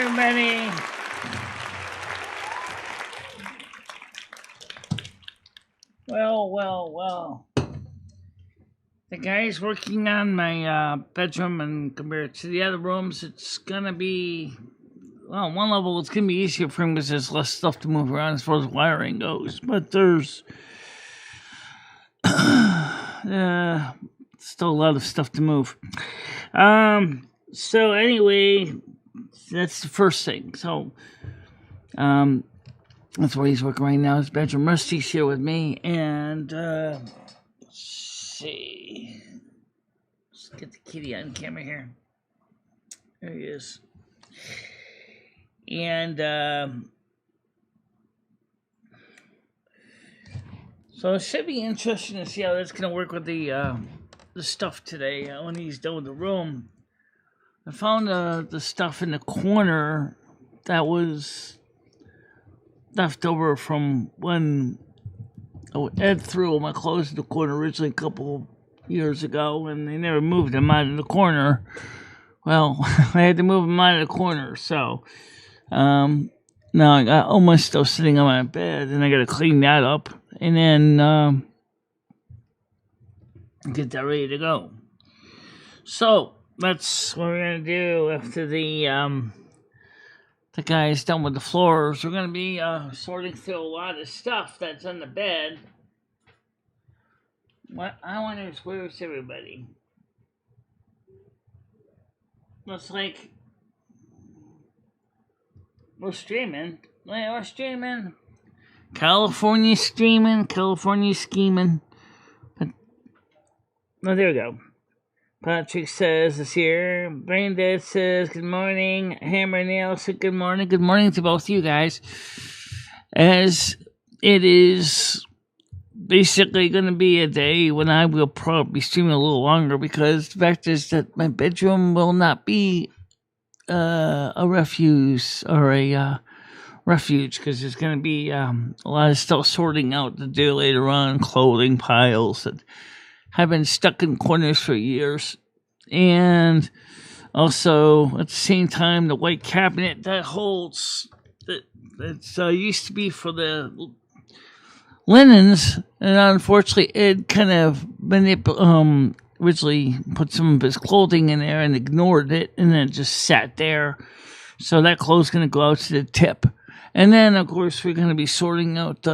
everybody. Well. The guy's working on my bedroom, and compared to the other rooms, it's gonna be, well, on one level, it's gonna be easier for him because there's less stuff to move around as far as wiring goes. But there's still a lot of stuff to move. So anyway, that's the first thing. So, that's where he's working right now. His bedroom. Rusty's here with me, and let's see. Let's get the kitty on camera here. There he is. And so it should be interesting to see how that's going to work with the stuff today when he's done with the room. I found the stuff in the corner that was left over from when Ed threw my clothes in the corner originally a couple years ago, and they never moved them out of the corner. Well, I had to move them out of the corner, so now I got all my stuff sitting on my bed, and I got to clean that up, and then get that ready to go. So that's what we're gonna do after the guy's done with the floors. We're gonna be sorting through a lot of stuff that's on the bed. What I wonder is, where's everybody? Looks like we're streaming. We're streaming. California streaming. California scheming. But, oh, there we go. Patrick says is here. Braindead says good morning. Hammer Nail said good morning. Good morning to both you guys. As it is basically going to be a day when I will probably be streaming a little longer, because the fact is that my bedroom will not be a refuge or a refuge, because there's going to be a lot of stuff sorting out to do later on, clothing piles that have been stuck in corners for years. And also, at the same time, the white cabinet that holds, that's used to be for the linens, and unfortunately, it kind of originally put some of his clothing in there and ignored it, and then just sat there. So that clothes going to go out to the tip. And then, of course, we're going to be sorting out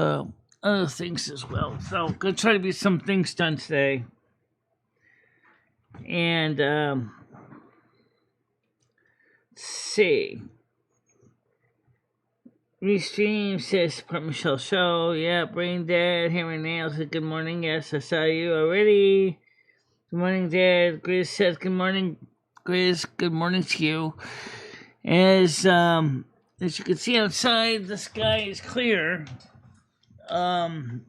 other things as well. So, going to try to get some things done today. And, let's see. Restream says, support Michelle Show. Yeah, Brain Dead. Hammer Nails said, good morning. Yes, I saw you already. Good morning, Dad. Grizz says, good morning. Grizz, good morning to you. As you can see outside, the sky is clear. So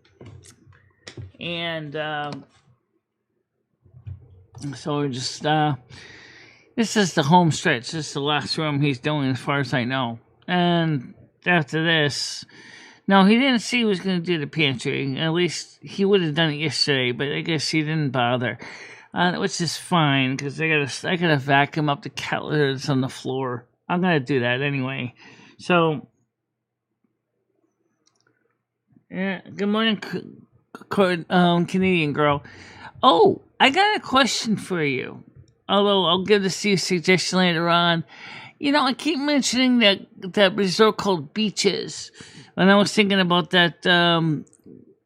we're just, this is the home stretch. This is the last room he's doing as far as I know. And after this, no, he didn't say he was going to do the pantry. At least he would have done it yesterday, but I guess he didn't bother. Which is fine, because I gotta vacuum up the cat litter that's on the floor. I'm gonna do that anyway. So, yeah, good morning, Canadian girl. Oh, I got a question for you. Although I'll give this to you a suggestion later on. You know, I keep mentioning that resort called Beaches, and I was thinking about that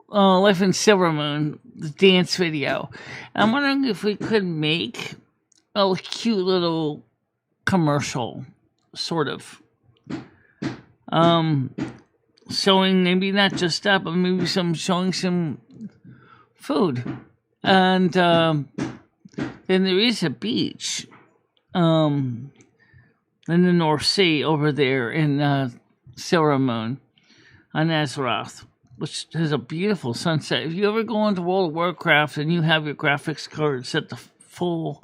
Life in Silver Moon, the dance video. I'm wondering if we could make a cute little commercial, sort of. Showing maybe not just that, but maybe showing some food. And then there is a beach in the North Sea over there in Silver Moon on Azeroth, which has a beautiful sunset. If you ever go into World of Warcraft and you have your graphics card set to full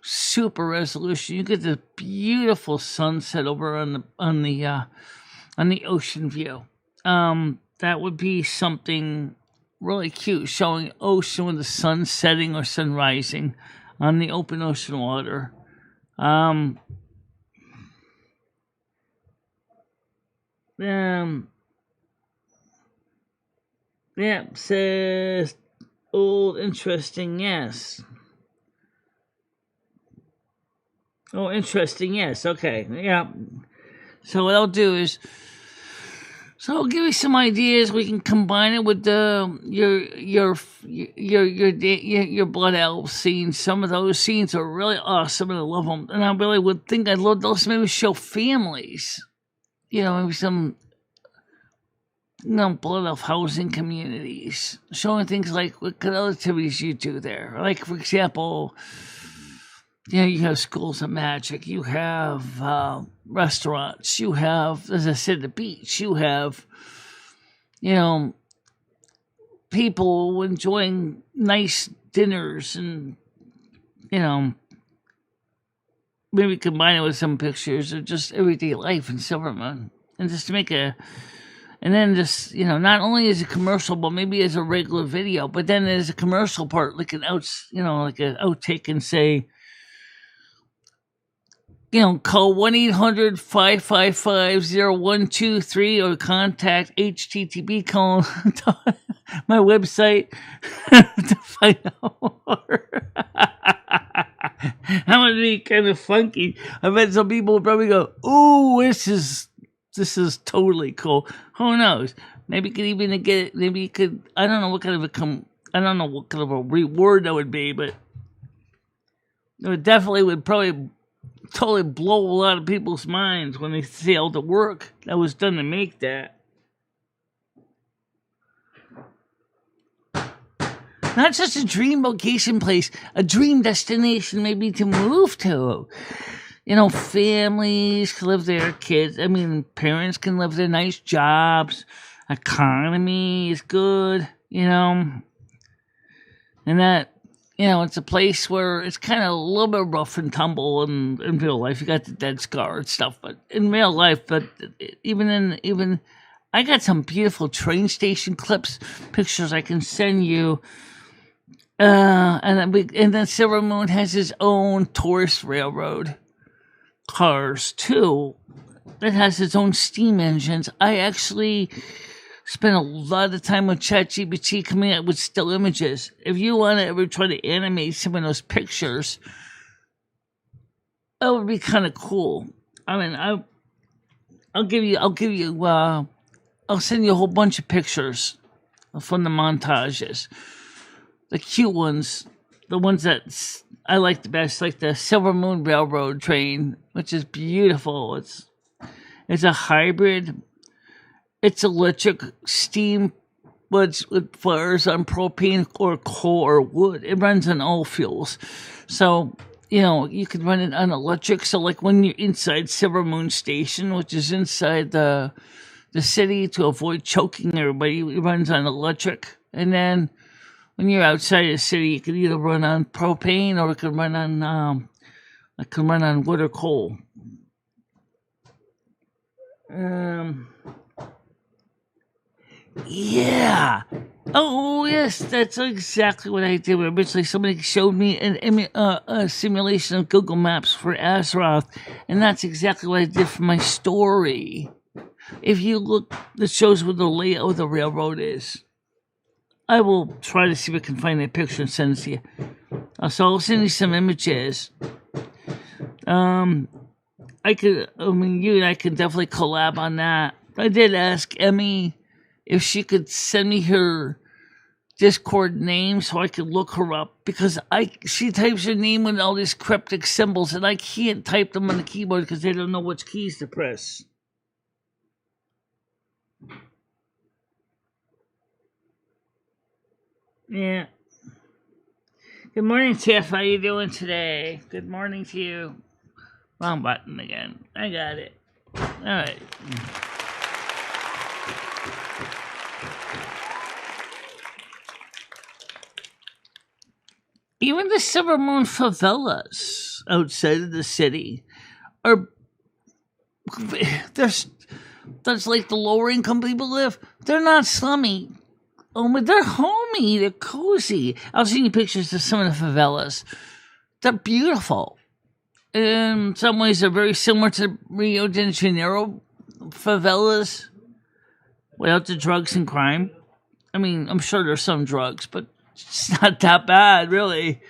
super resolution, you get this beautiful sunset over on the ocean view. That would be something really cute, showing ocean with the sun setting or sun rising on the open ocean water. Um, yeah, says old, interesting, yes. Oh, interesting, yes. Okay, yeah. So what I'll do is, so I'll give you some ideas. We can combine it with the your Blood Elf scenes. Some of those scenes are really awesome, and I love them. And I really would think I'd love those. Maybe show families. Maybe some Blood Elf housing communities, showing things like what kind of activities you do there. Like, for example, you have schools of magic, you have restaurants, you have, as I said, the beach, you have, people enjoying nice dinners and, maybe combine it with some pictures of just everyday life in Silvermoon. And just to make and then just, not only as a commercial, but maybe as a regular video, but then as a commercial part, like like an outtake and say, call 1-800-555-0123 or contact HTTP call my website to find out more. That would be kind of funky. I bet some people would probably go, "Ooh, this is totally cool." Who knows? Maybe you could even get it. Maybe you could. I don't know what kind of I don't know what kind of a reward that would be, but it definitely would probably totally blow a lot of people's minds when they see all the work that was done to make that. Not just a dream vacation place, a dream destination maybe to move to. Families can live there, kids. Parents can live there, nice jobs, economy is good, and that, it's a place where it's kind of a little bit rough and tumble in real life. You got the dead scar and stuff, but in real life, even I got some beautiful train station pictures I can send you. And then Silvermoon has his own tourist railroad cars too. It has its own steam engines. I actually spent a lot of time with ChatGPT coming up with still images. If you want to ever try to animate some of those pictures, that would be kind of cool. I'll send you a whole bunch of pictures from the montages. The cute ones, the ones that I like the best, like the Silvermoon Railroad train, which is beautiful. It's a hybrid. It's electric steam, but it fires on propane or coal or wood. It runs on all fuels. So, you can run it on electric. So, like when you're inside Silvermoon Station, which is inside the city to avoid choking everybody, it runs on electric. And then when you're outside the city, you can either run on propane or it can run on wood or coal. Yeah. Oh, yes, that's exactly what I did. Originally, somebody showed me a simulation of Google Maps for Azeroth, and that's exactly what I did for my story. If you look, it shows where the layout of the railroad is. I will try to see if I can find that picture and send it to you. So I'll send you some images. You and I can definitely collab on that. I did ask Emmy if she could send me her Discord name so I could look her up, because she types her name with all these cryptic symbols and I can't type them on the keyboard because they don't know which keys to press. Yeah. Good morning, Tiff. How you doing today? Good morning to you. Wrong button again. I got it. All right. Even the Silvermoon favelas outside of the city are that's like the lower income people live. They're not slummy. Oh, but they're homey. They're cozy. I'll send you pictures of some of the favelas. They're beautiful. In some ways, they're very similar to Rio de Janeiro favelas without the drugs and crime. I mean, I'm sure there's some drugs, but it's not that bad, really.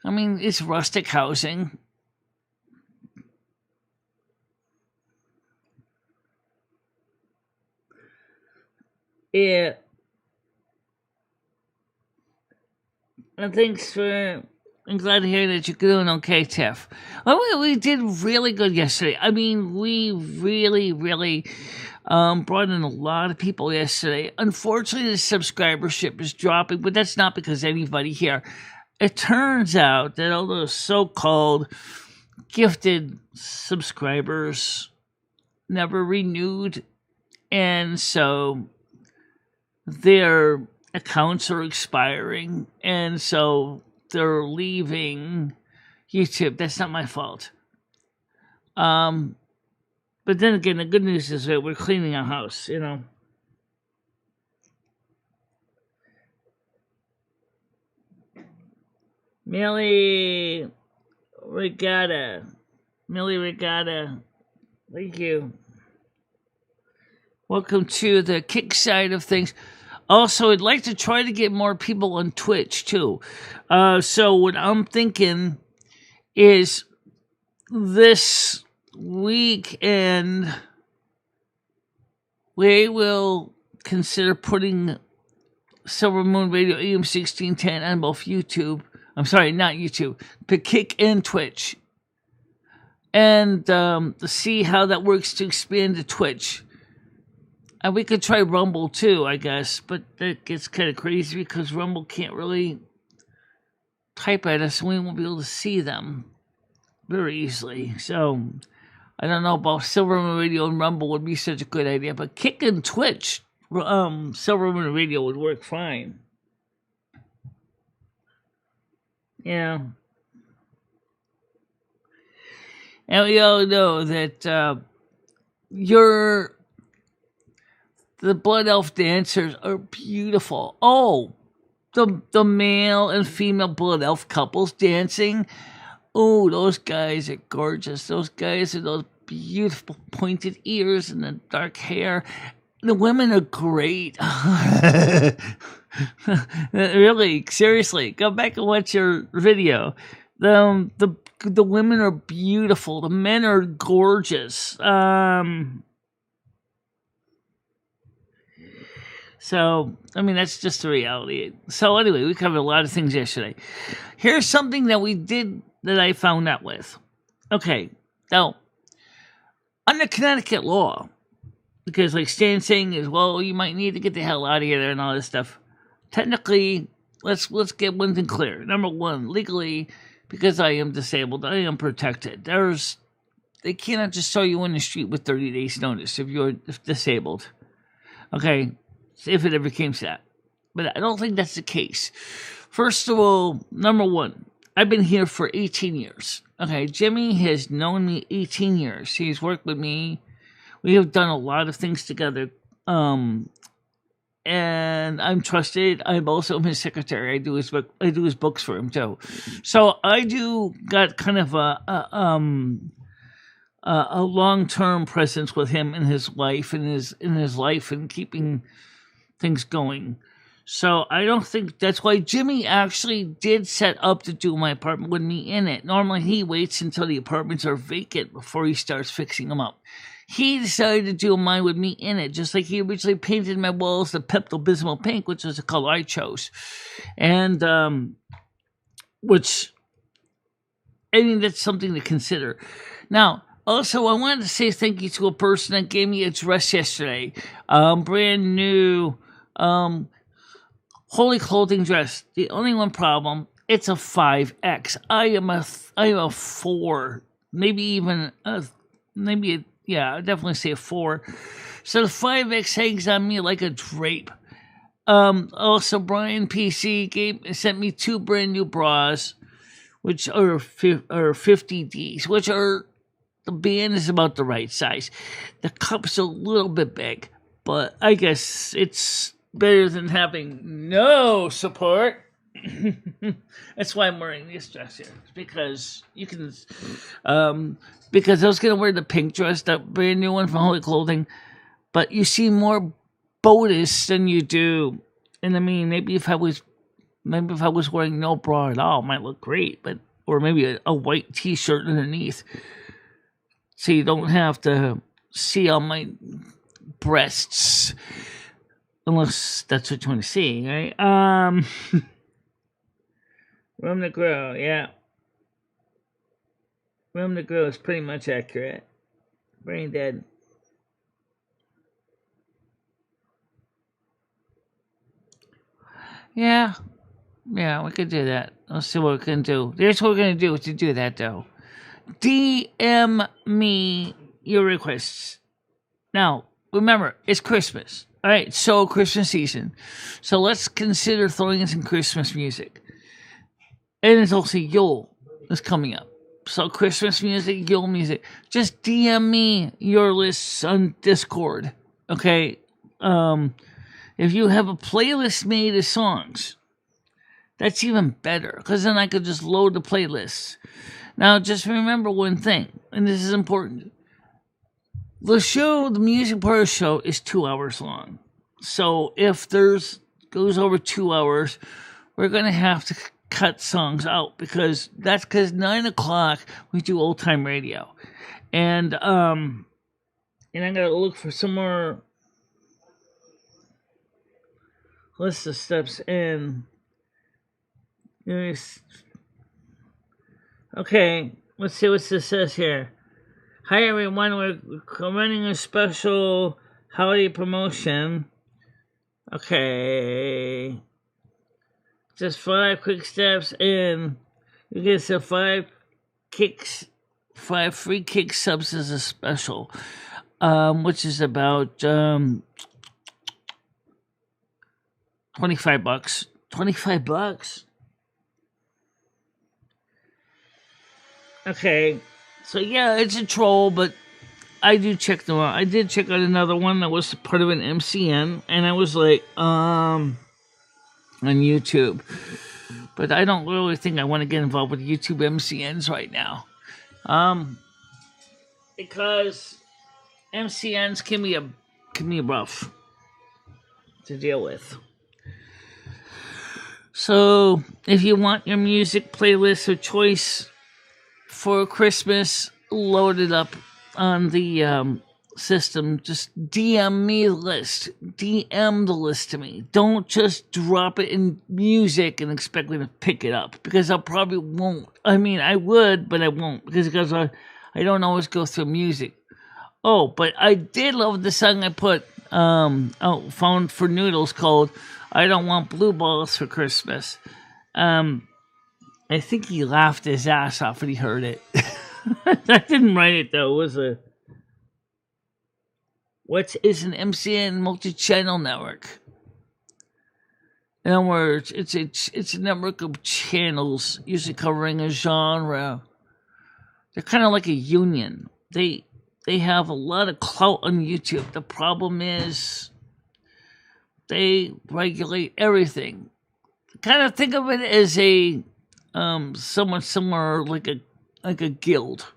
I mean, it's rustic housing. Yeah. And thanks for. I'm glad to hear that you're doing okay, Tiff. Well, we did really good yesterday. I mean, we really brought in a lot of people yesterday. Unfortunately, the subscribership is dropping, but that's not because anybody here. It turns out that all those so-called gifted subscribers never renewed, and so their accounts are expiring, and so they're leaving YouTube. That's not my fault. But then again, the good news is that we're cleaning our house, you know. Millie Regatta. Thank you. Welcome to the kick side of things. Also, I'd like to try to get more people on Twitch, too. So what I'm thinking is this weekend, we will consider putting Silver Moon Radio AM 1610 on both YouTube. I'm sorry, not YouTube, but Kick and Twitch. And to see how that works to expand to Twitch. And we could try Rumble too, I guess, but that gets kind of crazy because Rumble can't really type at us and we won't be able to see them very easily. So, I don't know about Silver Moon Radio and Rumble would be such a good idea, but Kick and Twitch, Silver Moon Radio would work fine. Yeah. And we all know that the Blood Elf dancers are beautiful. Oh, the male and female Blood Elf couples dancing. Oh, those guys are gorgeous. Those guys are those beautiful pointed ears and the dark hair. The women are great. Really, seriously, go back and watch your video. The women are beautiful. The men are gorgeous. So, I mean, that's just the reality. So, anyway, we covered a lot of things yesterday. Here's something that we did that I found out with. Okay, now, under Connecticut law, because like Stan's saying is, well, you might need to get the hell out of here and all this stuff. Technically, let's get one thing clear. Number one, legally, because I am disabled, I am protected. They cannot just throw you in the street with 30 days notice if you're disabled. Okay, if it ever came to that. But I don't think that's the case. First of all, number one, I've been here for 18 years. Okay, Jimmy has known me 18 years. He's worked with me. We have done a lot of things together. And I'm trusted. I'm also his secretary. I do his books for him too. So I got kind of a long-term presence with him in his life and keeping things going. So I don't think that's why Jimmy actually did set up to do my apartment with me in it. Normally he waits until the apartments are vacant before he starts fixing them up. He decided to do mine with me in it, just like he originally painted my walls the Pepto-Bismol pink, which was the color I chose. And, which, I mean, that's something to consider. Now, also, I wanted to say thank you to a person that gave me a dress yesterday. Brand new, Holy Clothing dress. The only one problem, it's a 5X. I am a 4, maybe even I'd definitely say a 4. So the 5X hangs on me like a drape. Also, Brian PC sent me 2 brand new bras, which are 50Ds, which are, the band is about the right size. The cup's a little bit big, but I guess it's better than having no support. That's why I'm wearing this dress here. Because you can, because I was gonna wear the pink dress, that brand new one from Holy Clothing, but you see more bodice than you do. And I mean, maybe if I was wearing no bra at all, it might look great, but or maybe a white T-shirt underneath, so you don't have to see all my breasts, unless that's what you want to see, right? Room to grow, yeah. Room to grow is pretty much accurate. Brain dead. Yeah, we could do that. Let's see what we can do. Here's what we're gonna do to do that, though. DM me your requests. Now, remember, it's Christmas. All right, so Christmas season. So let's consider throwing in some Christmas music. And it's also Yule is coming up. So Christmas music, Yule music. Just DM me your lists on Discord. Okay? If you have a playlist made of songs, that's even better, because then I could just load the playlists. Now, just remember one thing, and this is important. The music part of the show is 2 hours long. So if goes over 2 hours, we're going to have to cut songs out, because 9 o'clock we do old time radio. And I'm going to look for some more list of steps in. Okay, let's see what this says here. Hi everyone, we're running a special holiday promotion. Okay. Just 5 quick steps in. You get some 5 free kick subs as a special. Which is about $25. $25? Okay. So yeah, it's a troll, but I do check them out. I did check out another one that was part of an MCN, and I was like, on YouTube. But I don't really think I want to get involved with YouTube MCNs right now. Because MCNs can be rough to deal with. So if you want your music playlist of choice for Christmas loaded up on the system, just DM me the list. DM the list to me. Don't just drop it in music and expect me to pick it up, because I probably won't. I mean, I would, but I won't, because I don't always go through music. Oh, but I did love the song I put out, found for Noodles, called "I Don't Want Blue Balls for Christmas." I think he laughed his ass off when he heard it. I didn't write it though. It was what is an MCN multi-channel network? In other words, it's a network of channels usually covering a genre. They're kind of like a union. They have a lot of clout on YouTube. The problem is they regulate everything. Kind of think of it as a somewhat similar, like a guild.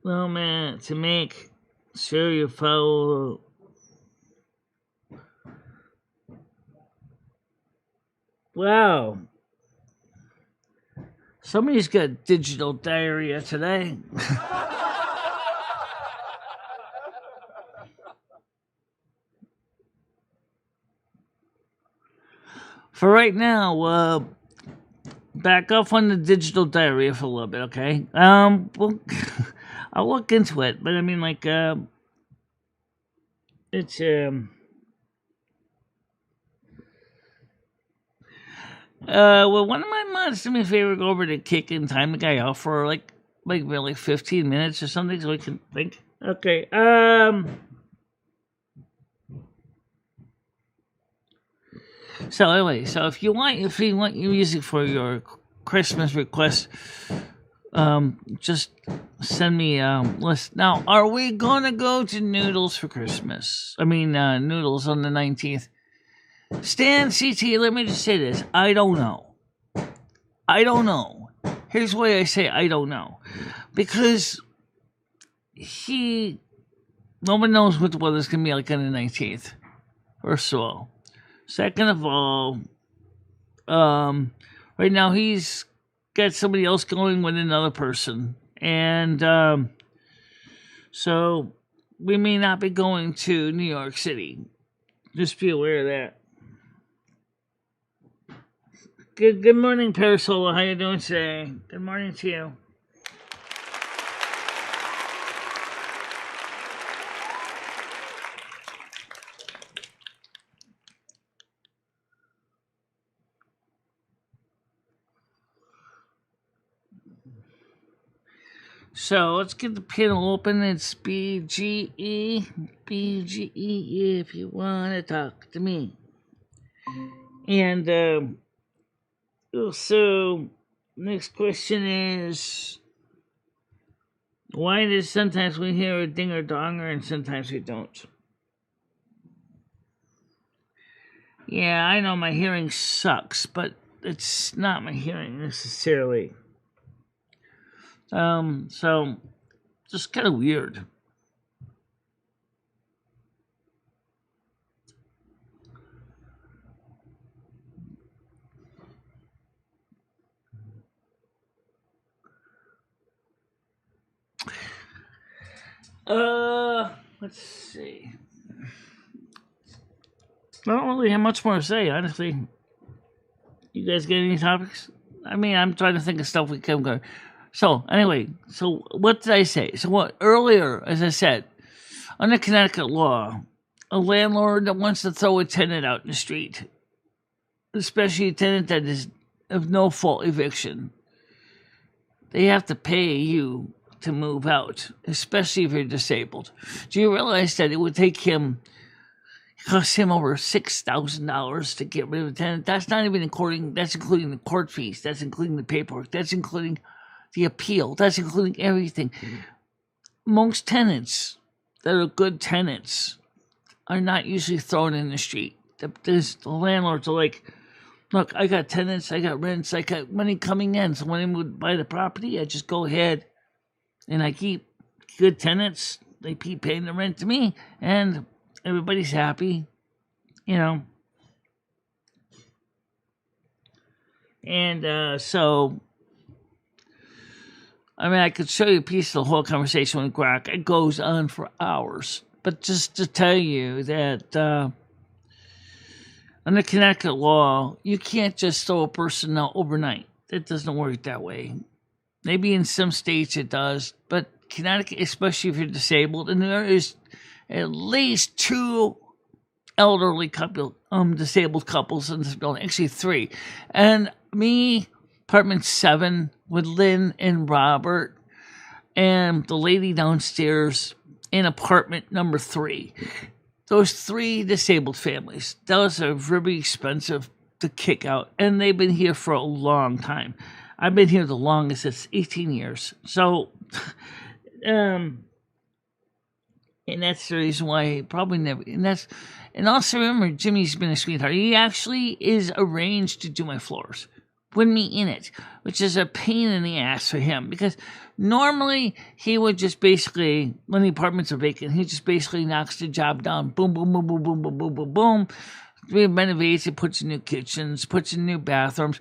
Well, man, to make sure you follow. Wow. Somebody's got digital diarrhea today. For right now, back off on the digital diarrhea for a little bit, okay? Well, I'll look into it, but I mean, like, it's, well, one of my mods did me a favor, go over to Kick and time the guy off for, like really 15 minutes or something, so we can think. Okay, so anyway, so if you want your music for your Christmas request, just send me a list. Now, are we gonna go to Noodles for Christmas? I mean, Noodles on the 19th. Stan CT, let me just say this. I don't know. I don't know. Here's why I say I don't know. Because no one knows what the weather's going to be like on the 19th, first of all. Second of all, right now he's got somebody else going with another person. And so we may not be going to New York City. Just be aware of that. Good morning, Parasola. How you doing today? Good morning to you. So let's get the panel open. It's BGE if you want to talk to me. And so next question is, why does sometimes we hear a dinger donger and sometimes we don't? Yeah, I know my hearing sucks, but it's not my hearing necessarily. So just kind of weird. Let's see. I don't really have much more to say, honestly. You guys get any topics? I mean, I'm trying to think of stuff we can go. So, anyway, so what did I say? So, what earlier, as I said, under Connecticut law, a landlord that wants to throw a tenant out in the street, especially a tenant that is of no fault eviction, they have to pay you to move out, especially if you're disabled. Do you realize that it would cost him over $6,000 to get rid of a tenant? That's not even including the court fees. That's including the paperwork. That's including the appeal. That's including everything. Most tenants that are good tenants are not usually thrown in the street. The landlords are like, look, I got tenants, I got rents, I got money coming in. So when I would buy the property, I just go ahead and I keep good tenants. They keep paying the rent to me, and everybody's happy, you know. And so, I mean, I could show you a piece of the whole conversation with Grok. It goes on for hours. But just to tell you that under Connecticut law, you can't just throw a person out overnight. It doesn't work that way. Maybe in some states it does, but Connecticut, especially if you're disabled, and there is at least 2 elderly disabled couples in this building, actually 3. And me, apartment 7, with Lynn and Robert, and the lady downstairs in apartment number 3. Those 3 disabled families, those are very expensive to kick out, and they've been here for a long time. I've been here the longest, it's 18 years. So, and that's the reason why he probably never, and also remember, Jimmy's been a sweetheart. He actually is arranged to do my floors with me in it, which is a pain in the ass for him, because normally he would just basically, when the apartments are vacant, he just basically knocks the job down. Boom, boom, boom, boom, boom, boom, boom, boom, boom. He renovates, he puts in new kitchens, puts in new bathrooms,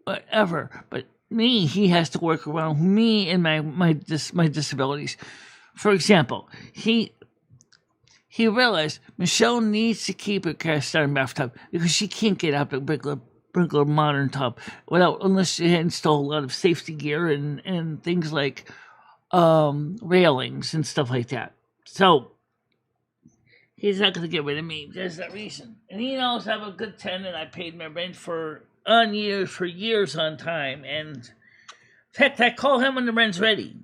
whatever. But me, he has to work around me and my disabilities. For example, he realized Michelle needs to keep her cast iron bathtub because she can't get out of a regular modern tub unless she install a lot of safety gear and things like railings and stuff like that. So he's not going to get rid of me. There's that reason. And he knows I'm a good tenant. I paid my rent for years on time. And in fact, I call him when the rent's ready.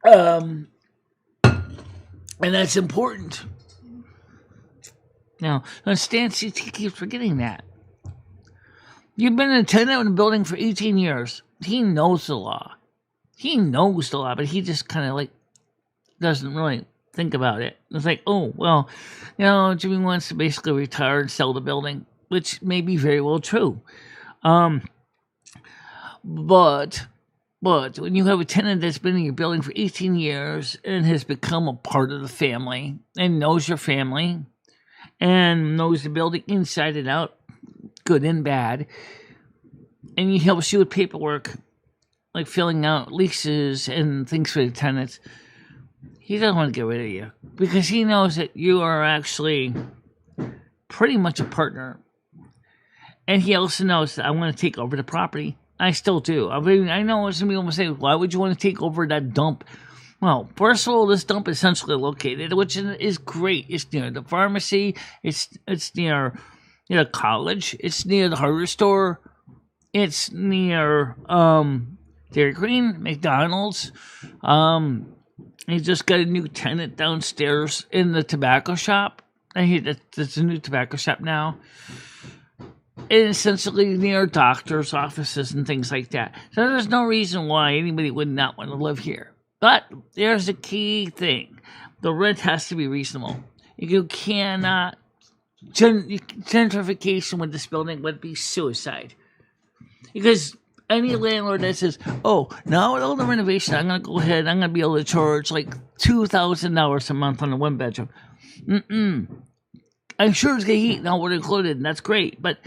And that's important. Now, Stan keeps forgetting that. You've been a tenant in a building for 18 years. He knows the law. He knows the law, but he just kind of like doesn't really think about it. It's like, oh, well, Jimmy wants to basically retire and sell the building, which may be very well true. But when you have a tenant that's been in your building for 18 years and has become a part of the family and knows your family and knows the building inside and out, good and bad, and he helps you with paperwork, like filling out leases and things for the tenants, he doesn't want to get rid of you because he knows that you are actually pretty much a partner. And he also knows that I want to take over the property. I still do. I mean, I know some people will say, why would you want to take over that dump? Well, first of all, this dump is centrally located, which is great. It's near the pharmacy. It's near college. It's near the hardware store. It's near Dairy Queen, McDonald's. He just got a new tenant downstairs in the tobacco shop. It's a new tobacco shop now. And essentially near doctors' offices and things like that. So there's no reason why anybody would not want to live here. But there's a key thing. The rent has to be reasonable. You cannot... gentrification with this building would be suicide. Because any landlord that says, oh, now with all the renovation, I'm going to go ahead, I'm going to be able to charge like $2,000 a month on a one bedroom. I'm sure it's going to heat now, we're included, and that's great. But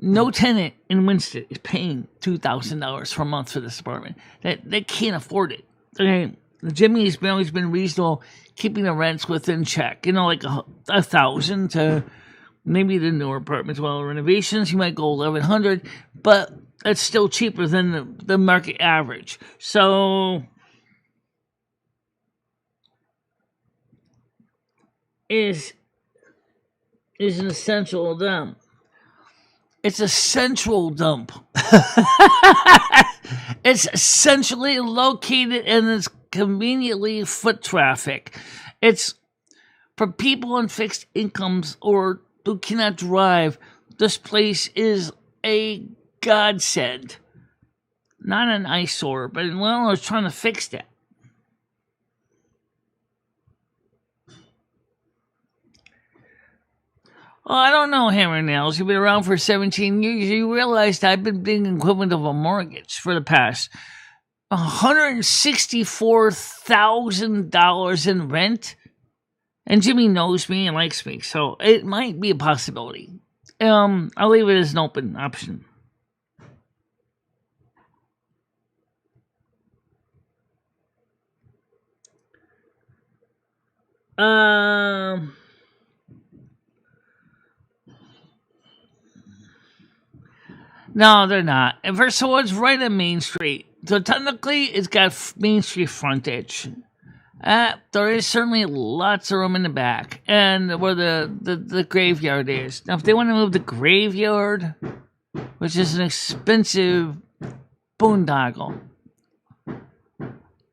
no tenant in Winston is paying $2,000 per month for this apartment. They can't afford it. Okay, Jimmy's always been reasonable, keeping the rents within check. Like $1,000 to maybe the newer apartments. Well, renovations, you might go $1,100, but it's still cheaper than the market average. So is an essential dump. It's a central dump. It's essentially located and it's conveniently foot traffic. It's for people on fixed incomes or who cannot drive. This place is a godsend. Not an eyesore, but I was trying to fix that. Oh, I don't know, Hammer Nails. You've been around for 17 years. You realized I've been being equivalent of a mortgage for the past $164,000 in rent. And Jimmy knows me and likes me, so it might be a possibility. I'll leave it as an open option. No, they're not. And first of all, it's right on Main Street. So technically, it's got Main Street frontage. There is certainly lots of room in the back. And where the graveyard is. Now, if they want to move the graveyard, which is an expensive boondoggle,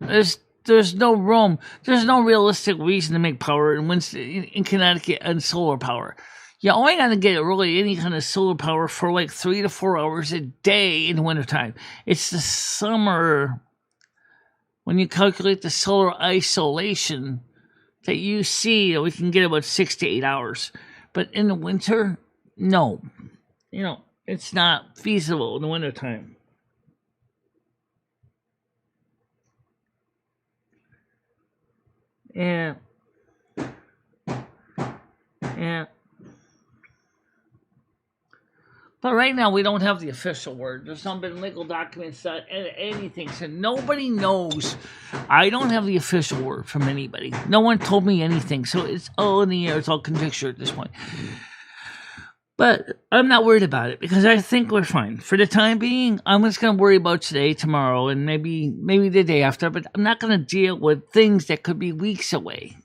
there's no room. There's no realistic reason to make power in Connecticut and solar power. You only got to get really any kind of solar power for like 3 to 4 hours a day in the wintertime. It's the summer, when you calculate the solar isolation, that you see that we can get about 6 to 8 hours. But in the winter, no. It's not feasible in the wintertime. Yeah. But right now, we don't have the official word. There's not been legal documents, anything. So nobody knows. I don't have the official word from anybody. No one told me anything. So it's all in the air. It's all conjecture at this point. But I'm not worried about it because I think we're fine. For the time being, I'm just going to worry about today, tomorrow, and maybe the day after. But I'm not going to deal with things that could be weeks away.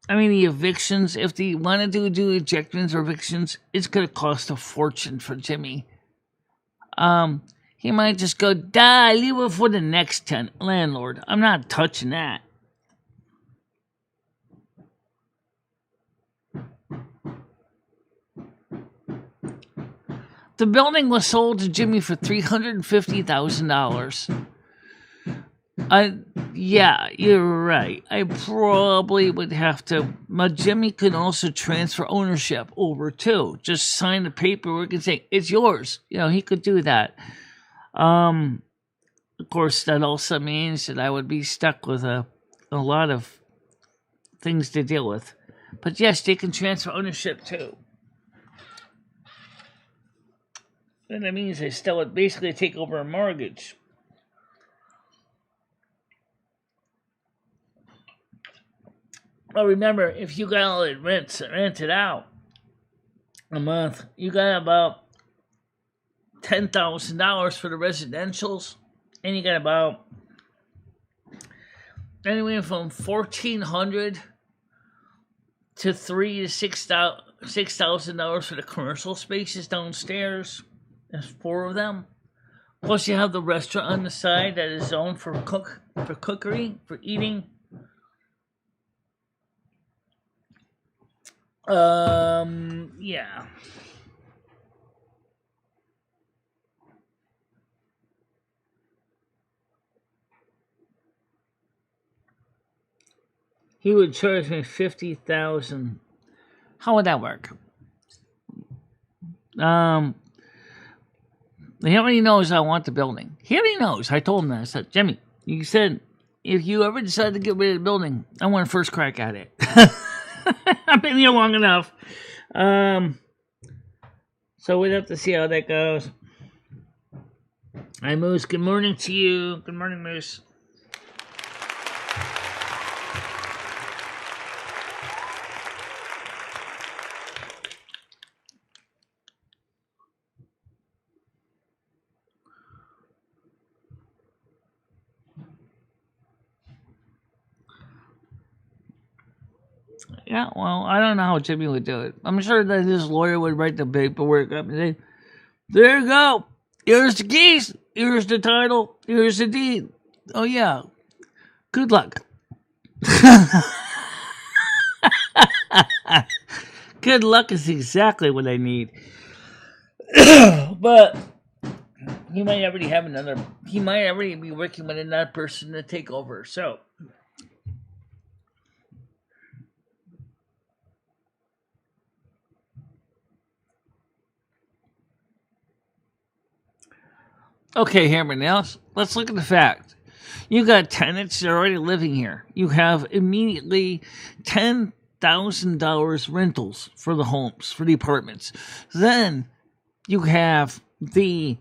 I mean, the evictions, if they want to do ejections or evictions, it's going to cost a fortune for Jimmy. He might just go, leave it for the next landlord. I'm not touching that. The building was sold to Jimmy for $350,000. Yeah, you're right. I probably would have to. But Jimmy could also transfer ownership over too. Just sign the paperwork and say it's yours. He could do that. Of course, that also means that I would be stuck with a lot of things to deal with. But yes, they can transfer ownership too. And that means they still would basically take over a mortgage. Well, remember, if you got all it rented out a month, you got about $10,000 for the residentials, and you got about anywhere from $1,400 to $3,000 to $6,000 for the commercial spaces downstairs. There's 4 of them. Plus, you have the restaurant on the side that is zoned for cookery, for eating. Yeah. He would charge me $50,000. How would that work? He already knows I want the building. He already knows. I told him that. I said, Jimmy, you said if you ever decide to get rid of the building, I want a first crack at it. I've been here long enough. So we'd have to see how that goes. Hi, Moose. Good morning to you. Good morning, Moose. Yeah, well, I don't know how Jimmy would do it. I'm sure that his lawyer would write the paperwork up and say, there you go. Here's the keys. Here's the title. Here's the deed. Oh, yeah. Good luck. Good luck is exactly what I need. But he might already have he might already be working with another person to take over. So, okay, Hammer, now let's look at the fact. You got tenants that are already living here. You have immediately $10,000 rentals for the homes, for the apartments. Then you have the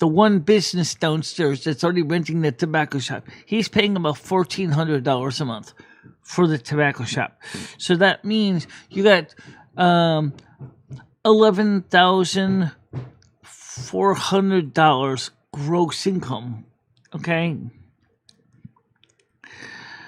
one business downstairs that's already renting the tobacco shop. He's paying about $1,400 a month for the tobacco shop. So that means you got $11,400 gross income. Okay.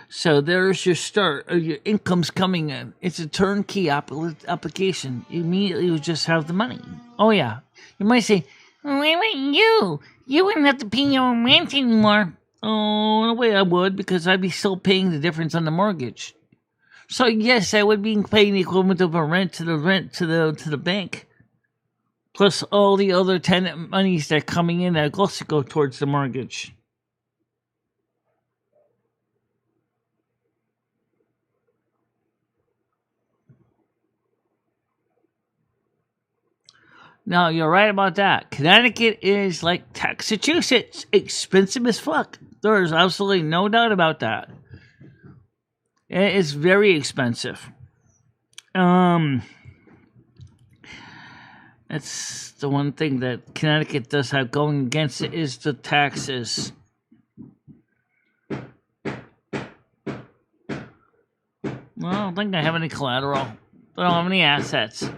So there's your start. Your income's coming in. It's a turnkey application. You immediately will just have the money. Oh, yeah. You might say, wait, you wouldn't have to pay your own rent anymore. Oh, in a way I would, because I'd be still paying the difference on the mortgage. So, yes, I would be paying the equivalent of a rent to the bank. Plus all the other tenant monies that are coming in that also go towards the mortgage. No, you're right about that. Connecticut is like Massachusetts, expensive as fuck. There's absolutely no doubt about that. It's very expensive. That's the one thing that Connecticut does have going against it is the taxes. Well, I don't think I have any collateral. I don't have any assets.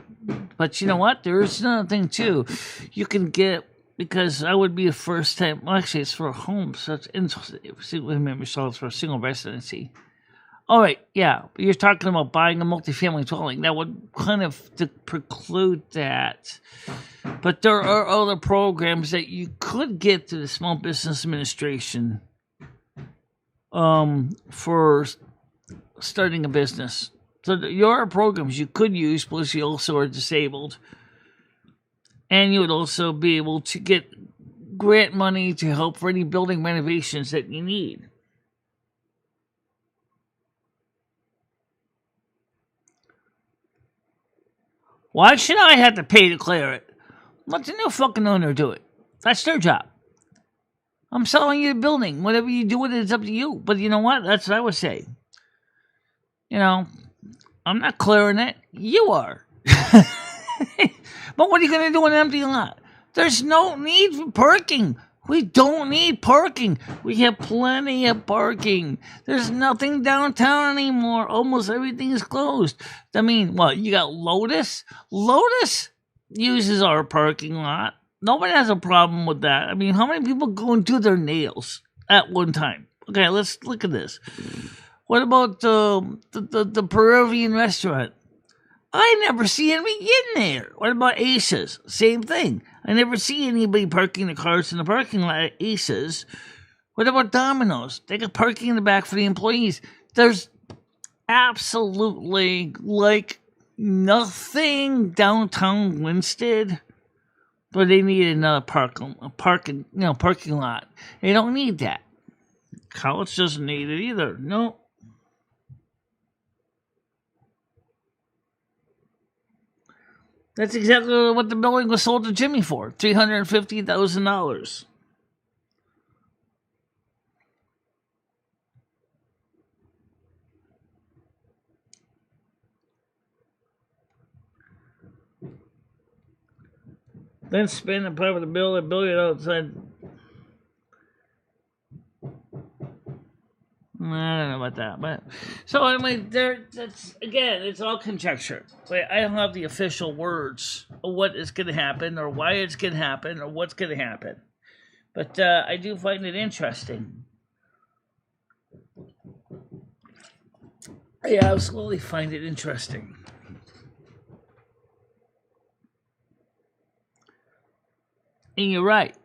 But you know what? There's another thing, too. You can get, because I would be a first time, well, actually, it's for a home, so it's for a single residency. All right, yeah, you're talking about buying a multifamily dwelling. That would kind of preclude that. But there are other programs that you could get to the Small Business Administration for starting a business. So there are programs you could use, plus you also are disabled. And you would also be able to get grant money to help for any building renovations that you need. Why should I have to pay to clear it? Let the new fucking owner do it. That's their job. I'm selling you the building. Whatever you do with it is up to you. But you know what? That's what I would say. You know, I'm not clearing it. You are. But what are you going to do in an empty lot? There's no need for parking. We don't need parking. We have plenty of parking. There's nothing downtown anymore. Almost everything is closed. I mean, what? You got Lotus? Lotus uses our parking lot. Nobody has a problem with that. I mean, how many people go and do their nails at one time? Okay, let's look at this. What about the Peruvian restaurant? I never see anybody in there. What about Aces? Same thing. I never see anybody parking the cars in the parking lot at Aces. What about Domino's? They got parking in the back for the employees. There's absolutely like nothing downtown Winston, but they need another parking lot. They don't need that. College doesn't need it either. No. That's exactly what the building was sold to Jimmy for, $350,000. Then spend a part of the bill and build it outside. I don't know about that, but so anyway, that's again, it's all conjecture. I don't have the official words of what is going to happen, or why it's going to happen, or what's going to happen. But I do find it interesting. I absolutely find it interesting. And you're right.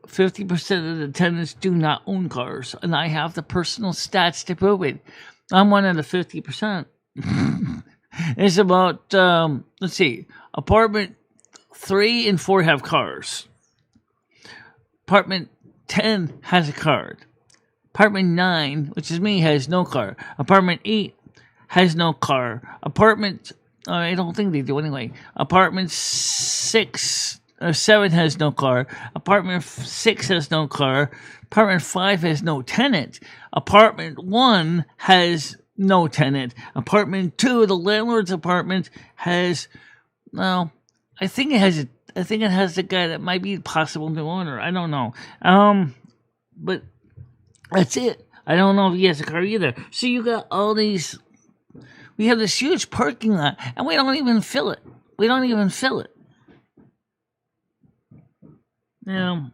50% of the tenants do not own cars, and I have the personal stats to prove it. I'm one of the 50%. It's about, let's see, apartment 3 and 4 have cars. Apartment 10 has a car. Apartment 9, which is me, has no car. Apartment 8 has no car. Apartment, I don't think they do anyway. Apartment 7 has no car. Apartment 6 has no car. Apartment 5 has no tenant. Apartment 1 has no tenant. Apartment 2, the landlord's apartment, has, well, I think it has the guy that might be possible new owner. I don't know. But that's it. I don't know if he has a car either. So you got all these. We have this huge parking lot, and we don't even fill it. Yeah.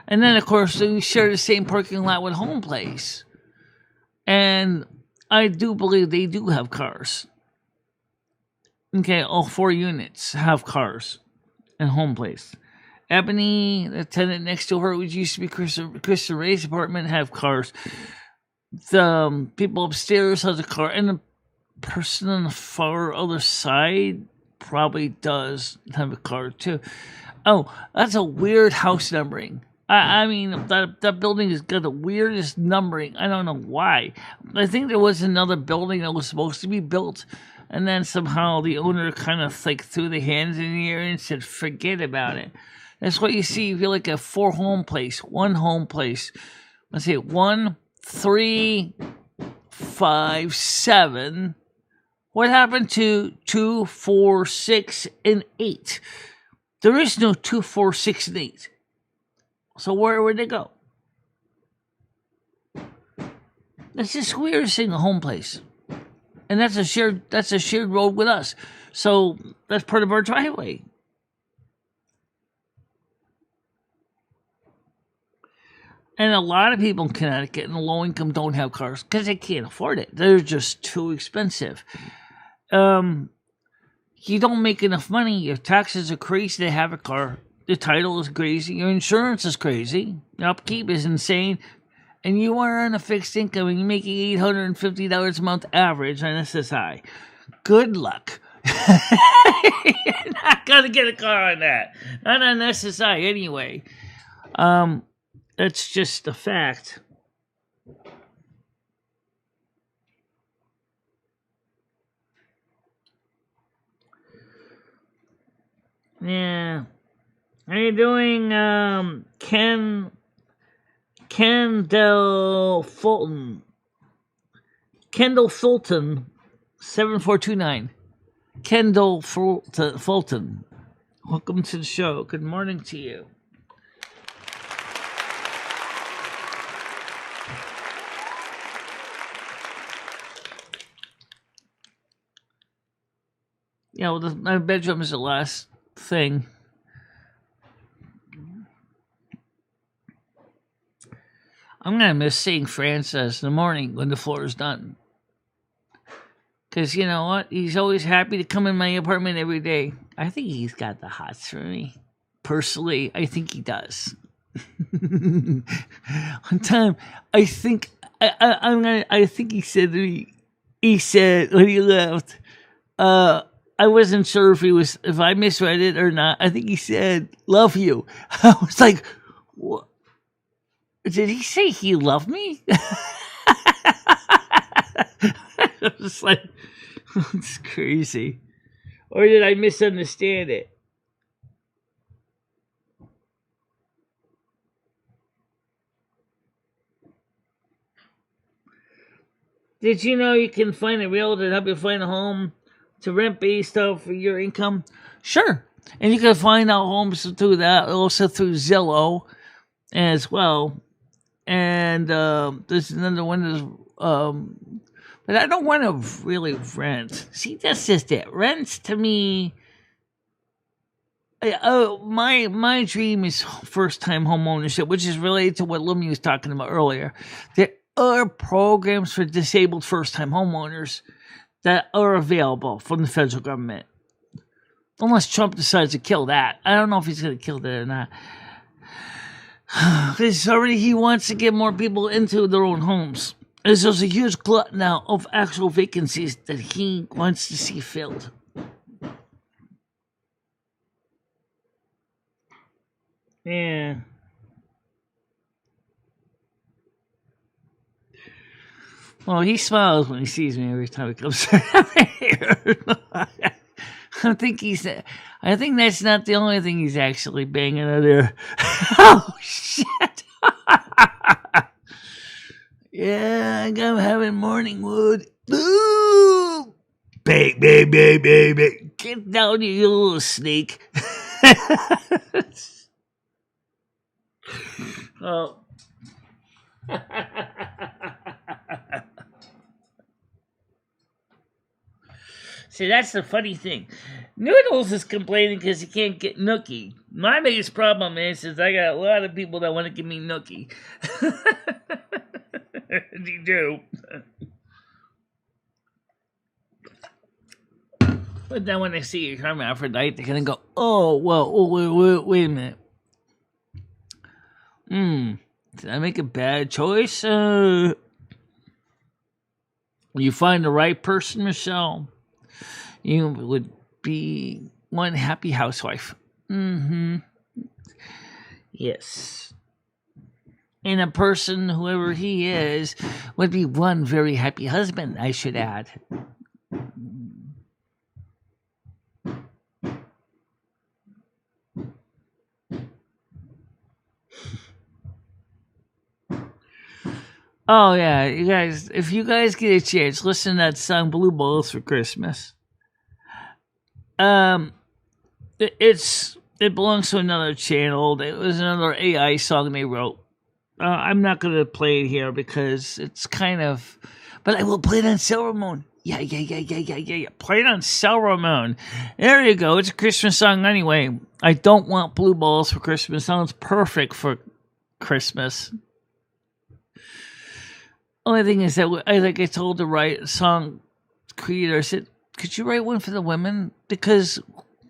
And then, of course, we share the same parking lot with Home Place. And I do believe they do have cars. Okay, all 4 units have cars in Home Place. Ebony, the tenant next to her, which used to be Krista Ray's apartment, have cars. The people upstairs has a car. And the person on the far other side probably does have a car too. Oh, that's a weird house numbering. I mean, that building has got the weirdest numbering. I don't know why. I think there was another building that was supposed to be built, and then somehow the owner kind of like threw the hands in the air and said, forget about it. That's what you see if you're like a 1 home place. Let's see, 1, 3, 5, 7. What happened to 2, 4, 6, and 8? There is no 2, 4, 6, and 8. So where would they go? That's the weirdest thing, a Home Place. And that's a shared road with us. So that's part of our driveway. And a lot of people in Connecticut and low income don't have cars because they can't afford it. They're just too expensive. You don't make enough money. Your taxes are crazy to have a car. The title is crazy. Your insurance is crazy. Your upkeep is insane. And you are on a fixed income and you're making $850 a month average on SSI. Good luck. You're not gonna get a car on that. Not on SSI anyway. That's just a fact. Yeah. How you doing, Kendall Fulton? Kendall Fulton, 7429. Kendall Fulton. Welcome to the show. Good morning to you. Yeah, well, my bedroom is the last thing. I'm going to miss seeing Francis in the morning when the floor is done. Because you know what? He's always happy to come in my apartment every day. I think he's got the hots for me. Personally, I think he does. One time, I think he said to me, he said when he left, I wasn't sure if I misread it or not. I think he said, "Love you." I was like, what? Did he say he loved me? I was like, it's crazy. Or did I misunderstand it? Did you know you can find a realtor to help you find a home to rent based off of your income? Sure. And you can find out homes through that, also through Zillow as well. And there's another one but I don't want to really rent. See, that's just it. Rents to me. My dream is first time home ownership, which is related to what Lumi was talking about earlier. There are programs for disabled first time homeowners that are available from the federal government. Unless Trump decides to kill that. I don't know if he's going to kill that or not. Because already he wants to get more people into their own homes. There's a huge glut now of actual vacancies that he wants to see filled. Yeah. Well, he smiles when he sees me every time he comes here. I think that's not the only thing he's actually banging out there. Oh, shit. Yeah, I'm having morning wood. Ooh! Babe. Get down, you little snake. Oh. See, that's the funny thing. Noodles is complaining because he can't get nookie. My biggest problem is I got a lot of people that want to give me nookie. You do. But then when they see you come out for night, they're going to go, oh, well, wait a minute. Did I make a bad choice? You find the right person, Michelle, you would be one happy housewife. Yes. And a person, whoever he is, would be one very happy husband, I should add. Oh yeah, you guys, if you guys get a chance, listen to that song Blue Balls for Christmas. It belongs to another channel. It was another AI song they wrote. I'm not gonna play it here because it's kind of, but I will play it on Silver Moon. Yeah. Play it on Silver Moon. There you go. It's a Christmas song anyway. I don't want blue balls for Christmas. Sounds perfect for Christmas. Only thing is that I told the song creator, I said, could you write one for the women? Because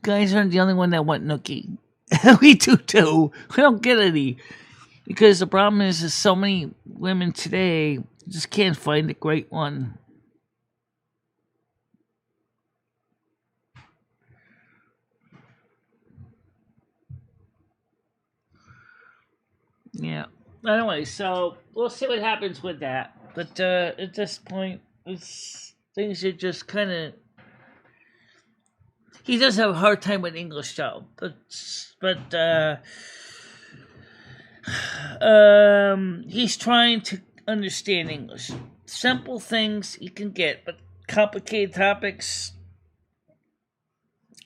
guys aren't the only one that want nookie. We do too. We don't get any. Because the problem is so many women today just can't find a great one. Yeah. Anyway, so we'll see what happens with that. But at this point, things are just kind of. He does have a hard time with English, though. But he's trying to understand English. Simple things he can get, but complicated topics,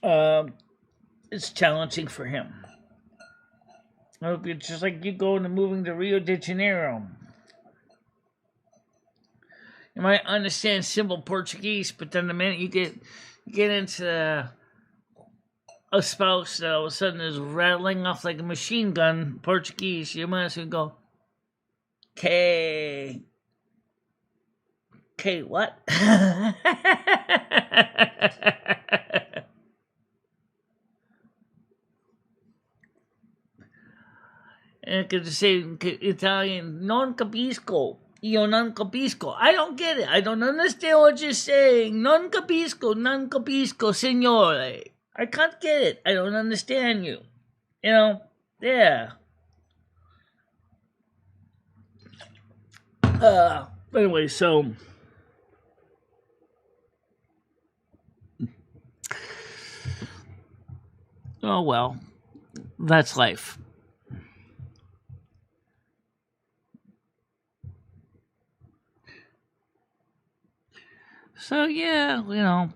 it's challenging for him. It's just like you going and moving to Rio de Janeiro. You might understand simple Portuguese, but then the minute you get into a spouse that all of a sudden is rattling off like a machine gun Portuguese, you might as well go, "K, what?" And I could say in Italian, "Non capisco." Io non capisco. I don't get it. I don't understand what you're saying. Non capisco, signore. I can't get it. I don't understand you. You know? Yeah. Anyway, so. Oh, well. That's life. So, yeah, you know.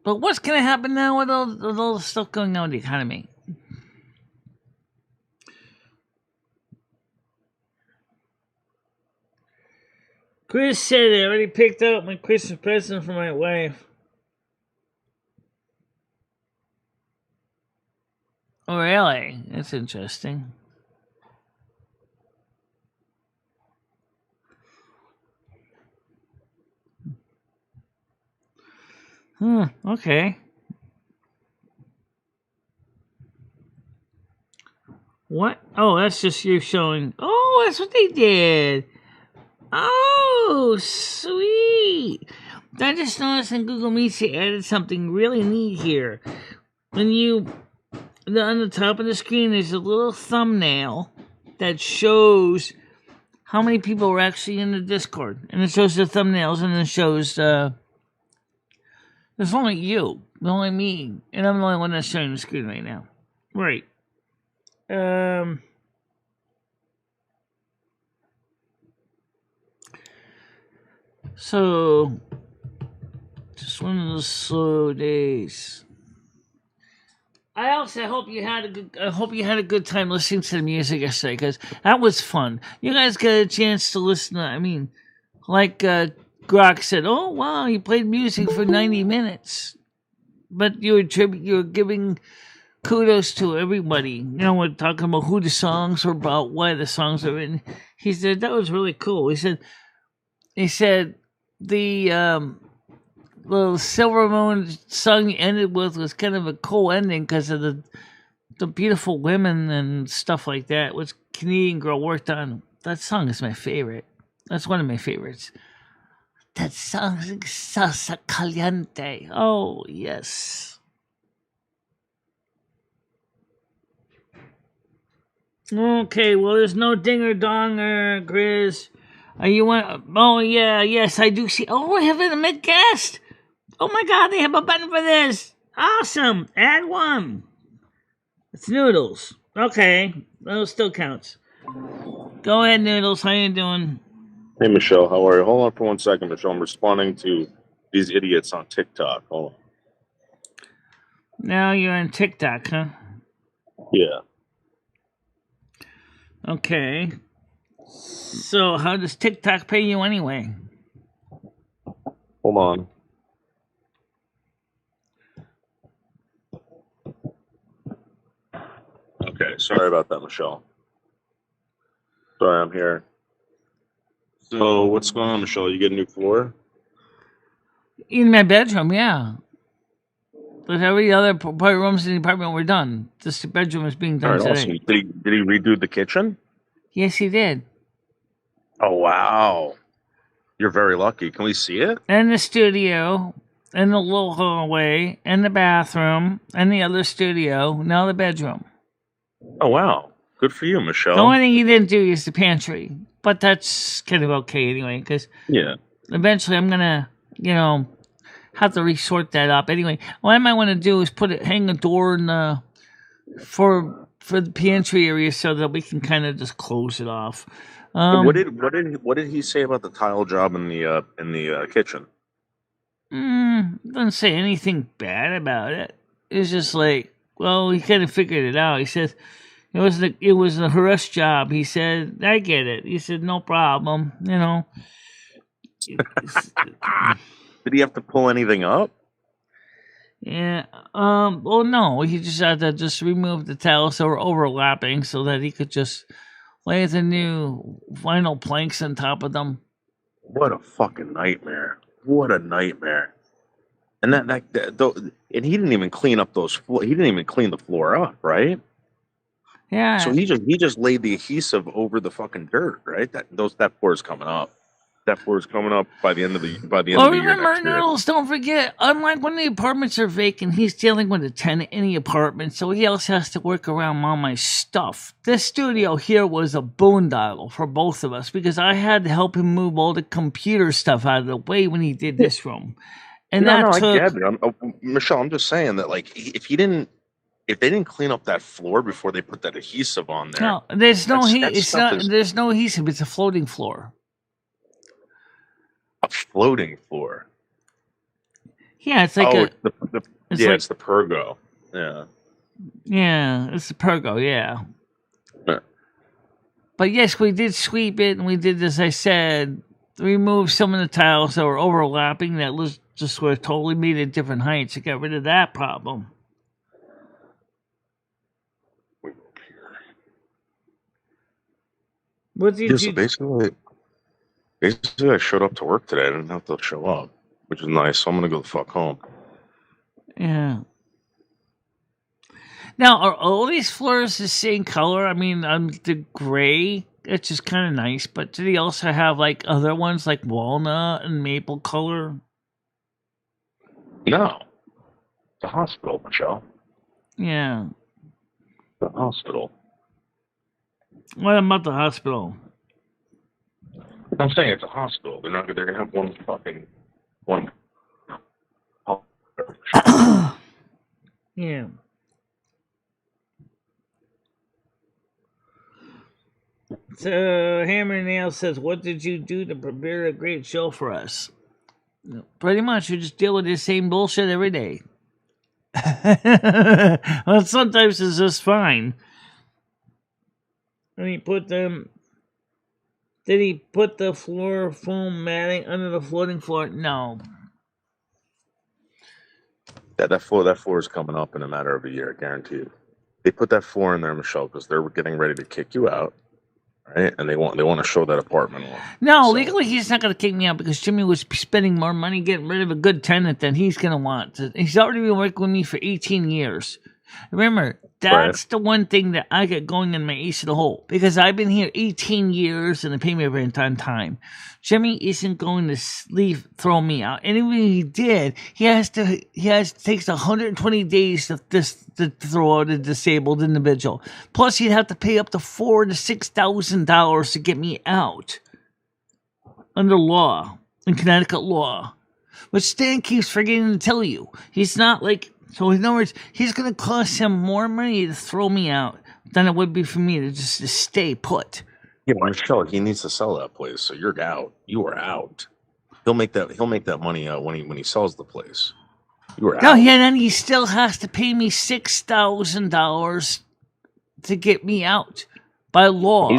But what's going to happen now with all the stuff going on with the economy? Chris said I already picked out my Christmas present for my wife. Oh, really? That's interesting. Okay. What? Oh, that's just you showing. Oh, that's what they did. Oh, sweet. I just noticed in Google Meets they added something really neat here. When on the top of the screen, there's a little thumbnail that shows how many people are actually in the Discord. And it shows the thumbnails and it shows, there's only you, only me, and I'm the only one that's showing the screen right now. Right. So, just one of those slow days. I also hope you had a good time listening to the music yesterday because that was fun. You guys got a chance to listen. Like Grok said, "Oh wow, you played music for 90 minutes," but you were giving kudos to everybody. You know, we're talking about who the songs were about, why the songs are written. He said that was really cool. He said the Silver Moon song you ended with was kind of a cool ending because of the beautiful women and stuff like that, which Canadian Girl worked on. That song is my favorite. That's one of my favorites. That song is Salsa Caliente. Oh, yes. Okay, well, there's no dinger donger, Grizz. You want? Oh, yeah, yes, I do see. Oh, I have a guest. Oh my God, they have a button for this. Awesome. Add one. It's Noodles. Okay, that still counts. Go ahead, Noodles. How you doing? Hey, Michelle, how are you? Hold on for 1 second, Michelle. I'm responding to these idiots on TikTok. Hold on. Now you're on TikTok, huh? Yeah. Okay. So how does TikTok pay you anyway? Hold on. Okay, sorry about that, Michelle. Sorry, I'm here. So what's going on, Michelle? You get a new floor? In my bedroom, yeah. But every other rooms in the apartment were done. Just the bedroom is being done today. Awesome. Did he redo the kitchen? Yes, he did. Oh, wow. You're very lucky. Can we see it? And the studio, and the little hallway, and the bathroom, and the other studio, now the bedroom. Oh, wow. Good for you, The Michelle. only thing he didn't do is the pantry, but that's kind of okay anyway, because Yeah. eventually I'm gonna, have to resort that up. Anyway, what I might want to do is hang a door in the for the pantry area so that we can kind of just close it off. What did he say about the tile job in the kitchen? Doesn't say anything bad about it. It's just like, well, he kind of figured it out. He says it was a harass job. He said, I get it. He said, no problem. Did he have to pull anything up? Yeah. Well, no. He just had to just remove the tiles that were overlapping so that he could just lay the new vinyl planks on top of them. What a fucking nightmare! What a nightmare! And and he didn't even clean up he didn't even clean the floor up, right? Yeah. So he just laid the adhesive over the fucking dirt, right? That floor is coming up. That floor is coming up by the end of the year. Remember, Noodles, don't forget, unlike when the apartments are vacant, he's dealing with a tenant in the apartment, so he also has to work around all my stuff. This studio here was a boondoggle for both of us because I had to help him move all the computer stuff out of the way when he did this room. And I get it. Michelle, I'm just saying that, like, if they didn't clean up that floor before they put that adhesive on there, no, there's no there's no adhesive. It's a floating floor. A floating floor. Yeah, it's like it's the pergo. Yeah. Yeah, it's the pergo. Yeah. But yes, we did sweep it, and we did, as I said, remove some of the tiles that were overlapping that was just were totally made at different heights to get rid of that problem. What did you? Basically, I showed up to work today. I didn't have to show up, which is nice. So I'm gonna go the fuck home. Yeah. Now, are all these floors the same color? I mean, the gray, it's just kind of nice. But do they also have like other ones like walnut and maple color? No. It's a hospital, Michelle. Yeah. The hospital. What about the hospital? I'm saying it's a hospital. They're gonna have one. Yeah. So Hammer and Nail says, "What did you do to prepare a great show for us?" Pretty much, you just deal with the same bullshit every day. Well, sometimes it's just fine. And did he put the floor foam matting under the floating floor? No. That floor is coming up in a matter of a year, guaranteed. They put that floor in there, Michelle, because they're getting ready to kick you out, right? And they want to show that apartment off. No, so legally he's not going to kick me out because Jimmy was spending more money getting rid of a good tenant than he's going to want. He's already been working with me for 18 years. Remember, that's the one thing that I get going in my ace of the hole because I've been here 18 years and they pay me rent on time. Jimmy isn't going to throw me out. And even if he did, it takes 120 days to throw out a disabled individual. Plus, he'd have to pay up to $4,000 to $6,000 to get me out under law, in Connecticut law, which Stan keeps forgetting to tell you. He's not like. So in other words, he's going to cost him more money to throw me out than it would be for me to just stay put. Yeah, Michelle, he needs to sell that place, so you're out. You are out. He'll make that money when he sells the place. You are out. No, yeah, then he still has to pay me $6,000 to get me out by law.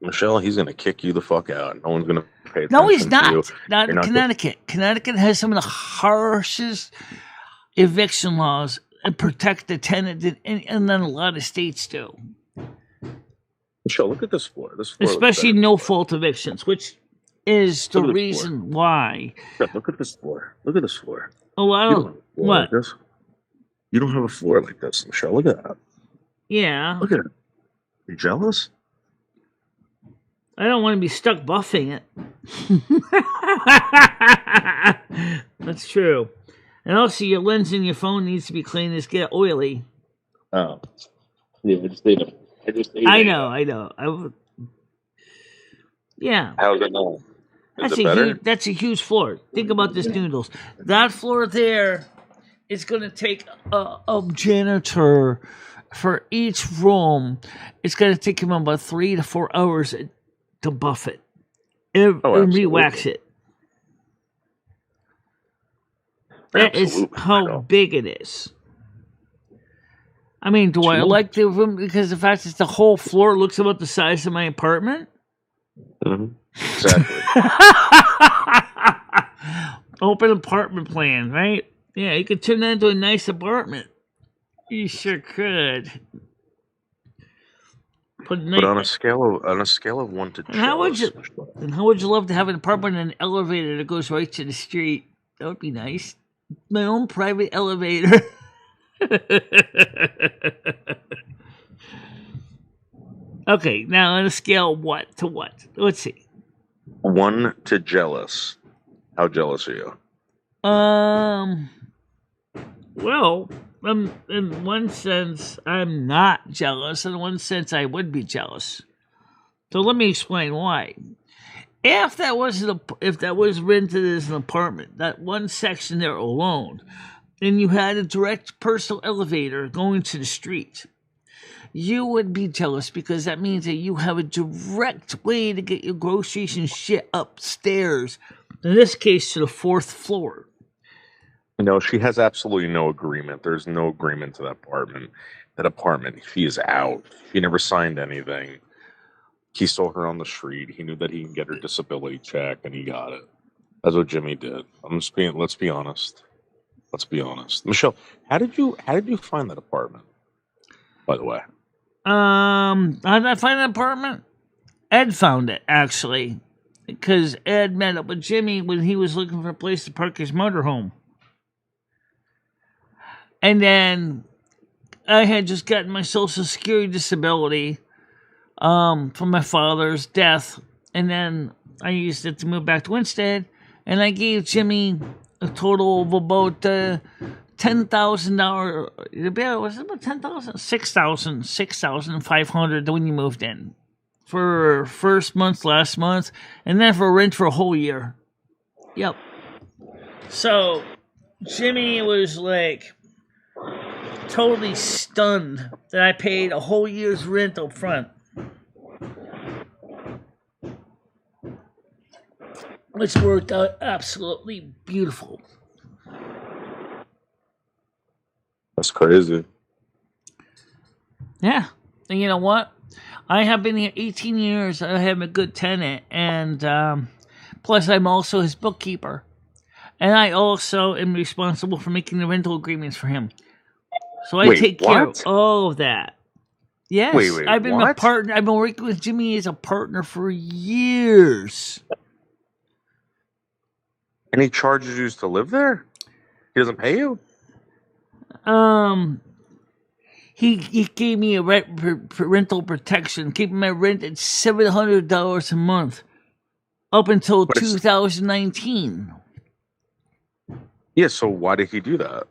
Michelle, he's gonna kick you the fuck out. No one's gonna pay attention. No, he's not. To you. Not in Connecticut. Connecticut has some of the harshest eviction laws and protect the tenant, and then a lot of states do. Michelle, look at this floor. Especially no-fault evictions, which is the reason why. Look at this floor. Look at this floor. A lot of what? Like you don't have a floor like this, Michelle. Look at that. Yeah. Look at it. You jealous? I don't want to be stuck buffing it. That's true. And also, your lens in your phone needs to be cleaned. It's get oily. Oh. Yeah, I just need I just ate I it. know. Yeah. How's it now? Is it better? That's a huge floor. Think about this noodles. That floor there is going to take a janitor for each room. It's going to take him about 3 to 4 hours to buff it and re-wax it. That is how big it is. I mean, do I like the room because the fact that the whole floor looks about the size of my apartment? Mm-hmm. Exactly. Open apartment plan, right? Yeah, you could turn that into a nice apartment. You sure could. But on a scale of 1 to 2, how would you love to have an apartment and an elevator that goes right to the street? That would be nice. My own private elevator. Okay, now on a scale what to what? Let's see. 1 to jealous. How jealous are you? Well, in one sense, I'm not jealous. In one sense, I would be jealous. So let me explain why. If that was rented as an apartment, that one section there alone, and you had a direct personal elevator going to the street, you would be jealous because that means that you have a direct way to get your groceries and shit upstairs. In this case, to the 4th floor. No, she has absolutely no agreement. There's no agreement to that apartment. She is out. She never signed anything. He saw her on the street. He knew that he can get her disability check, and he got it. That's what Jimmy did. Let's be honest. Michelle, how did you find that apartment? By the way. How did I find that apartment? Ed found it, actually. Because Ed met up with Jimmy when he was looking for a place to park his motorhome. And then I had just gotten my Social Security disability from my father's death. And then I used it to move back to Winstead. And I gave Jimmy a total of about $10,000. Was it about $10,000? $6,500 when you moved in. For first month, last month, and then for rent for a whole year. Yep. So Jimmy was like totally stunned that I paid a whole year's rent up front. Which worked out absolutely beautiful. That's crazy. Yeah. And you know what? I have been here 18 years. I have a good tenant. And plus, I'm also his bookkeeper. And I also am responsible for making the rental agreements for him. So I take care of all of that. Yes. I've been a partner. I've been working with Jimmy as a partner for years. And he charges you to live there? He doesn't pay you? He gave me a rental protection, keeping my rent at $700 a month up until 2019. Yeah, so why did he do that?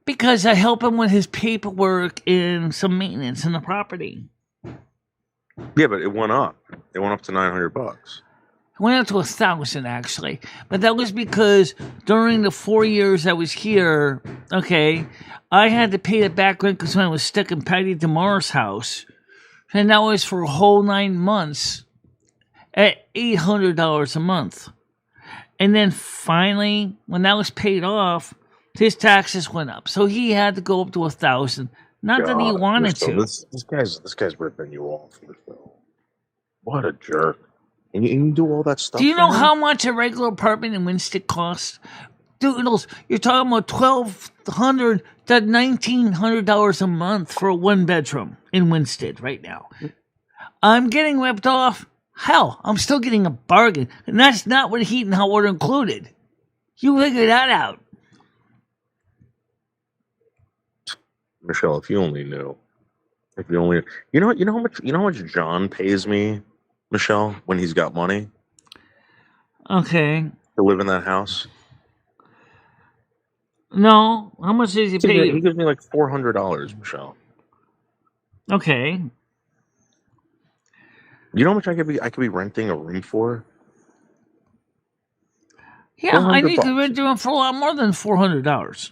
Because I help him with his paperwork and some maintenance in the property. Yeah, but it went up. It went up to $900. It went up to $1,000 actually, but that was because during the 4 years I was here, okay, I had to pay the back rent because when I was stuck in Patty DeMar's house, and that was for a whole 9 months at $800 a month. And then finally, when that was paid off, his taxes went up, so he had to go up to $1,000. Not that he wanted to. This guy's ripping you off. What a jerk! And you do all that stuff. Do you know how much a regular apartment in Winstead costs? Doodles, you're talking about $1,200 to $1,900 a month for a 1-bedroom in Winstead right now. I'm getting ripped off. Hell, I'm still getting a bargain, and that's not with heat and hot water included. You figure that out. Michelle, if you only knew. You know how much John pays me, Michelle, when he's got money? Okay. To live in that house? No. How much does he pay you? He gives me like $400, Michelle. Okay. You know how much I could be renting a room for? Yeah, I $400. need to rent it for a lot more than $400.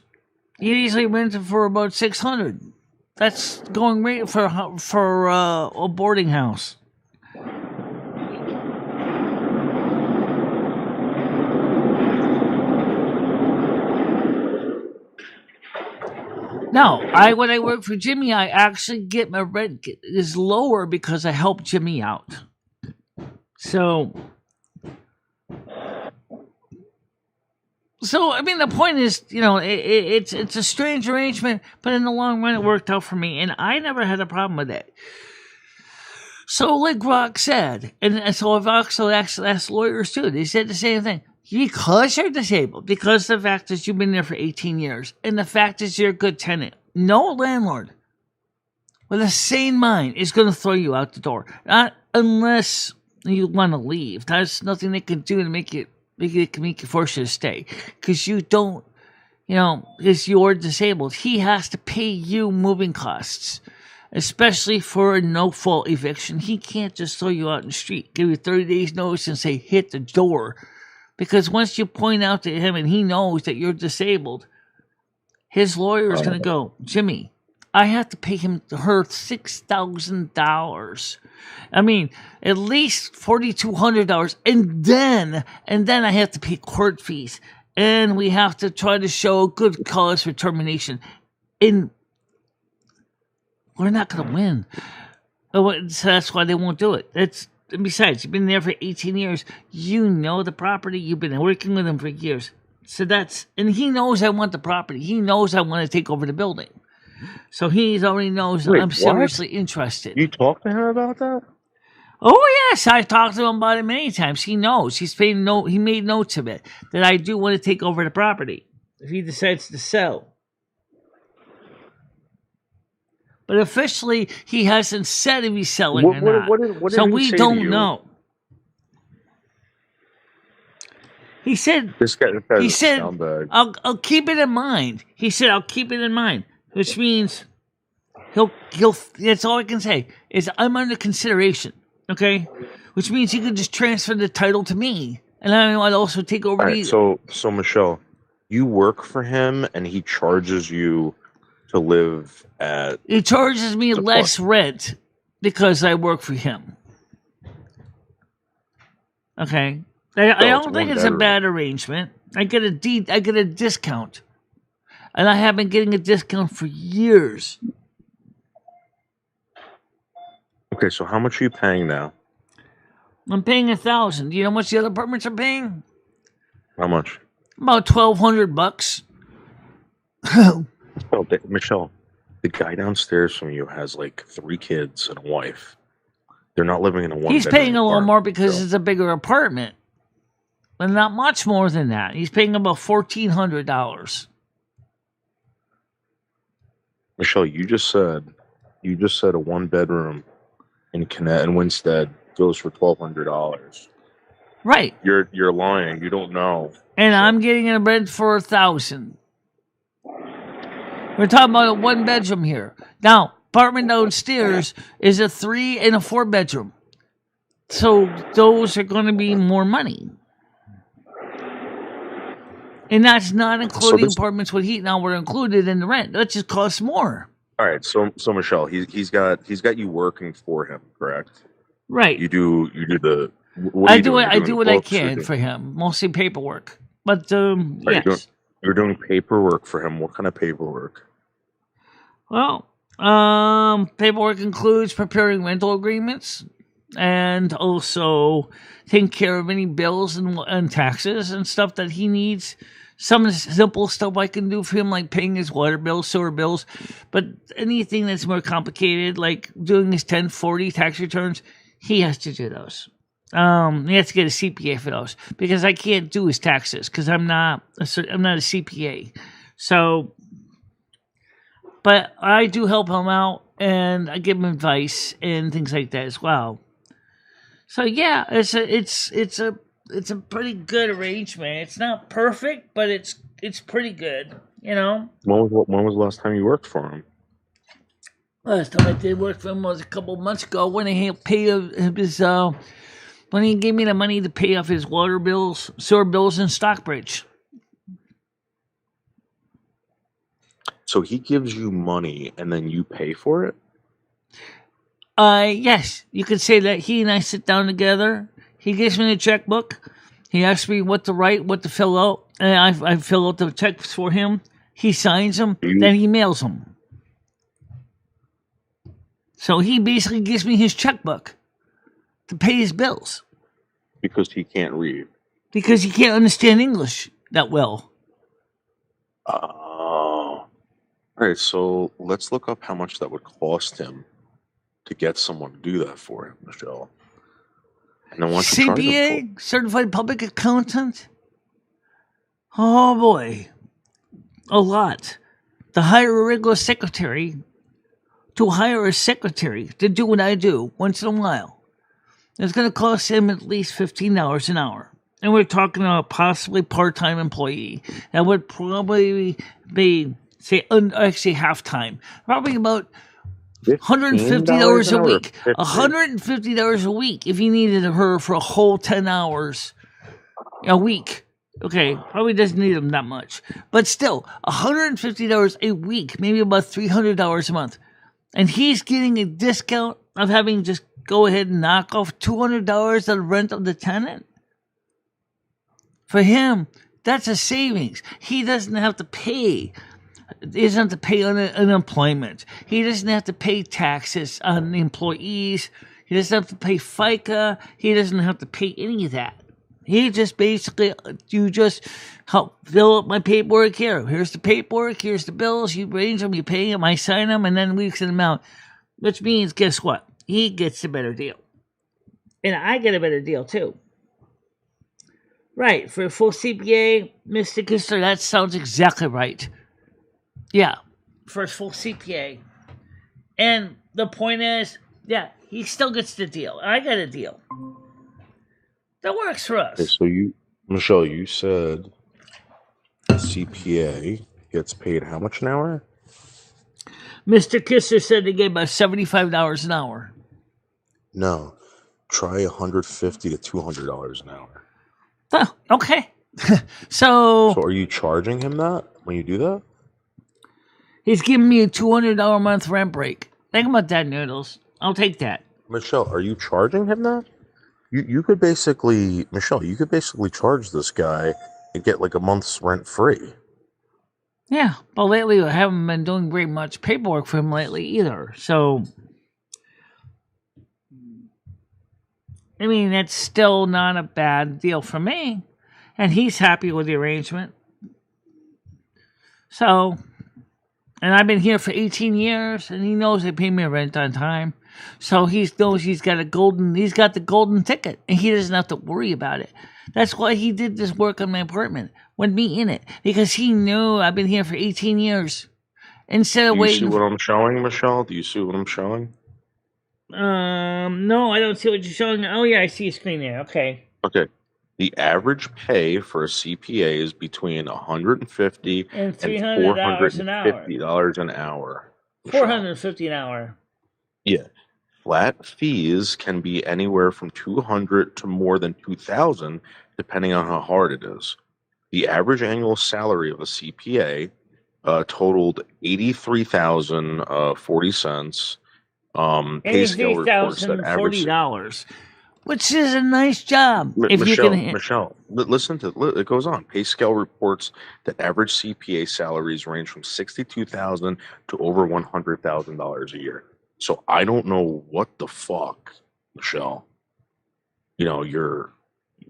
You easily rent it for about $600. That's going rate for a boarding house. No, when I work for Jimmy, I actually get my rent is lower because I help Jimmy out. So I mean, the point is, it's a strange arrangement, but in the long run, it worked out for me, and I never had a problem with it. So, like Rock said, and so I've also asked lawyers too. They said the same thing. Because you're disabled, because the fact is you've been there for 18 years, and the fact is you're a good tenant, no landlord with a sane mind is going to throw you out the door. Not unless you want to leave. There's nothing they can do to make you force you to stay. Because you don't, because you're disabled. He has to pay you moving costs, especially for a no-fault eviction. He can't just throw you out in the street, give you 30 days notice and say, hit the door. Because once you point out to him and he knows that you're disabled, his lawyer is going to go, Jimmy, I have to pay her $6,000. I mean, at least $4,200, and then I have to pay court fees, and we have to try to show a good cause for termination, and we're not going to win. So that's why they won't do it. Besides, you've been there for 18 years. You know the property. You've been working with him for years. So and he knows I want the property. He knows I want to take over the building. So he already knows I'm seriously interested. You talked to him about that? Oh yes, I talked to him about it many times. He knows. He made notes of it that I do want to take over the property if he decides to sell. But officially, he hasn't said if he's selling or not. What so we don't know. He said. He said, "I'll keep it in mind." He said, "I'll keep it in mind," which means he'll. That's all I can say is I'm under consideration. Okay, which means he could just transfer the title to me, and I would also take over. Right, so Michelle, you work for him, and he charges you to live at. He charges me less rent because I work for him. Okay. I don't think it's a bad arrangement. I get a discount, and I have been getting a discount for years. Okay, so how much are you paying now? I'm paying $1,000. Do you know how much the other apartments are paying? How much? About $1,200. Michelle, the guy downstairs from you has like 3 kids and a wife. They're not living in a one. He's paying a little more because it's a bigger apartment. But not much more than that. He's paying about $1,400. Michelle, you just said a 1-bedroom in Winstead goes for $1,200. Right. You're lying. You don't know. And I'm getting a bed for $1,000. We're talking about a 1-bedroom here. Now, apartment downstairs is a 3 and a 4-bedroom. So those are going to be more money. And that's not including apartments with heat. Now we're included in the rent. That just costs more. All right, so Michelle, he's got you working for him, correct? Right. You do the. I do what I can for him, mostly paperwork. But yes, you're doing paperwork for him. What kind of paperwork? Well, paperwork includes preparing rental agreements and also taking care of any bills and taxes and stuff that he needs. Some simple stuff I can do for him, like paying his water bills, sewer bills. But anything that's more complicated, like doing his 1040 tax returns, he has to do those. He has to get a CPA for those because I can't do his taxes because I'm not a CPA. So, but I do help him out and I give him advice and things like that as well. So yeah, it's a pretty good arrangement. It's not perfect, but it's pretty good, you know. When was the last time you worked for him? Last time I did work for him was a couple months ago when he paid his when he gave me the money to pay off his water bills, sewer bills, in Stockbridge. So he gives you money and then you pay for it? Yes, you could say that he and I sit down together. He gives me the checkbook. He asks me what to write, what to fill out, and I fill out the checks for him. He signs them, then he mails them. So he basically gives me his checkbook to pay his bills. Because he can't read. Because he can't understand English that well. Oh. All right, so let's look up how much that would cost him to get someone to do that for him, Michelle. And then once you charge him CPA, Certified Public Accountant. Oh boy, a lot. To hire a regular secretary, to hire a secretary to do what I do once in a while, it's going to cost him at least $15 an hour. And we're talking about possibly part-time employee. That would probably be, say, actually half-time. Probably about $150 a week. $150 a week if you needed her for a whole 10 hours a week. Okay, probably doesn't need them that much. But still, $150 a week, maybe about $300 a month. And he's getting a discount of having just go ahead and knock off $200 of the rent of the tenant. For him, that's a savings. He doesn't have to pay. He doesn't have to pay unemployment. He doesn't have to pay taxes on employees. He doesn't have to pay FICA. He doesn't have to pay any of that. He just basically, you just help fill up my paperwork here. Here's the paperwork. Here's the bills. You arrange them. You pay them. I sign them. And then we send them out. Which means, guess what? He gets a better deal. And I get a better deal, too. Right. For a full CPA, Mr. Kistler, that sounds exactly right. Yeah. For a full CPA. And the point is, yeah, he still gets the deal. I got a deal. That works for us. Okay, so Michelle, you said a CPA gets paid how much an hour? Mr. Kisser said they gave us $75 an hour. No, try $150 to $200 an hour. Oh, okay. So are you charging him that when you do that? He's giving me a $200 a month rent break. Think about that, Noodles. I'll take that. Michelle, are you charging him that? You could basically, Michelle, you could basically charge this guy and get like a month's rent free. Yeah, but lately I haven't been doing very much paperwork for him lately either. So, I mean, it's still not a bad deal for me. And he's happy with the arrangement. So, and I've been here for 18 years, and he knows they pay me rent on time. So he knows he's got the golden ticket, and he doesn't have to worry about it. That's why he did this work on my apartment with me in it, because he knew I've been here for 18 years. Instead of waiting. Do you see what I'm showing, Michelle? Do you see what I'm showing? No, I don't see what you're showing. Oh yeah, I see a screen there. Okay. Okay. The average pay for a CPA is between $150 and $300 an hour. $450 an hour. $450 an hour. Yeah. Flat fees can be anywhere from $200 to more than $2,000, depending on how hard it is. The average annual salary of a CPA totaled $83,040. Pay scale reports that average $40, which is a nice job. Michelle, listen to it goes on. Pay scale reports that average CPA salaries range from $62,000 to over $100,000 a year. So I don't know what the fuck, Michelle, you're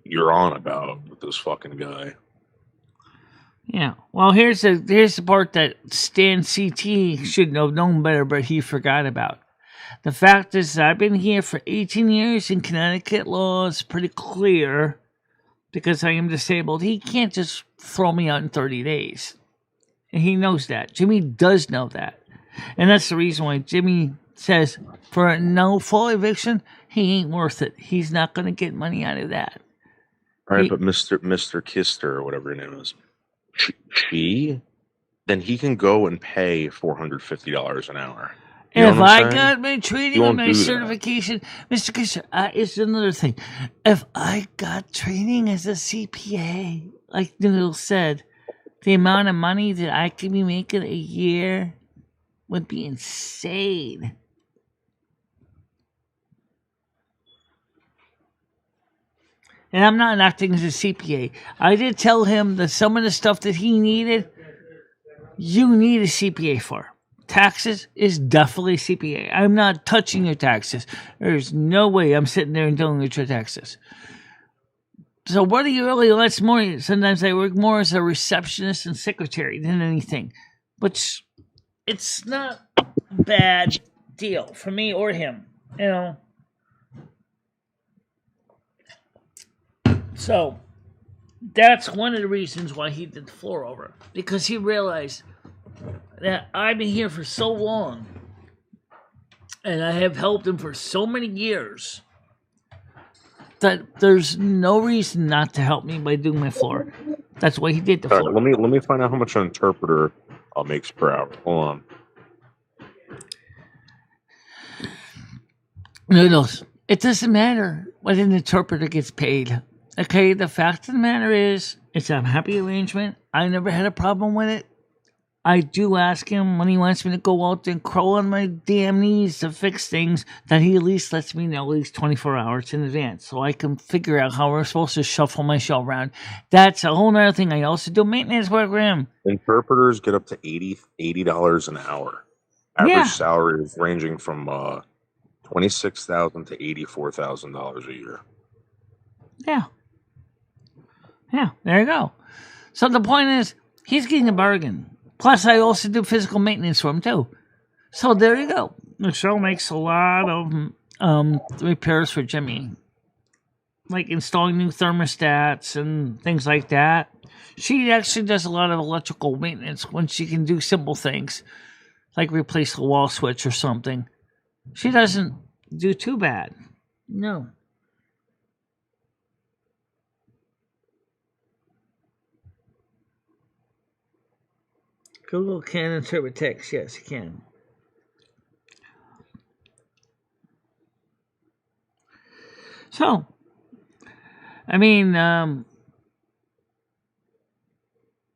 on about with this fucking guy. Yeah. Well, here's the part that Stan CT should have known better, but he forgot about. The fact is, I've been here for 18 years, and Connecticut law is pretty clear. Because I am disabled, he can't just throw me out in 30 days. And he knows that. Jimmy does know that. And that's the reason why Jimmy says, for a no full eviction, he ain't worth it. He's not going to get money out of that. All right, but Mr. Kister, or whatever her name is, then he can go and pay $450 an hour. You know If what I'm I saying? got my You training and won't my do that. certification, Mr. Kisser, it's another thing. If I got training as a CPA, like Noodle said, the amount of money that I could be making a year would be insane. And I'm not acting as a CPA. I did tell him that some of the stuff that he needed, you need a CPA for. Taxes is definitely CPA. I'm not touching your taxes. There's no way I'm sitting there and dealing with your taxes. So what do you really? That's more. Sometimes I work more as a receptionist and secretary than anything, but it's not a bad deal for me or him. You know. So that's one of the reasons why he did the floor over, because he realized that I've been here for so long and I have helped him for so many years that there's no reason not to help me by doing my floor. That's why he did the All floor. right, let me find out how much an interpreter makes per hour. Hold on. No, it doesn't matter what an interpreter gets paid. Okay, the fact of the matter is, it's a happy arrangement. I never had a problem with it. I do ask him when he wants me to go out and crawl on my damn knees to fix things, that he at least lets me know at least 24 hours in advance so I can figure out how we're supposed to shuffle my show around. That's a whole other thing. I also do maintenance work for him. Interpreters get up to $80 an hour. Average Yeah, salary is ranging from $26,000 to $84,000 a year. yeah, there you go. So the point is, he's getting a bargain. Plus, I also do physical maintenance for him, too. So there you go. Michelle makes a lot of repairs for Jimmy, like installing new thermostats and things like that. She actually does a lot of electrical maintenance when she can do simple things, like replace a wall switch or something. She doesn't do too bad. No. Google can interpret text. Yes, it can. So, I mean,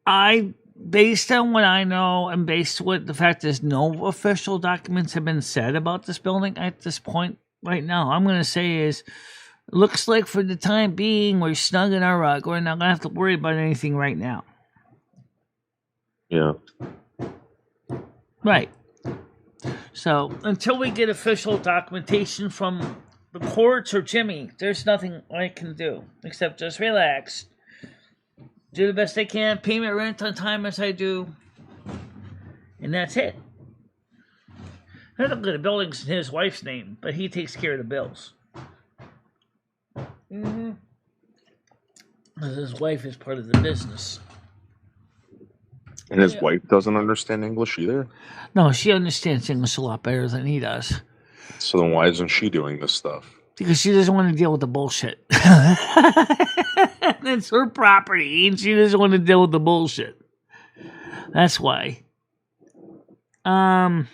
I, based on what I know and based on what the fact is, no official documents have been said about this building at this point right now. I'm going to say is, looks like for the time being, we're snug in our rug. We're not going to have to worry about anything right now. Yeah. Right. So until we get official documentation from the courts or Jimmy, there's nothing I can do except just relax, do the best I can, pay my rent on time as I do, and that's it. I don't get the building's in his wife's name, but he takes care of the bills. Because his wife is part of the business. And his wife doesn't understand English either? No, she understands English a lot better than he does. So then why isn't she doing this stuff? Because she doesn't want to deal with the bullshit. That's her property, and she doesn't want to deal with the bullshit. That's why. But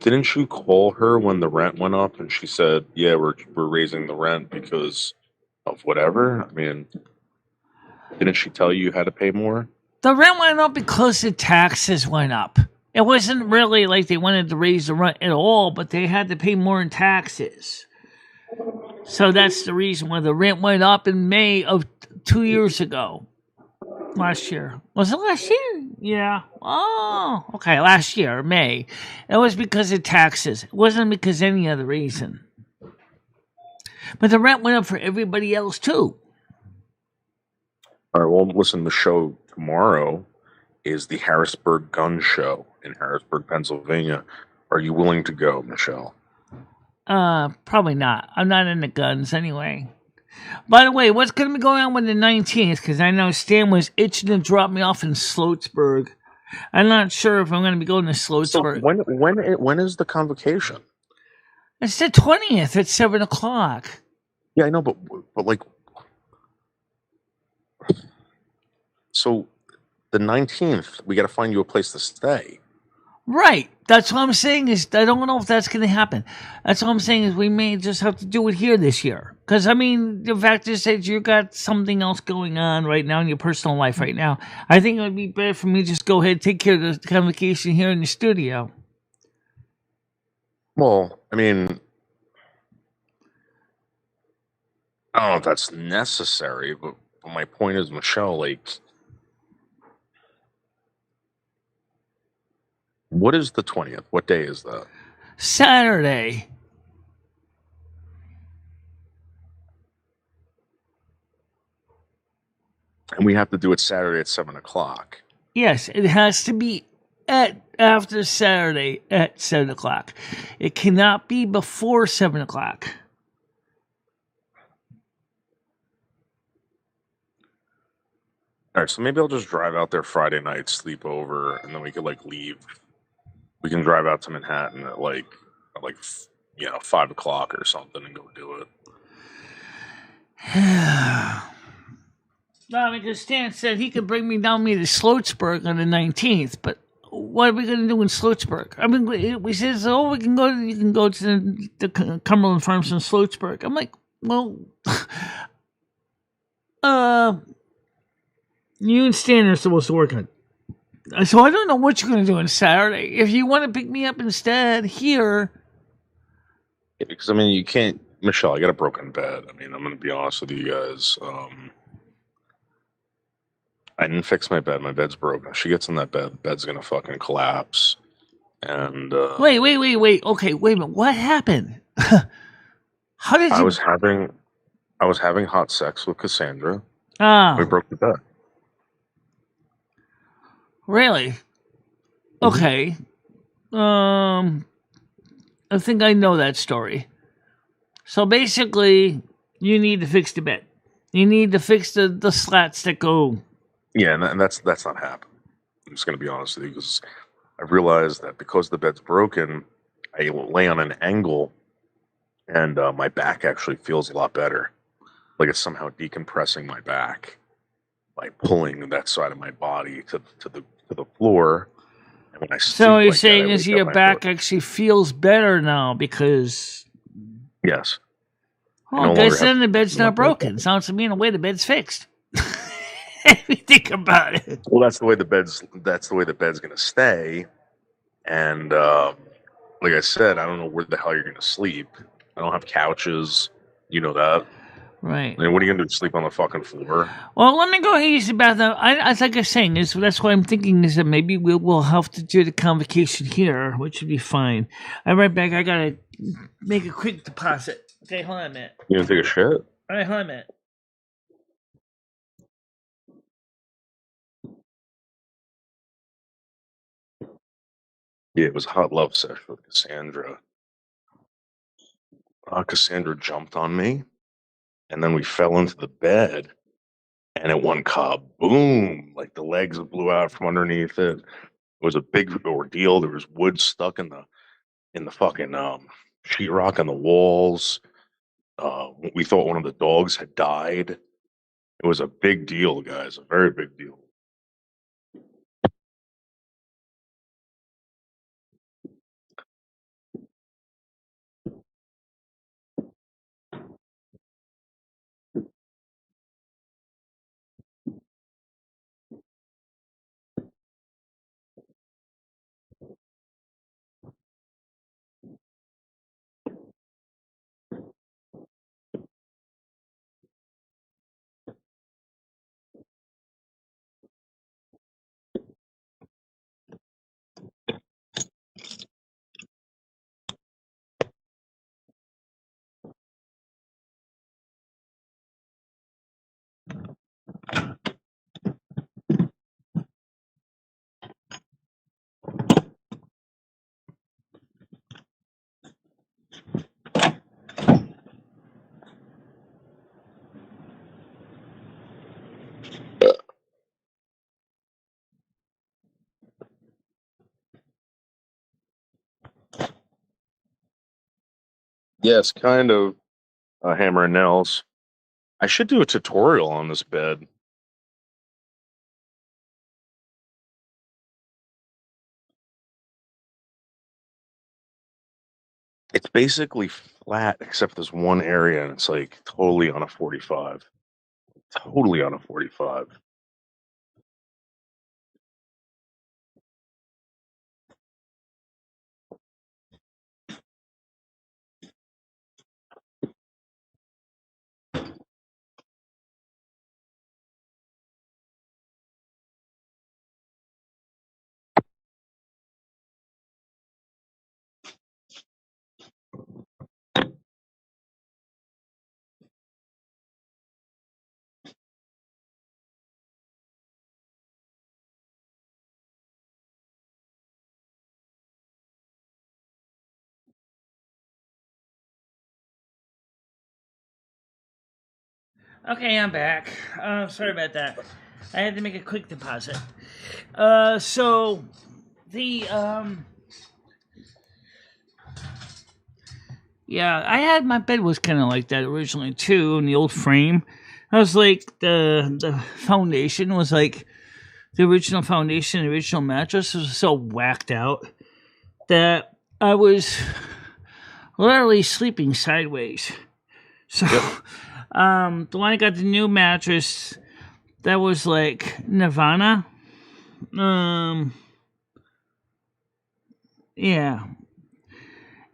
didn't you call her when the rent went up and she said, yeah, we're raising the rent because of whatever? I mean, didn't she tell you had to pay more? The rent went up because the taxes went up. It wasn't really like they wanted to raise the rent at all, but they had to pay more in taxes. So that's the reason why the rent went up in May of 2 years ago. Last year. Was it last year? Yeah. Oh, okay. Last year, May. It was because of taxes. It wasn't because of any other reason. But the rent went up for everybody else, too. All right, well, listen, the show tomorrow is the Harrisburg Gun Show in Harrisburg, Pennsylvania. Are you willing to go, Michelle? Probably not. I'm not into guns anyway. By the way, what's going to be going on with the 19th? Because I know Stan was itching to drop me off in Sloatsburg. I'm not sure if I'm going to be going to Sloatsburg. So when is the convocation? It's the 20th at 7 o'clock. Yeah, I know, but like, so the 19th, we got to find you a place to stay. Right. That's what I'm saying is I don't know if that's going to happen. That's what I'm saying is we may just have to do it here this year. Because, I mean, the fact is that you got something else going on right now in your personal life right now. I think it would be better for me to just go ahead and take care of the convocation here in the studio. Well, I mean, I don't know if that's necessary, but my point is, Michelle, like, what is the 20th? What day is that? Saturday. And we have to do it Saturday at 7 o'clock. Yes, it has to be at after Saturday at 7 o'clock. It cannot be before 7 o'clock. All right, so maybe I'll just drive out there Friday night, sleep over, and then we could like leave. We can drive out to Manhattan at like 5 o'clock or something and go do it. No, because Stan said he could bring me down to Sloatsburg on the 19th, but what are we going to do in Sloatsburg? I mean, we says, oh, you can go to the Cumberland Farms in Sloatsburg. I'm like, well, you and Stan are supposed to work on it. So I don't know what you're going to do on Saturday. If you want to pick me up instead here. Yeah, because, I mean, you can't, Michelle, I got a broken bed. I mean, I'm going to be honest with you guys. I didn't fix my bed. My bed's broken. If she gets in that bed, the bed's going to fucking collapse. And Wait. Okay, wait a minute. What happened? How did you? I was having hot sex with Cassandra. Ah, We broke the bed. really? Okay. I think I know that story. So basically, you need to fix the bed. You need to fix the slats that go. Yeah, and that's not happening. I'm just going to be honest with you because I realized that because the bed's broken, I lay on an angle, and my back actually feels a lot better. Like it's somehow decompressing my back by pulling that side of my body to the floor. And when I sleep, So you're like saying that, I is wake up your and I feel back actually feels better now because. yes. Well, no I longer guess have then the bed's to not broken. Sounds to me in a way the bed's fixed. If you think about it. Well, that's the way the bed's going to stay. And like I said, I don't know where the hell you're going to sleep. I don't have couches. You know that. Right. I mean, what are you going to do? Sleep on the fucking floor? Well, let me go ahead and use the bathroom. I like I was saying, that's what I'm thinking is that maybe we'll have to do the convocation here, which would be fine. I'm right back. I gotta make a quick deposit. Okay, hold on a minute. You going to take a shit? All right, hold on a minute. Yeah, it was a hot love session with Cassandra. Cassandra jumped on me, and then we fell into the bed, and it went kaboom! Like the legs blew out from underneath it. It was a big ordeal. There was wood stuck in the fucking sheetrock on the walls. We thought one of the dogs had died. It was a big deal, guys. A very big deal. Yes, kind of. Hammer and nails. I should do a tutorial on this bed. It's basically flat except this one area, and it's like totally on a 45. Totally on a 45. Okay, I'm back. Sorry about that. I had to make a quick deposit. So the yeah, I had my bed was kind of like that originally too in the old frame. I was like the foundation was like the original foundation, the original mattress was so whacked out that I was literally sleeping sideways. So, the one I got the new mattress that was like Nirvana. Yeah,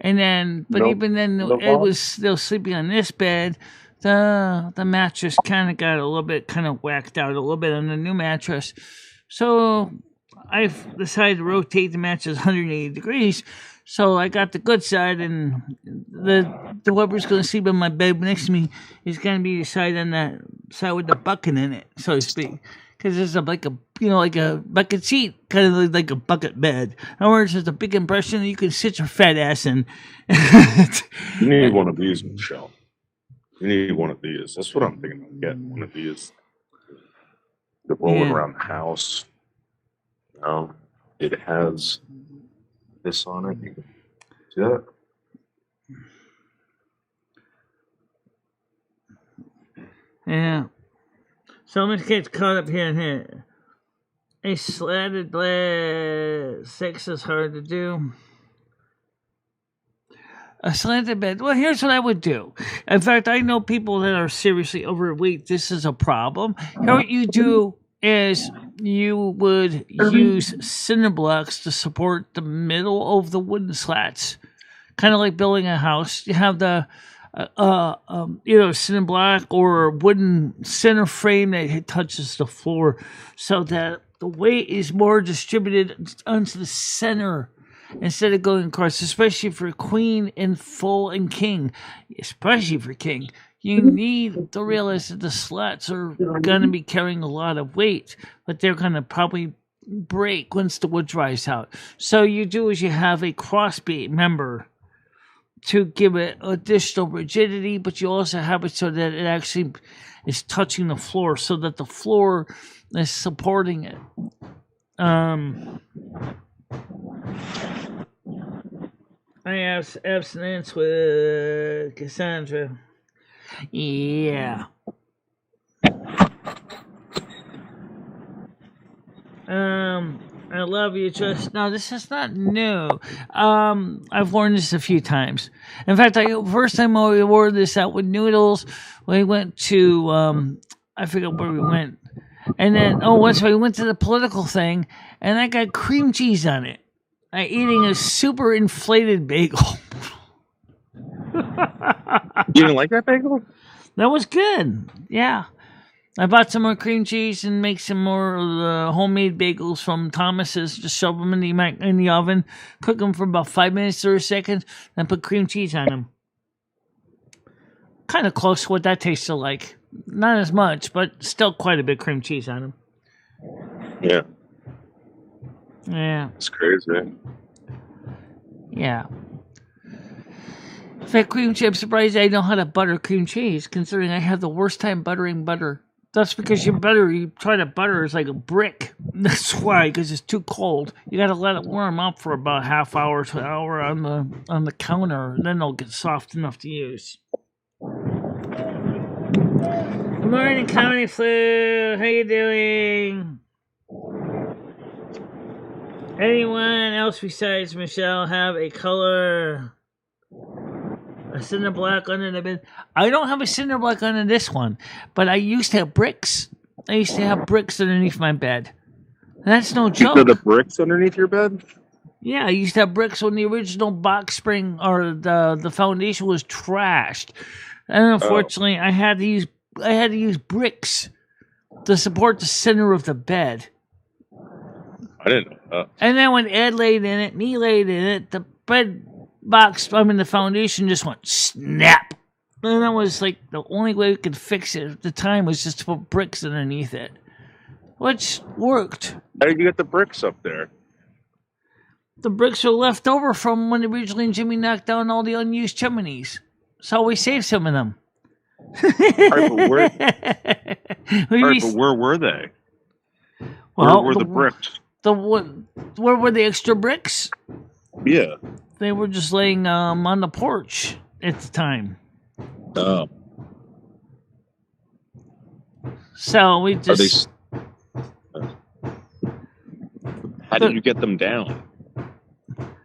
and then, but No, even then, no it problem. was still sleeping on this bed. The mattress kind of got a little bit kind of whacked out a little bit on the new mattress, so I decided to rotate the mattress 180 degrees. So I got the good side, and the whoever's going to sleep in my bed next to me is going to be the side on that side with the bucket in it, so to speak. Because it's like a like a bucket seat, kind of like a bucket bed. In other words, it's a big impression that you can sit your fat ass in. You need one of these, Michelle. You need one of these. That's what I'm thinking of getting. One of these. To roll it Yeah. around the house. It has this on it. You can see that? Yeah. So much gets caught up here and here. A slatted bed 6 is hard to do. A slanted bed. Well, here's what I would do. In fact, I know people that are seriously overweight. This is a problem. Here, what you do is you would use cinder blocks to support the middle of the wooden slats, kind of like building a house. You have the either cinder block or wooden center frame that touches the floor, so that the weight is more distributed onto the center instead of going across, especially for queen and full and king, especially for king. You need to realize that the slats are going to be carrying a lot of weight, but they're going to probably break once the wood dries out. So you do is you have a crossbeam member to give it additional rigidity, but you also have it so that it actually is touching the floor, so that the floor is supporting it. I have abstinence with Cassandra. Yeah. I love you, Trust. No, this is not new. I've worn this a few times. In fact, first time I wore this out with Noodles, we went to I forget where we went, and then once we went to the political thing, and I got cream cheese on it. I eating a super inflated bagel. You didn't like that bagel? That was good. Yeah. I bought some more cream cheese and make some more of the homemade bagels from Thomas's. Just shove them in the oven, cook them for about 5 minutes, 30 seconds, and put cream cheese on them. Kind of close to what that tasted like. Not as much, but still quite a bit of cream cheese on them. Yeah. Yeah. It's crazy. Yeah. In fact, cream cheese, I'm surprised I know how to butter cream cheese, considering I have the worst time buttering butter. That's because you try to butter is like a brick. That's why, because it's too cold. You got to let it warm up for about half hour to an hour on the counter, and then they'll get soft enough to use. Good morning, Comedy Flu. How you doing? Anyone else besides Michelle have a color? A cinder block under the bed. I don't have a cinder block under this one, but I used to have bricks. I used to have bricks underneath my bed. And that's no joke. You the bricks underneath your bed? Yeah, I used to have bricks when the original box spring or the foundation was trashed, and unfortunately, I had to use bricks to support the center of the bed. I didn't know that. And then when Ed laid in it, me laid in it, the the foundation just went snap. And that was like the only way we could fix it at the time was just to put bricks underneath it, which worked. How did you get the bricks up there? The bricks were left over from when originally Jimmy knocked down all the unused chimneys. So we saved some of them. But where were they? Well, where were the bricks? Where were the extra bricks? Yeah. They were just laying on the porch at the time. Oh. So we just... How did you get them down?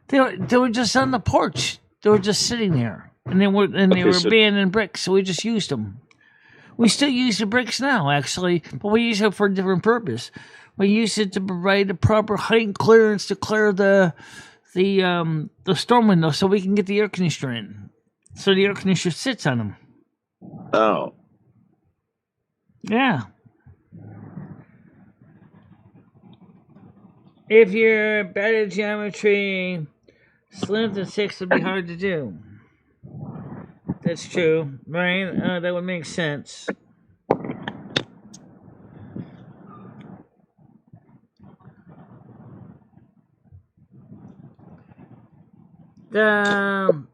They were just on the porch. They were just sitting there, and they were abandoned bricks. So we just used them. We still use the bricks now, actually, but we use it for a different purpose. We use it to provide the proper height and clearance to clear the storm window, so we can get the air conditioner in. So the air conditioner sits on them. Oh. Yeah. If you're bad at geometry, slim to 6 would be hard to do. That's true, right? That would make sense. No,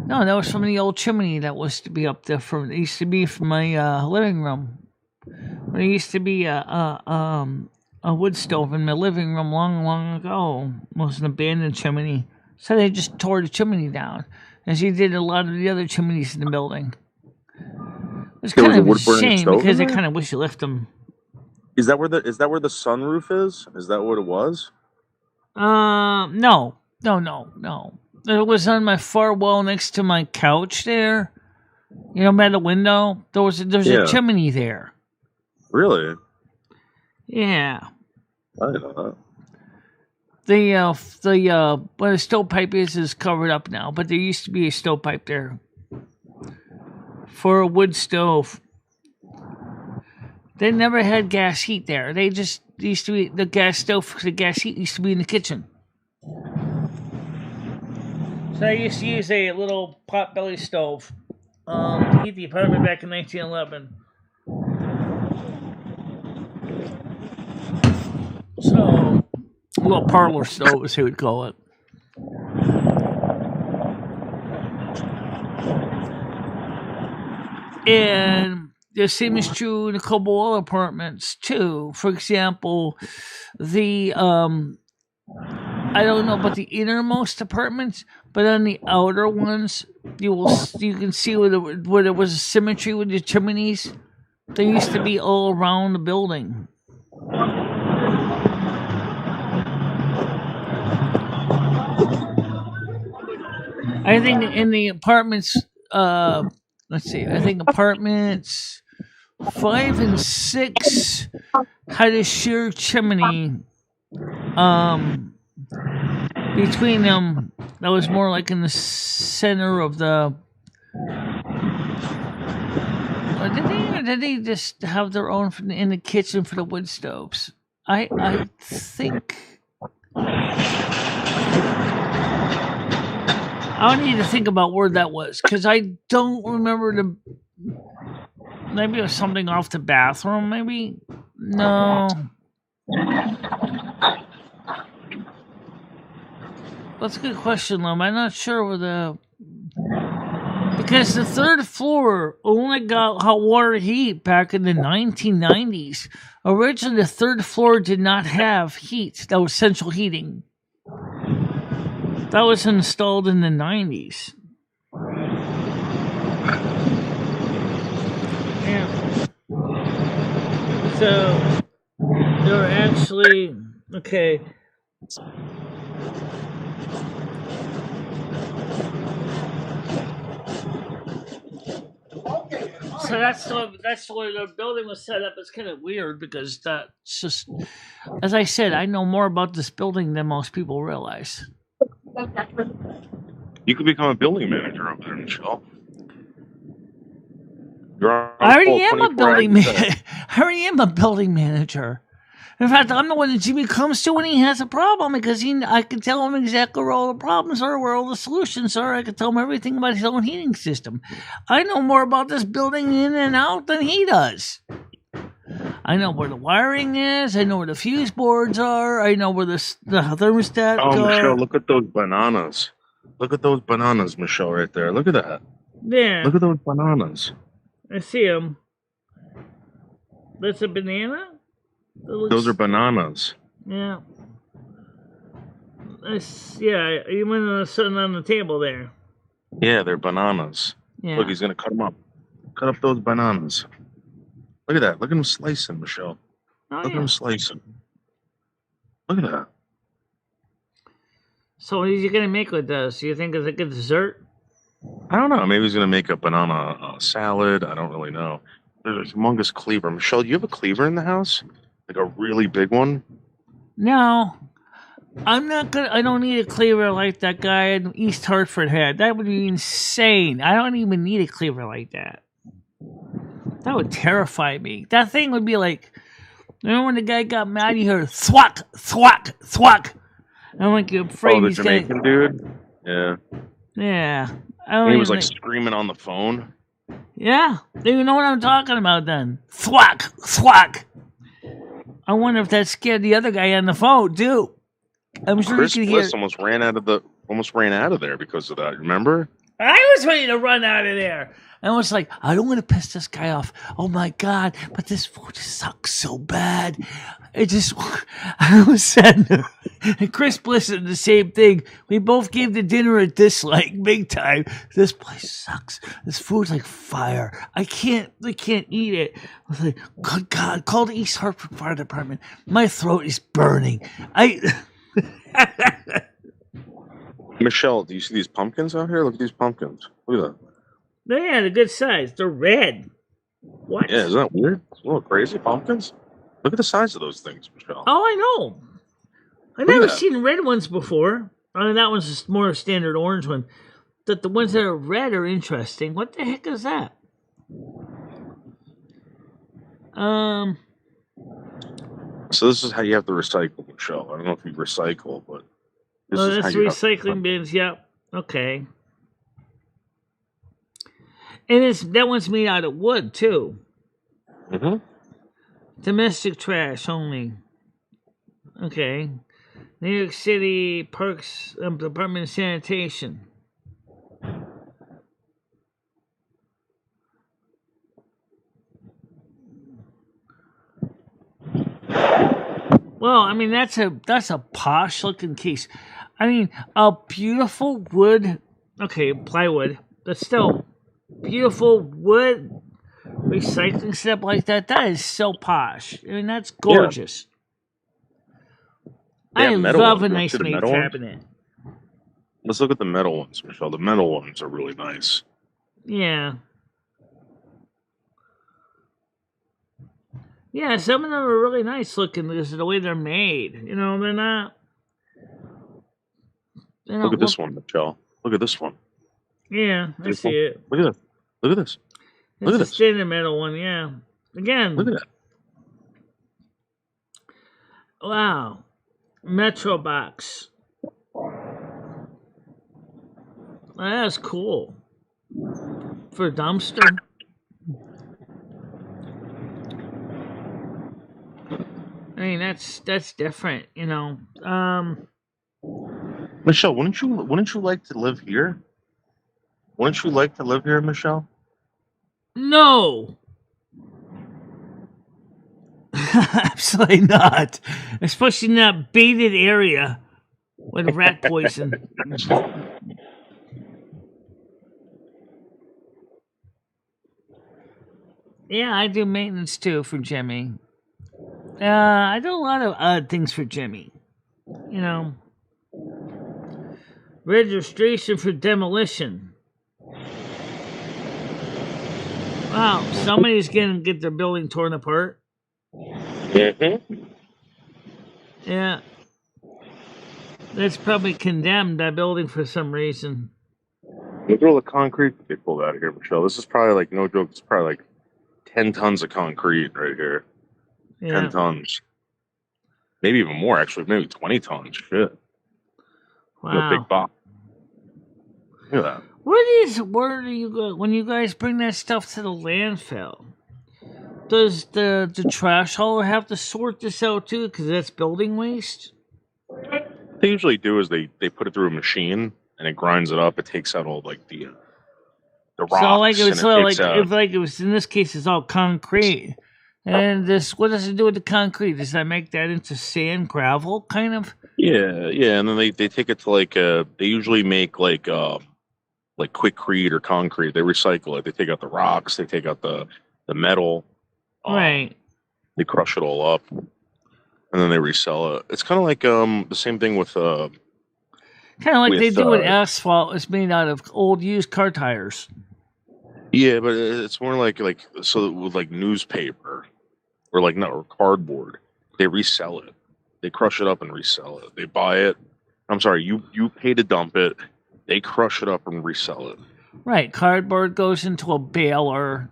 that was from the old chimney that was to be up there. It used to be from my living room. There used to be a wood stove in my living room long ago. It was an abandoned chimney. So they just tore the chimney down, as you did a lot of the other chimneys in the building. It was kind of a shame because I kind of wish you left them. Is that where the sunroof is? Is that what it was? No. It was on my far wall next to my couch there. You know, by the window. There's a chimney there. Really? Yeah. I didn't know that. Where the stovepipe is covered up now, but there used to be a stovepipe there for a wood stove. They never had gas heat there. They just used to be the gas heat used to be in the kitchen. So I used to use a little potbelly stove to heat the apartment back in 1911. So, a little parlor stove is who would call it. And the same is true in a couple other apartments too. For example, I don't know about the innermost apartments, but on the outer ones, you can see where there was a symmetry with the chimneys. They used to be all around the building. I think in the apartments, let's see, I think apartments 5 and 6 had a shared chimney between them that was more like in the center of the... Did they just have their own in the kitchen for the wood stoves? I think... I need to think about where that was, because I don't remember maybe it was something off the bathroom, maybe? No. That's a good question, Lum. I'm not sure where because the third floor only got hot water heat back in the 1990s. Originally, the third floor did not have heat. That was central heating. That was installed in the 90s. Yeah. So, there were actually... Okay. So that's the way the building was set up. It's kind of weird because that's just, as I said, I know more about this building than most people realize. You could become a building manager up there, Michelle. You're on I already call am a 24 building hours a day. I already am a building manager. In fact, I'm the one that Jimmy comes to when he has a problem because I can tell him exactly where all the problems are, where all the solutions are. I can tell him everything about his own heating system. I know more about this building in and out than he does. I know where the wiring is. I know where the fuse boards are. I know where the thermostat Oh, are. Michelle, look at those bananas. Look at those bananas, Michelle, right there. Look at that. Yeah, Look at those bananas. I see them. That's a banana? Those are bananas. Yeah. Yeah, you went sitting on the table there. Yeah, they're bananas. Yeah. Look, he's going to cut them up. Cut up those bananas. Look at that. Look at him slicing, Michelle. Oh, Look at yeah. him slicing. Look at that. So what is he going to make with this? Do you think it's like a dessert? I don't know. Maybe he's going to make a banana salad. I don't really know. There's a humongous cleaver. Michelle, do you have a cleaver in the house? Like a really big one? No. I'm not gonna. I don't need a cleaver like that guy in East Hartford had. That would be insane. I don't even need a cleaver like that. That would terrify me. That thing would be like, remember when the guy got mad? You heard thwack, thwack, thwack. I'm like, you're afraid the he's Jamaican dude? Yeah. Yeah. And he was like screaming on the phone. Yeah. You know what I'm talking about then. Thwack, thwack. I wonder if that scared the other guy on the phone too. I'm sure Chris you could Bliss hear. almost ran out of there because of that. Remember? I was ready to run out of there. I was like, I don't want to piss this guy off. Oh my God, but this food sucks so bad. It just, I was sad. And Chris Bliss did the same thing. We both gave the dinner a dislike, big time. This place sucks. This food's like fire. I can't eat it. I was like, good God, call the East Hartford Fire Department. My throat is burning. Michelle, do you see these pumpkins out here? Look at these pumpkins. Look at that. Yeah, they're good size. They're red. What? Yeah, isn't that weird? It's a little crazy. Pumpkins? Look at the size of those things, Michelle. Oh, I know. I've never seen red ones before. I mean, that one's just more a standard orange one. But the ones that are red are interesting. What the heck is that? So this is how you have to recycle, Michelle. I don't know if you recycle, but this is that's how you recycling bins. Yep. Okay. And that one's made out of wood too. Mm-hmm. Domestic trash only. Okay. New York City Parks Department of Sanitation. Well, I mean that's a posh looking case. I mean a beautiful wood. Okay, plywood. But still, beautiful wood recycling step like that. That is so posh. I mean that's gorgeous. Yeah. I love a nice made cabinet. Let's look at the metal ones, Michelle. The metal ones are really nice. Yeah. Yeah, some of them are really nice looking because of the way they're made. You know, they're not. Look at this one, Michelle. Look at this one. Yeah, I see it. Look at this. Look at this. It's a standard metal one, yeah. Again. Look at that. Wow. Metro box. That's cool. For a dumpster. I mean, that's different, you know. Michelle, wouldn't you like to live here? Wouldn't you like to live here, Michelle? No. Absolutely not. Especially in that baited area with rat poison. Yeah, I do maintenance too for Jimmy. I do a lot of odd things for Jimmy. You know. Registration for demolition. Wow, somebody's gonna get their building torn apart. Mm-hmm. Yeah, that's probably condemned that building for some reason. Look at all the concrete they pulled out of here, Michelle. This is probably like, no joke, it's probably like 10 tons of concrete right here. 10 Yeah. tons. Maybe even more, actually. Maybe 20 tons. Shit. In a big Wow. box. Look at that. Where do you go when you guys bring that stuff to the landfill? Does the trash hauler have to sort this out too? Because that's building waste. What they usually do is they put it through a machine and it grinds it up. It takes out all like the So like it rocks, was and it sort of takes like out. if like it was in this case it's all concrete. And this what does it do with the concrete? Does that make that into sand gravel kind of? Yeah, yeah, and then they take it to like they usually make like quickcrete or concrete. They recycle it. They take out the rocks. They take out the metal. Um, Right. they crush it all up, and then they resell it. It's kind of like the same thing Kind of like they with do with asphalt. It's made out of old used car tires. yeah, but it's more like so with like newspaper or like no or cardboard. They resell it. They crush it up and resell it. They buy it. I'm sorry, you pay to dump it. They crush it up and resell it. Right. Cardboard goes into a baler.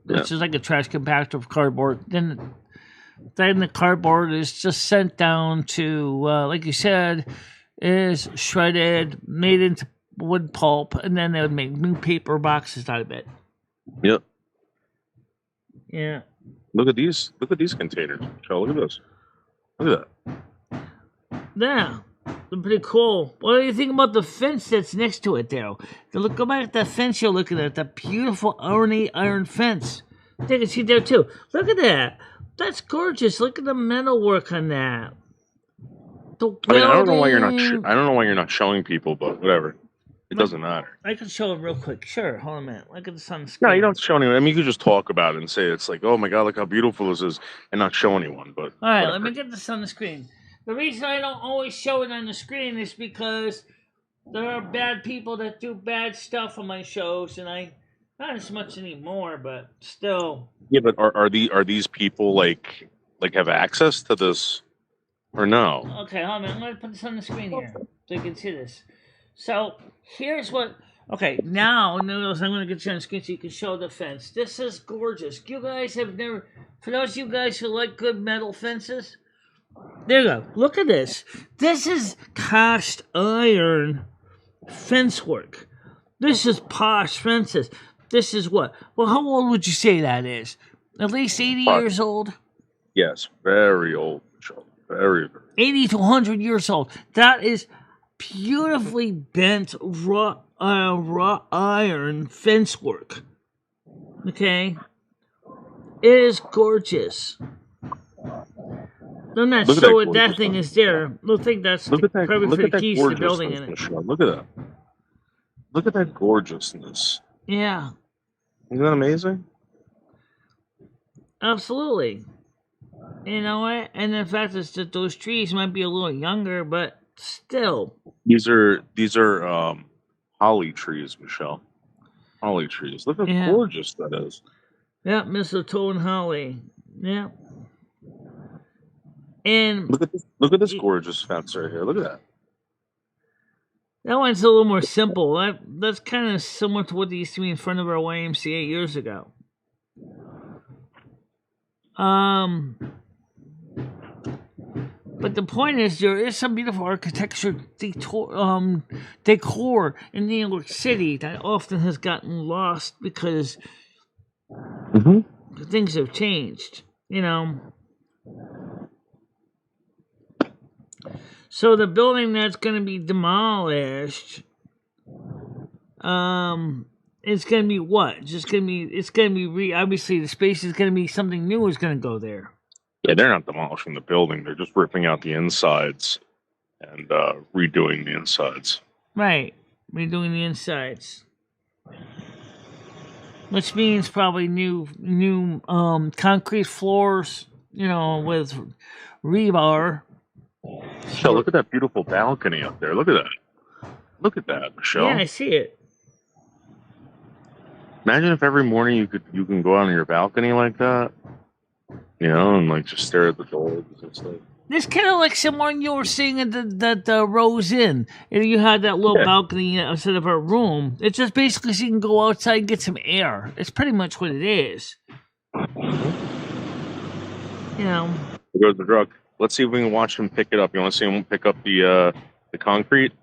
Yeah. It's just like a trash compactor of cardboard. Then the cardboard is just sent down to, like you said, is shredded, made into wood pulp, and then they would make new paper boxes out of it. Yep. Yeah. Look at these. Look at these containers. Joe, look at this. Look at that. Yeah. They're pretty cool. What do you think about the fence that's next to it there? Go back at that fence you're looking at, that beautiful ornate iron fence. Take a seat there too. Look at that. That's gorgeous. Look at the metal work on that. The I mean, I don't know why you're not. welding. I don't know why you're not showing people, but whatever. It doesn't matter. I can show it real quick. Sure, hold on a minute. Look at this on the No, screen. you don't show anyone. I mean, you could just talk about it and say it's like, oh my god, look how beautiful this is, and not show anyone. But All right, whatever. let me get this on the screen. The reason I don't always show it on the screen is because there are bad people that do bad stuff on my shows, and I not as much anymore, but still. Yeah, but are these people like have access to this or no? Okay, hold on. I'm going to put this on the screen here so you can see this. So here's what. Okay, now noodles. I'm going to get you on the screen so you can show the fence. This is gorgeous. You guys have never. For those of you guys who like good metal fences, there you go. Look at this. This is cast iron fence work. This is posh fences. This is what? Well, how old would you say that is? At least 80 years old? Yes, very old, Joe. Very, very. 80 to 100 years old. That is beautifully bent raw iron fence work. Okay? It is gorgeous. I'm not Look at sure that what that gorgeous thing fence. is there. I think that's Look at that. probably Look for at the that keys to the building gorgeousness, in it. Michelle. Look at that. Look at that gorgeousness. Yeah, Isn't that amazing? absolutely. You know what? And the fact is that those trees might be a little younger, but still. These are holly trees, Michelle. Holly trees. Look how Yeah. gorgeous that is. Yeah, mistletoe and holly. Yeah. And Look at this gorgeous fence right here. Look at that. that one's a little more simple. That's kind of similar to what they used to be in front of our YMCA years ago. But the point is, there is some beautiful architecture decor in New York City that often has gotten lost because things have changed. You know. So the building that's going to be demolished, it's going to be what? It's going to be obviously the space is going to be something new is going to go there. Yeah, they're not demolishing the building. They're just ripping out the insides and redoing the insides. Right, redoing the insides, which means probably new concrete floors. You know, with rebar. Michelle, look at that beautiful balcony up there. Look at that. Look at that, Michelle. Yeah, I see it. Imagine if every morning you can go out on your balcony like that, and like just stare at the dogs and stuff. This kind of like someone you were seeing at the Rose Inn, and you had that little Yeah. balcony instead of a room. It's just basically so you can go outside and get some air. It's pretty much what it is. You know. There goes the drug. Let's see if we can watch him pick it up. You want to see him pick up the concrete?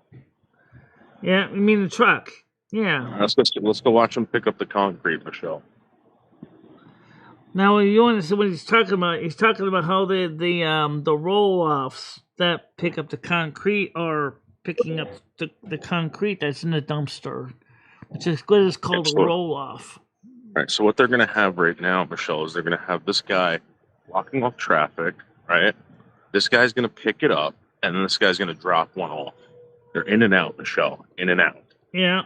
Yeah, you mean the truck? Yeah. Let's go watch him pick up the concrete, Michelle. Now, you want to see what he's talking about? He's talking about how the roll offs that pick up the concrete are picking up the concrete that's in the dumpster, which is what is called a roll off. All right. So what they're going to have right now, Michelle, is they're going to have this guy blocking off traffic. Right. This guy's going to pick it up, and then this guy's going to drop one off. They're in and out, Michelle. In and out. Yeah.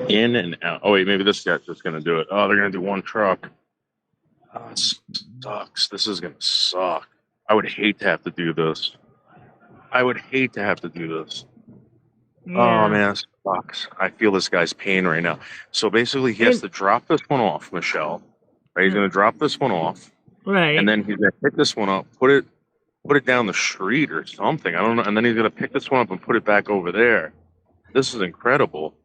In and out. Oh, wait, maybe this guy's just going to do it. Oh, they're going to do one truck. Oh, it sucks. This is going to suck. I would hate to have to do this. I would hate to have to do this. Yeah. Oh, man, this sucks. I feel this guy's pain right now. So basically, he has to drop this one off, Michelle. Right? He's going to drop this one off. Right. And then he's going to pick this one up, put it down the street or something. I don't know. And then he's going to pick this one up and put it back over there. This is incredible.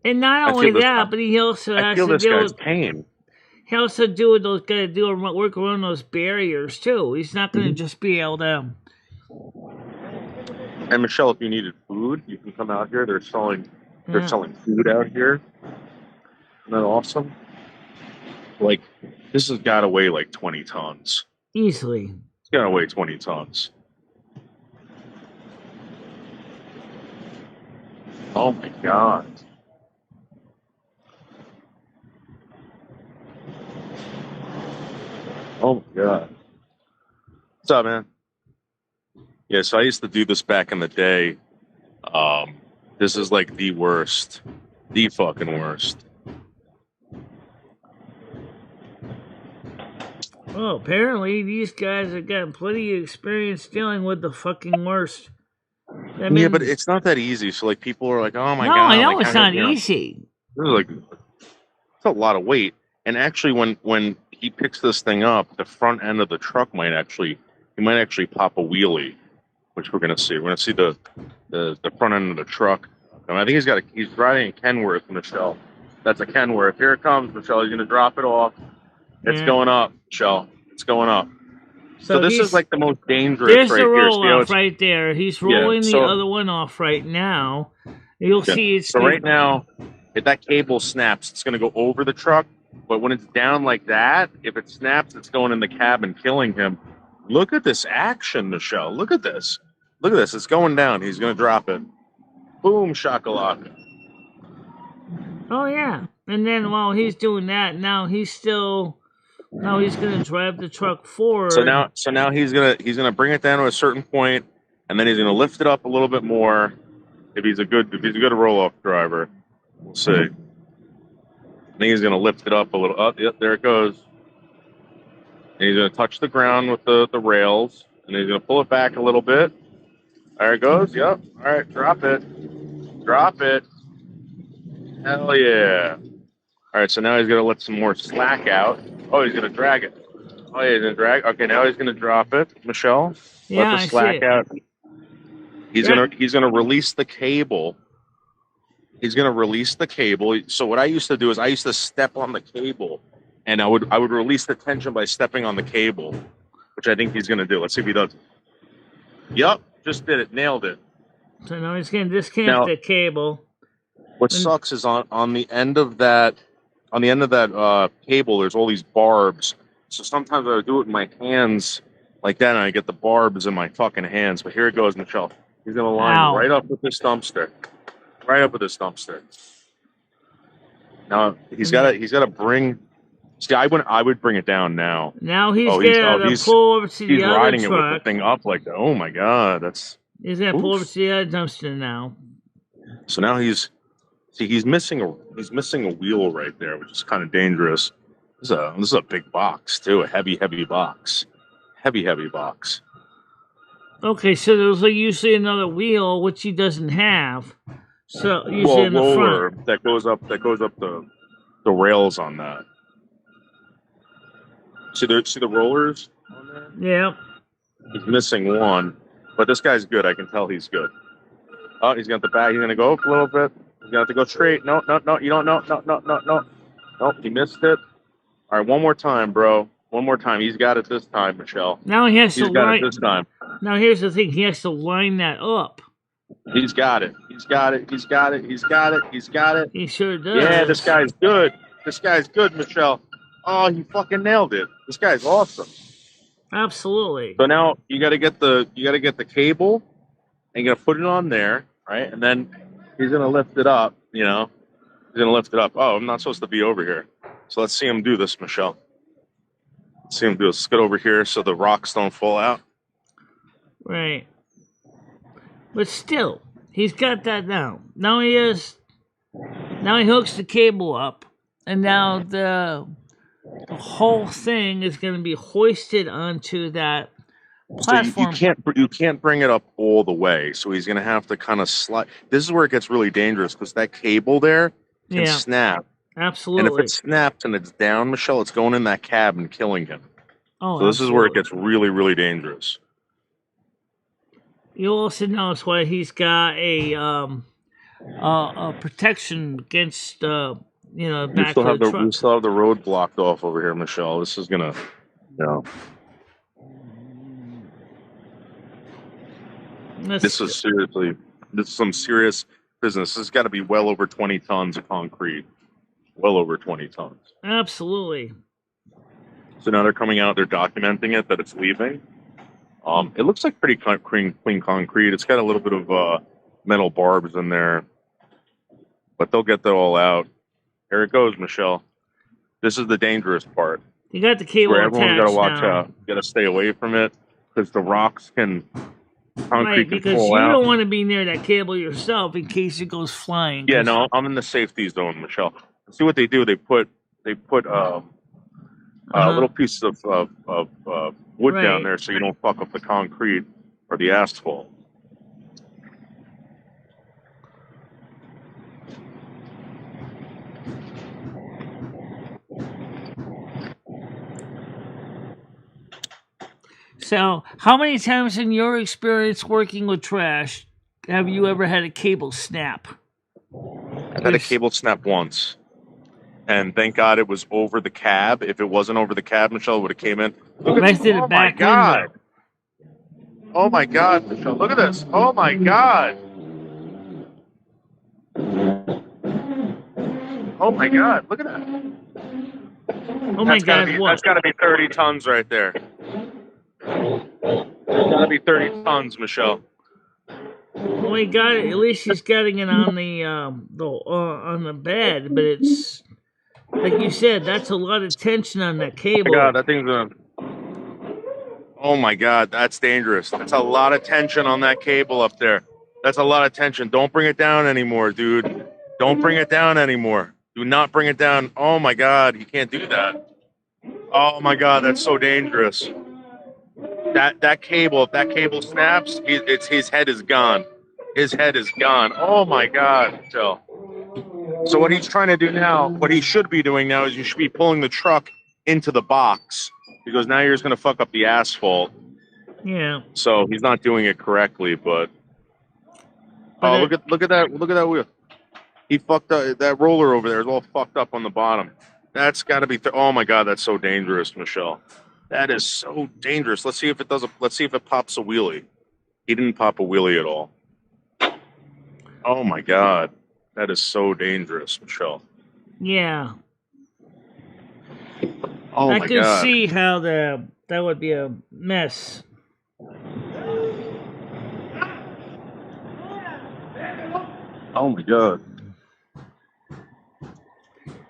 And not only that, but he also has to deal with pain. He also got to do work around those barriers too. He's not going to just be able to. And Michelle, if you needed food, you can come out here. They're selling food out here. Isn't that awesome? Like, this has got to weigh like 20 tons. Easily. It's got to weigh 20 tons. Oh my God. Oh my God. What's up, man? Yeah, so I used to do this back in the day. This is like the worst. The fucking worst. Well, apparently these guys have gotten plenty of experience dealing with the fucking worst. I mean, yeah, but it's not that easy. So like people are like, "Oh my God." No, I know like, it's not easy. This is like it's a lot of weight. And actually when he picks this thing up, the front end of the truck might actually pop a wheelie, which we're gonna see. We're gonna see the front end of the truck. And I think he's driving a Kenworth, Michelle. That's a Kenworth. Here it comes, Michelle. He's gonna drop it off. It's going up, Michelle. It's going up. So this is like the most dangerous there's right the here. roll off right there. He's rolling the other one off right now. You'll see it's so right now, if that cable snaps, it's gonna go over the truck. But when it's down like that, if it snaps, it's going in the cabin, killing him. Look at this action, Michelle. Look at this. Look at this. It's going down. He's going to drop it. Boom, shakalaka. Oh, yeah. And then while he's doing that, now he's going to drive the truck forward. So now he's gonna bring it down to a certain point, and then he's gonna lift it up a little bit more. If he's a good roll-off driver, we'll see. I think he's going to lift it up a little. Oh, yep, there it goes. And he's going to touch the ground with the rails, and he's going to pull it back a little bit. There it goes. Yep. All right, drop it. Drop it. Hell yeah. All right, so now he's going to let some more slack out. Oh, he's going to drag it. Oh, yeah, he's going to drag. Okay, now he's going to drop it. Michelle, yeah, let the slack out. He's going to release the cable. He's going to release the cable. So what I used to do is I used to step on the cable, and I would release the tension by stepping on the cable, which I think he's going to do. Let's see if he does. Yep, just did it. Nailed it. So now he's going to disconnect the cable. What sucks is on the end of that cable, there's all these barbs. So sometimes I would do it in my hands like that, and I get the barbs in my fucking hands. But here it goes, Michelle. He's going to line right up with this dumpster. Right up with this dumpster. Now he's got to bring. See, I would bring it down now. Now he's going to pull over to the other truck. He's riding it with the thing up like that. Oh my God, He's going to pull over to the other dumpster now. So now he's missing a wheel right there, which is kind of dangerous. This is a big box too, a heavy box, heavy box. Okay, so there's like usually another wheel which he doesn't have. So usually in the roller front. that goes up the rails on that. See the rollers on there? Yeah. He's missing one, but this guy's good. I can tell he's good. Oh, he's got the back. He's gonna go up a little bit. He's gonna have to go straight. No, you don't. No. Nope, he missed it. All right, one more time, bro. One more time. He's got it this time, Michelle. Now he has to He's got it line. this time. Now here's the thing: he has to line that up. He's got it. He's got it. He's got it. He's got it. He's got it. He sure does. Yeah, this guy's good. This guy's good, Michelle. Oh, he fucking nailed it. This guy's awesome. Absolutely. So now you got to get the cable, and you got to put it on there, right? And then he's gonna lift it up. You know, he's gonna lift it up. Oh, I'm not supposed to be over here. So let's see him do this, Michelle. Let's see him do this. Let's get over here so the rocks don't fall out. Right. But still, he's got that now. Now he hooks the cable up, and now the whole thing is going to be hoisted onto that platform. So you can't bring it up all the way. So he's going to have to kind of slide. This is where it gets really dangerous because that cable there can snap. Absolutely. And if it snaps and it's down, Michelle, it's going in that cab and killing him. Oh, so this is where it gets really, really dangerous. You also notice why he's got a protection against back we still have the road blocked off over here, Michelle. This is gonna, This is some serious business. This has got to be well over 20 tons of concrete. Well over 20 tons. Absolutely. So now they're coming out. They're documenting it that it's leaving. It looks like pretty clean concrete. It's got a little bit of metal barbs in there, but they'll get that all out. Here it goes, Michelle. This is the dangerous part. You got the cable where everyone's got to watch now. out. You got to stay away from it because the rocks concrete right, can because fall you out. don't want to be near that cable yourself in case it goes flying. Yeah, no, I'm in the safety zone, Michelle. See what they do? They put little pieces of wood down there so you don't fuck up the concrete or the asphalt. So, how many times in your experience working with trash have you ever had a cable snap? I've had a cable snap once. And thank God it was over the cab. If it wasn't over the cab, Michelle, it would have came in. Oh my God. Oh my God, Michelle. Look at this. Oh my God. Oh my God. Look at that. Oh my God. That's got to be 30 tons right there. That's got to be 30 tons, Michelle. Well, he got it. At least he's getting it on the bed, but it's like you said. That's a lot of tension on that cable. Oh my God, that thing's Oh my God, that's dangerous. That's a lot of tension on that cable up there. That's a lot of tension. Don't bring it down anymore, dude. Don't bring it down anymore. Do not bring it down. Oh my God, you can't do that. Oh my God, that's so dangerous. That cable, if that cable snaps, his head is gone. His head is gone. Oh my God. So what he's trying to do now, what he should be doing now is you should be pulling the truck into the box because now you're just going to fuck up the asphalt. Yeah. So he's not doing it correctly, but look at that wheel. He fucked up that roller over there. Is all fucked up on the bottom. That's got to be. Oh my God, that's so dangerous, Michelle. That is so dangerous. Let's see if it does. Let's see if it pops a wheelie. He didn't pop a wheelie at all. Oh my God, that is so dangerous, Michelle. Yeah. Oh I my could God. see how that would be a mess. Oh my God.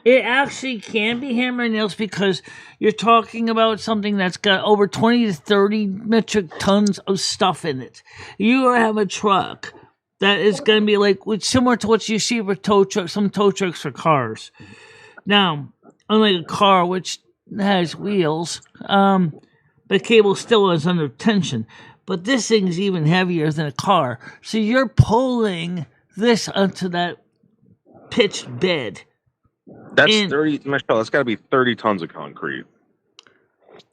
It actually can be hammer and nails because you're talking about something that's got over 20 to 30 metric tons of stuff in it. You have a truck that is going to be like similar to what you see for tow trucks, some tow trucks for cars. Now, unlike a car which has wheels, the cable still is under tension. but this thing's even heavier than a car. So you're pulling this onto that pitched bed. That's And 30, Michelle. That's got to be 30 tons of concrete.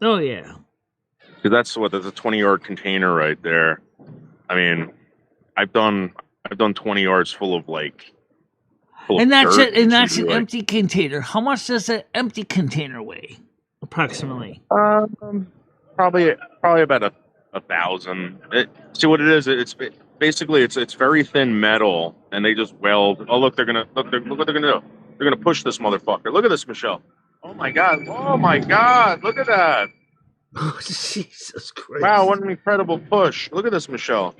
oh yeah, Because that's a 20-yard container right there. I mean, I've done 20 yards full of and that's dirt. it. And that's Usually, an empty container. How much does an empty container weigh, approximately? probably about a 1,000. See what it is? It's basically it's very thin metal, and they just weld. Oh look, look what they're gonna do. They're gonna push this motherfucker. Look at this, Michelle. Oh my god! Oh my god! Look at that! Oh Jesus Christ! Wow, what an incredible push! Look at this, Michelle.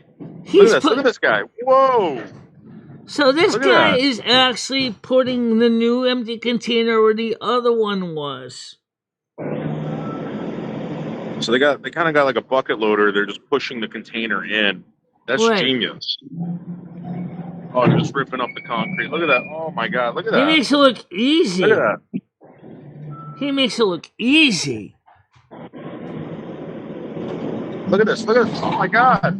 He's Look at this guy. Whoa! So this Look at guy that. is actually putting the new empty container where the other one was. So they kind of got like a bucket loader. They're just pushing the container in. That's Right. genius. Oh, they're just ripping up the concrete. Look at that. Oh my god, look at that. He makes it look easy. Look at that. He makes it look easy. Look at this. Look at this. Oh my god.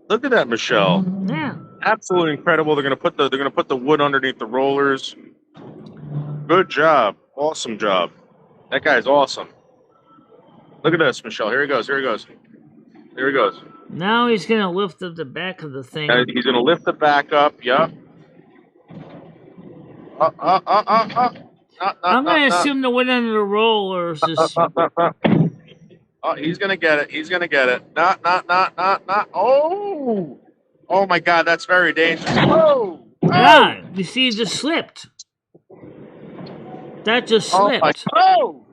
Look at that, Michelle. Yeah. Absolutely incredible. They're gonna put the wood underneath the rollers. Good job. Awesome job. That guy's awesome. Look at this, Michelle. Here he goes. Here he goes. Here he goes. Now he's gonna lift up the back of the thing. He's gonna lift the back up. Yep. I'm gonna assume the one under the rollers is. Oh, he's gonna get it. He's gonna get it. Not. Oh! Oh my God, that's very dangerous. Whoa! Ah, you see, it just slipped. That just slipped. Oh!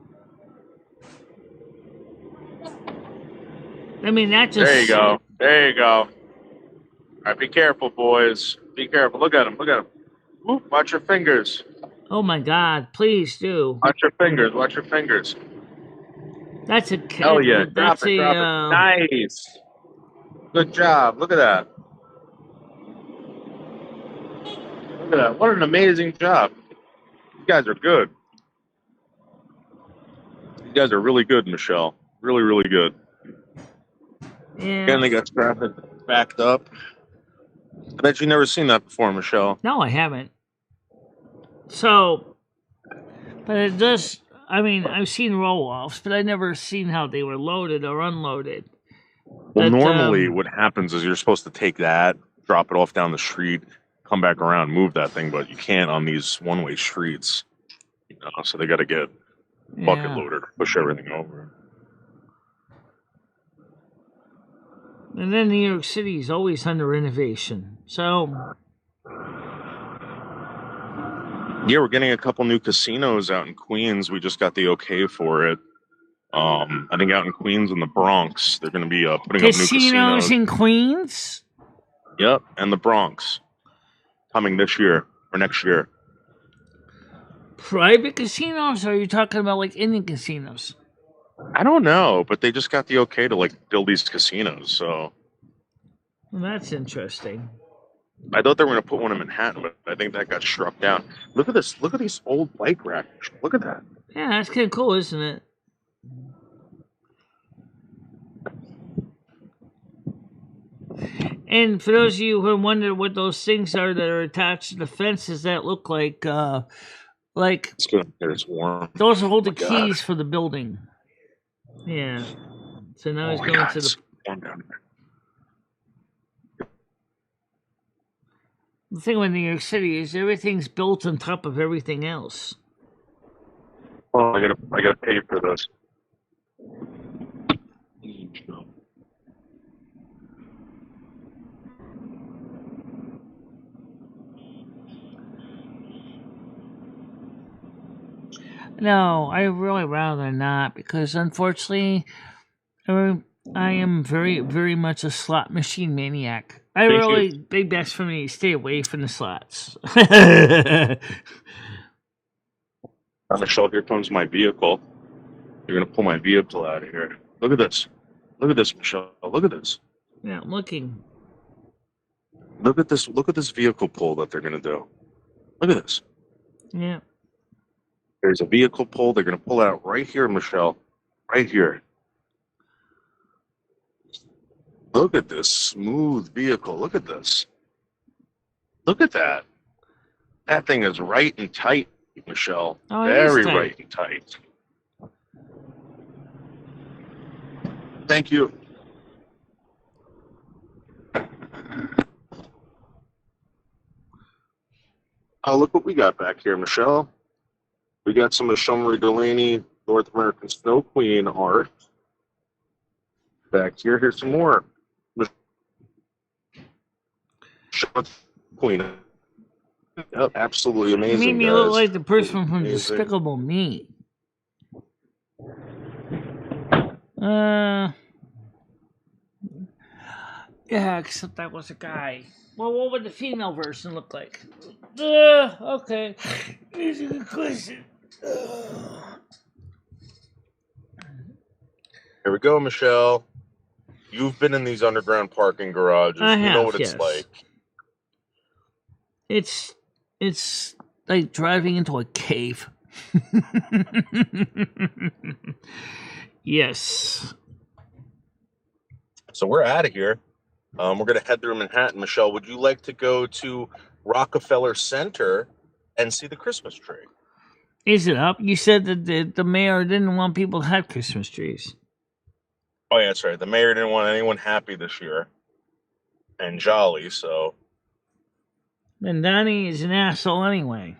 I mean, that just. There you go. There you go. All right, be careful, boys. Be careful. Look at him. Look at him. Oop, watch your fingers. Oh my God! Please do. Watch your fingers. Watch your fingers. That's a. Hell yeah! That's Drop it. Nice. Good job. Look at that. Look at that. What an amazing job. You guys are good. You guys are really good, Michelle. Really, really good. Yeah. Again, they got traffic backed up. I bet you've never seen that before, Michelle. No, I haven't. So, but it does. I mean, I've seen roll-offs, but I've never seen how they were loaded or unloaded. Well, normally what happens is you're supposed to take that, drop it off down the street, come back around, move that thing, but you can't on these one-way streets. You know, so they got to get bucket loader to push everything over. And then New York City is always under renovation. So, yeah, we're getting a couple new casinos out in Queens. We just got the okay for it. I think out in Queens and the Bronx, they're going to be putting up new casinos in Queens. Yep, and the Bronx coming this year or next year. Private casinos? Or are you talking about like Indian casinos? I don't know, but they just got the okay to like build these casinos. So well, that's interesting. I thought they were going to put one in Manhattan, but I think that got struck down. Look at this. Look at these old bike racks. Look at that. Yeah, that's kind of cool, isn't it? And for those of you who wonder what those things are that are attached to the fences that look like It's good. It's warm. Those are hold the keys for the building. Yeah. So now he's going to the. The thing with New York City is everything's built on top of everything else. Oh, I gotta pay for this. No, I really rather not because unfortunately, I am very, very much a slot machine maniac. Big best for me. Stay away from the slots. Michelle, here comes my vehicle. You're gonna pull my vehicle out of here. Look at this. Look at this, Michelle. Look at this. Yeah, I'm looking. Look at this. Look at this vehicle pull that they're gonna do. Look at this. Yeah. There's a vehicle pull. They're gonna pull out right here, Michelle. Right here. Look at this smooth vehicle. Look at this. Look at that. That thing is right and tight, Michelle. Oh, it is Very tight. right and tight. Thank you. Oh, look what we got back here, Michelle. We got some Michelle Marie Delaney North American Snow Queen art. Back here, here's some more. Michelle Queen. Yep, absolutely You amazing, made me guys. look like the person from Amazing. Despicable Me. Yeah, except that was a guy. Well, what would the female version look like? Okay. Here's a good question. Here we go, Michelle. You've been in these underground parking garages. I You know have, what it's yes. like. It's like driving into a cave. Yes. So we're out of here. We're going to head through Manhattan. Michelle, would you like to go to Rockefeller Center and see the Christmas tree? Is it up? You said that the mayor didn't want people to have Christmas trees. Oh, yeah, that's right. The mayor didn't want anyone happy this year and jolly, so... And Donnie is an asshole anyway.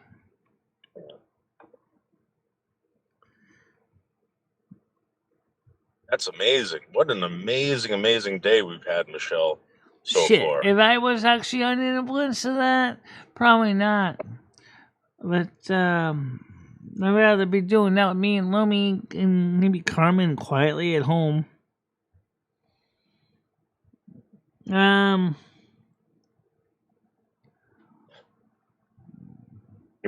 That's amazing. What an amazing, amazing day we've had, Michelle, so Shit, far. if I was actually under the influence of that, probably not. But I'd rather be doing that with me and Lumi and maybe Carmen quietly at home. You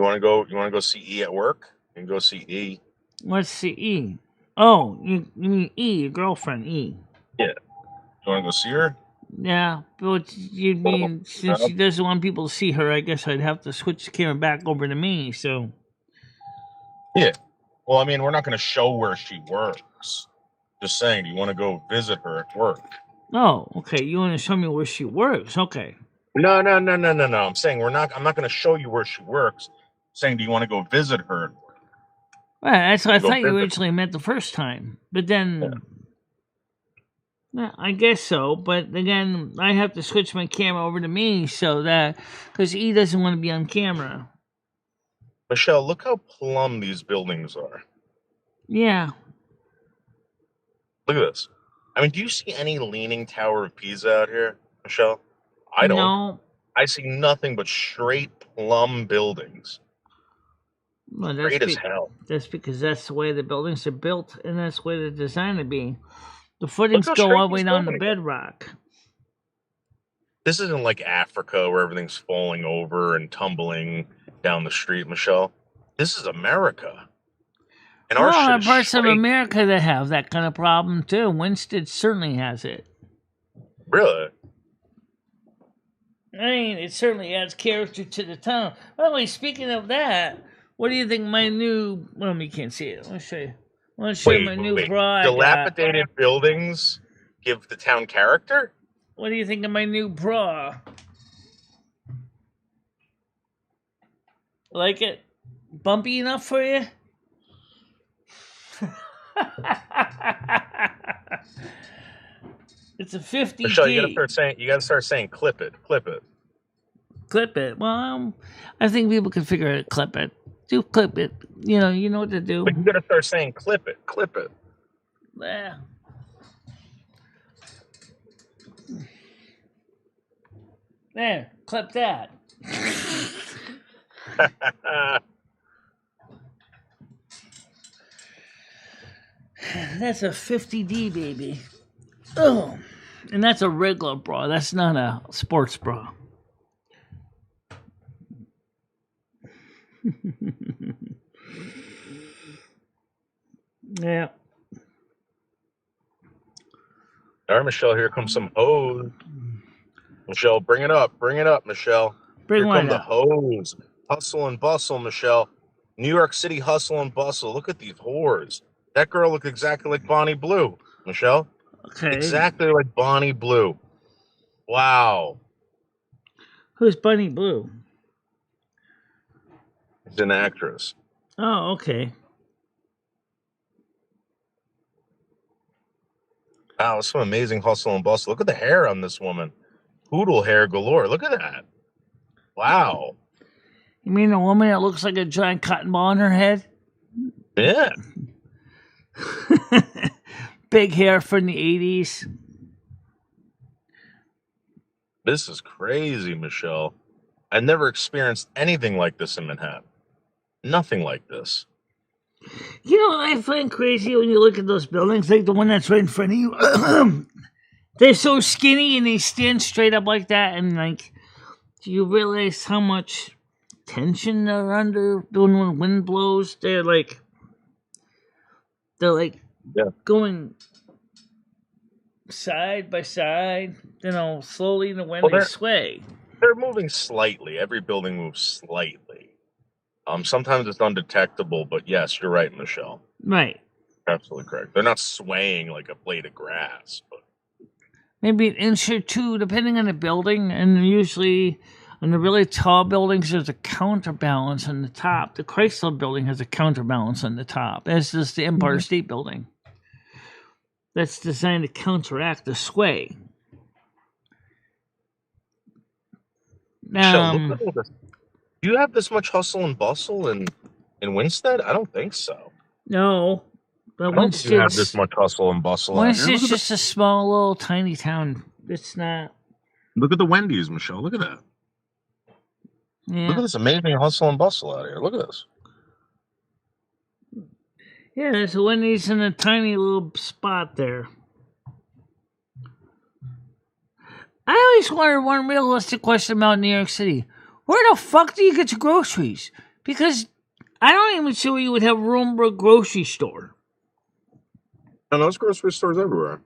want to go see E at work? You can go see E. What's the E? Oh, you mean E, your girlfriend, E. Yeah. You want to go see her? Yeah, but you mean since she doesn't want people to see her, I guess I'd have to switch the camera back over to me, so... Yeah. Well, I mean, we're not going to show where she works. Just saying, do you want to go visit her at work? Oh, okay, you want to show me where she works, okay. No. I'm saying I'm not going to show you where she works. I'm saying, do you want to go visit her? Well, that's what I Go thought you visit. originally meant the first time. But then... Yeah, I guess so, but again, I have to switch my camera over to me so that... Because E doesn't want to be on camera. Michelle, look how plumb these buildings are. Yeah. Look at this. I mean, do you see any leaning Tower of Pisa out here, Michelle? I don't. No. I see nothing but straight plumb buildings. Well, Straight as hell. That's because that's the way the buildings are built, and that's the way they're designed to be. The footings how go straight all the way these down the buildings are. bedrock. This isn't like Africa where everything's falling over and tumbling down the street, Michelle. This is America. And our Well, there shit are is parts of straight. America that have that kind of problem, too. Winston certainly has it. Really? I mean, it certainly adds character to the town. By the way, speaking of that, what do you think my new... Well, you can't see it. Let me show you. I want to show you my new bra I got. Dilapidated buildings give the town character? What do you think of my new bra? Like it? Bumpy enough for you? It's a 50D. Michelle, you gotta start saying clip it. Clip it. Well, I think people can figure out clip it. Do clip it. You know what to do. But you gotta start saying clip it. Yeah. There, clip that. That's a 50D, baby. Oh, and that's a regular bra. That's not a sports bra. Yeah. All right, Michelle, here comes some hose. Michelle, bring it up, Michelle. Bring here what come the up? hose. Hustle and bustle, Michelle. New York City hustle and bustle. Look at these whores. That girl looked exactly like Bonnie Blue, Michelle. Okay. Exactly like Bonnie Blue. Wow. Who's Bunny Blue? She's an actress. Oh, okay. Wow, some amazing hustle and bustle. Look at the hair on this woman. Poodle hair galore. Look at that. Wow. You mean a woman that looks like a giant cotton ball on her head? Yeah. Big hair from the 80s. This is crazy, Michelle. I never experienced anything like this in Manhattan. Nothing like this. You know what I find crazy when you look at those buildings, like the one that's right in front of you? They're so skinny and they stand straight up like that, and like, do you realize how much tension they're under when wind blows? They're like Yeah. going side by side, slowly in the wind Well, they sway. They're moving slightly. Every building moves slightly. Sometimes it's undetectable, but yes, you're right, Michelle. Right. Absolutely correct. They're not swaying like a blade of grass, but Maybe an inch or two, depending on the building, and usually on the really tall buildings, there's a counterbalance on the top. The Chrysler building has a counterbalance on the top, as does the Empire State Building. That's designed to counteract the sway. Michelle, look at this. Do you have this much hustle and bustle in Winstead? I don't think so. No. But I don't think you have this much hustle and bustle. Winstead's just a small, little, tiny town. It's not. Look at the Wendy's, Michelle. Look at that. Yeah. Look at this amazing hustle and bustle out here. Look at this. Yeah, there's a Wendy's in a tiny little spot there. I always wondered one realistic question about New York City. Where the fuck do you get your groceries? Because I don't even see where you would have room for a grocery store. And there's grocery stores everywhere.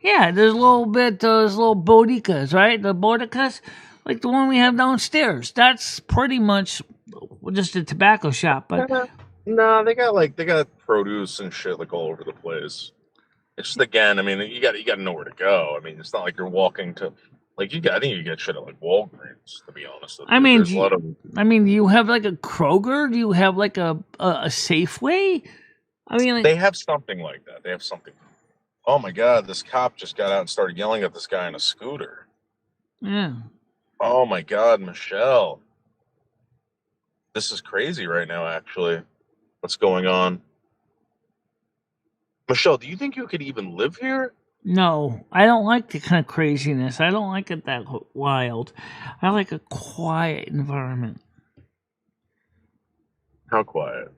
Yeah, there's those little bodegas, right? The bodegas, like the one we have downstairs. That's pretty much just a tobacco shop. But no, they got produce and shit like all over the place. It's just, again, I mean, you got to know where to go. I mean, it's not like you're walking to, like, I think you get shit at like Walgreens, to be honest with you. I mean, there's a lot of. I mean, do you have like a Kroger? Do you have like a Safeway? I mean, like, they have something like that. They have something. Oh my God, this cop just got out and started yelling at this guy on a scooter. Yeah. Oh my God, Michelle. This is crazy right now, actually. What's going on? Michelle, do you think you could even live here? No, I don't like the kind of craziness. I don't like it that wild. I like a quiet environment. How quiet?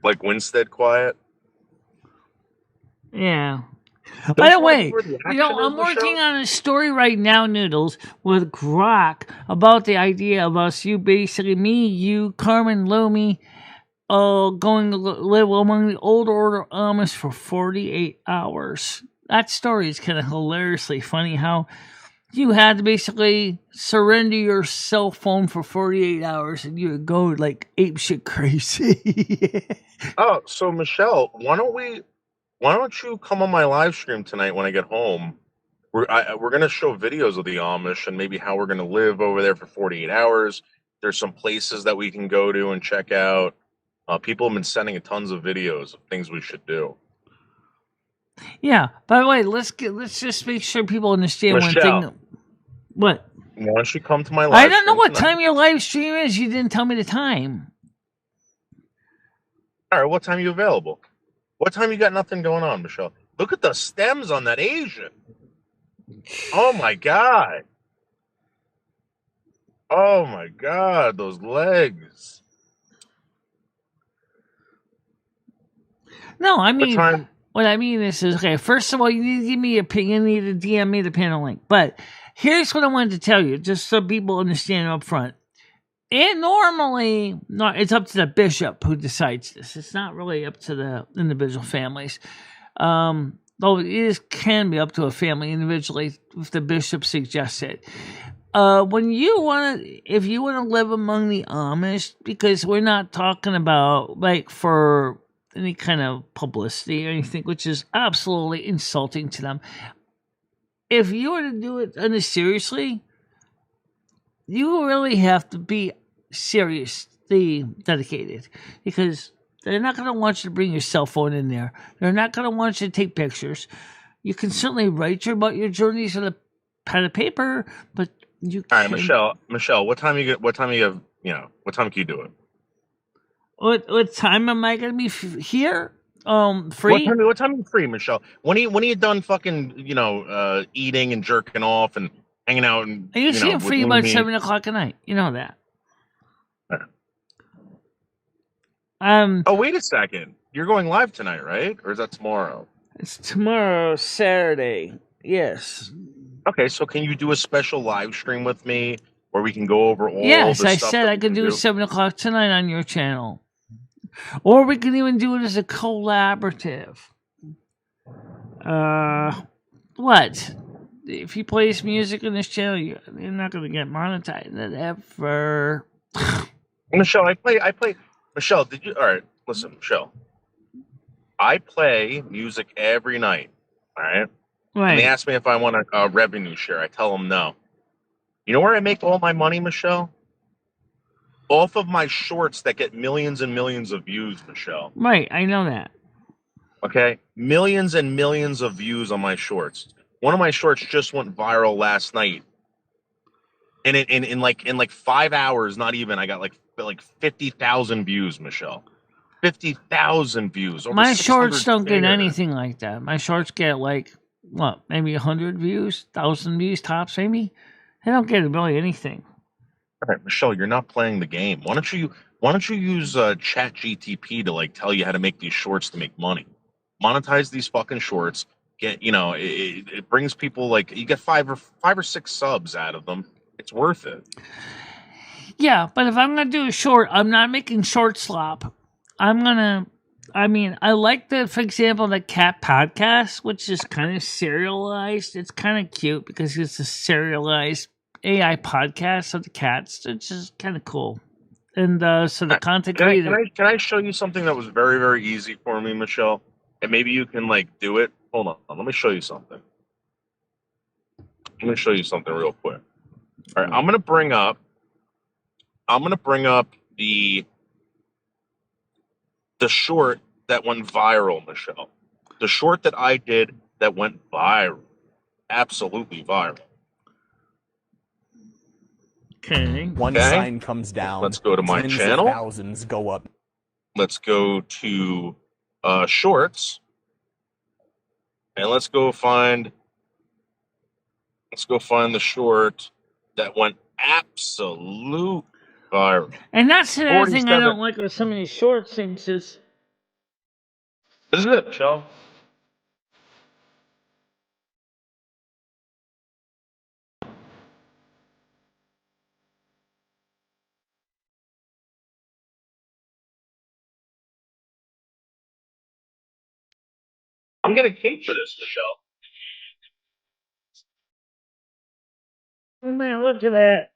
Like Winstead quiet? Yeah. By the way, I'm working show? on a story right now, Noodles, with Grok about the idea of us, me, you, Carmen, Lomi, going to live among the old order Amish for 48 hours. That story is kind of hilariously funny how you had to basically surrender your cell phone for 48 hours and you would go like apeshit crazy. Oh, so Michelle, why don't you come on my live stream tonight when I get home? We're going to show videos of the Amish and maybe how we're going to live over there for 48 hours. There's some places that we can go to and check out. People have been sending tons of videos of things we should do. Yeah. By the way, let's just make sure people understand Michelle, one thing. What? Why don't you come to my live I don't know stream what tonight? time your live stream is. You didn't tell me the time. All right, what time are you available? What time you got nothing going on, Michelle? Look at the stems on that Asian. Oh my God. Oh my God, those legs. No, I mean, what I mean is okay, first of all, you need to give me your opinion, you need to DM me the panel link. But here's what I wanted to tell you, just so people understand up front. And normally, it's up to the bishop who decides this. It's not really up to the individual families. Though it can be up to a family individually if the bishop suggests it. when you want to, if you want to live among the Amish, because we're not talking about like for any kind of publicity or anything, which is absolutely insulting to them. If you were to do it seriously, you really have to be seriously dedicated, because they're not going to want you to bring your cell phone in there. They're not going to want you to take pictures. You can certainly write about your journeys on a pad of paper, but you All can. right, Michelle, what time you get? What time you have? You know, what time can you do it? What time am I going to be here? Free? What time are you free, Michelle? When are you done fucking, eating and jerking off and hanging out and, I usually am with free you and about me? 7:00 at night. You know that. Oh, wait a second. You're going live tonight, right? Or is that tomorrow? It's tomorrow, Saturday. Yes. Okay, so can you do a special live stream with me where we can go over all Yes, the I stuff said that I we could can do it 7:00 tonight on your channel. Or we can even do it as a collaborative. What? If he plays music on this channel, you're not going to get monetized ever. Michelle, I play. Michelle, did you? All right, listen, Michelle. I play music every night. All right. Right. And they ask me if I want a revenue share. I tell them no. You know where I make all my money, Michelle? Off of my shorts that get millions and millions of views, Michelle. Right, I know that. Okay? Millions and millions of views on my shorts. One of my shorts just went viral last night. And in like 5 hours, not even, I got like 50,000 views, Michelle. 50,000 views. My shorts don't get shares. anything like that. My shorts get like what, maybe 100 views, 1,000 views tops, maybe. They don't get really anything. All right, Michelle, you're not playing the game. Why don't you use Chat GTP to like tell you how to make these shorts to make money? Monetize these fucking shorts. Get it brings people, like, you get five or six subs out of them. It's worth it. Yeah, but if I'm gonna do a short, I'm not making short slop. I like for example, the cat podcast, which is kind of serialized. It's kind of cute because it's a serialized AI podcast of the cats. It's just kind of cool. And so the content creator. Can I show you something that was very, very easy for me, Michelle? And maybe you can like do it. Hold on, let me show you something. Let me show you something real quick. All right, I'm gonna bring up the short that went viral, Michelle. The short that I did that went viral. Absolutely viral. Okay. One sign comes down. Let's go to my tens channel. Of thousands go up. Let's go to shorts. And let's go find the short that went absolute viral. And that's another thing I don't like with some of these short things is. This is it, Michelle. I'm getting hate for this, Michelle. Oh man, look at that.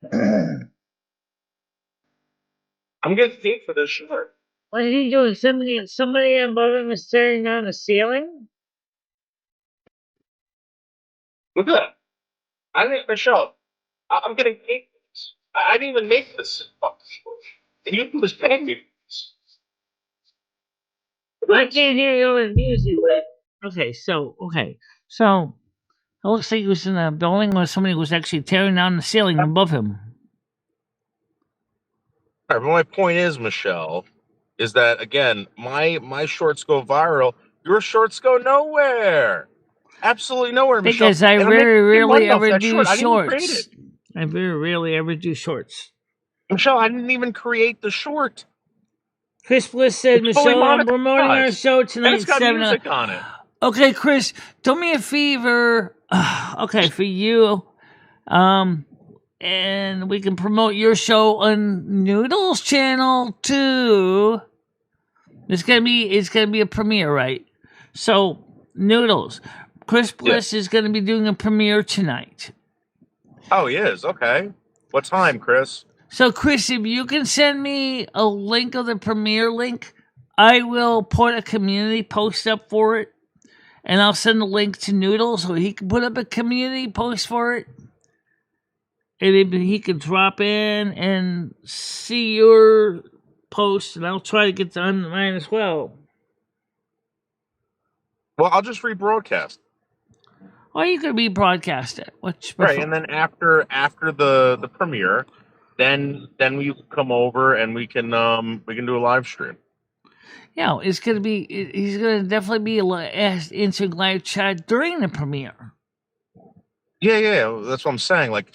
I'm getting hate for this short. What are you doing? Somebody above him is staring down the ceiling? Look at that. Michelle, I'm getting hate for this. I didn't even make this fucking short. And you was paying me for this. I can't hear you with music. Okay, so it looks like he was in a building where somebody was actually tearing down the ceiling above him. All right, but my point is, Michelle, is that again, my shorts go viral. Your shorts go nowhere. Absolutely nowhere, Michelle. Because I very rarely ever do shorts. I very rarely ever do shorts. Michelle, I didn't even create the short. Chris Bliss said, Michelle, I'm promoting our show tonight. It's got music on it. Okay, Chris, do me a favor. Okay, for you. And we can promote your show on Noodles channel too. It's gonna be a premiere, right? So Noodles, Chris Bliss is gonna be doing a premiere tonight. Oh, he is. Okay. What time, Chris? So, Chris, if you can send me a link of the premiere link, I will put a community post up for it, and I'll send the link to Noodle so he can put up a community post for it, and maybe he can drop in and see your post, and I'll try to get on mine as well. Well, I'll just rebroadcast. Or you could rebroadcast it, which Right, and then after the premiere, then we come over and we can do a live stream. yeah, it's gonna be. He's gonna definitely be answering live chat during the premiere. Yeah, that's what I'm saying. Like,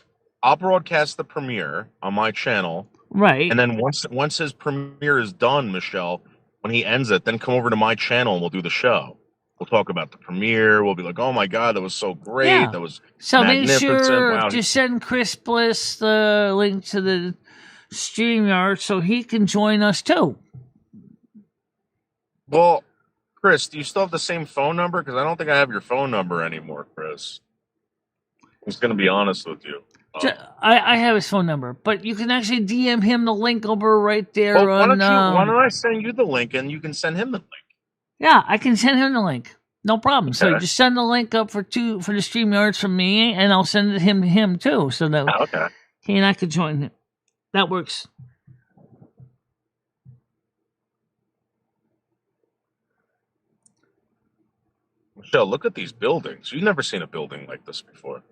I'll broadcast the premiere on my channel, Right. and then once his premiere is done, Michelle, when he ends it, then come over to my channel and we'll do the show. We'll talk about the premiere. We'll be like, "Oh my God, that was so great! Yeah. That was So make magnificent! sure Wow!" to send Chris Bliss the link to the StreamYard so he can join us too. Well, Chris, do you still have the same phone number? Because I don't think I have your phone number anymore, Chris. I'm just going to be honest with you. I have his phone number, but you can actually DM him the link over right there. Well, why on, don't I send you the link and you can send him the link? Yeah, I can send him the link. No problem. So Okay. just send the link up for the StreamYards from me, and I'll send it him to him too, so that Okay. he and I could join him. That works. Michelle, look at these buildings. You've never seen a building like this before.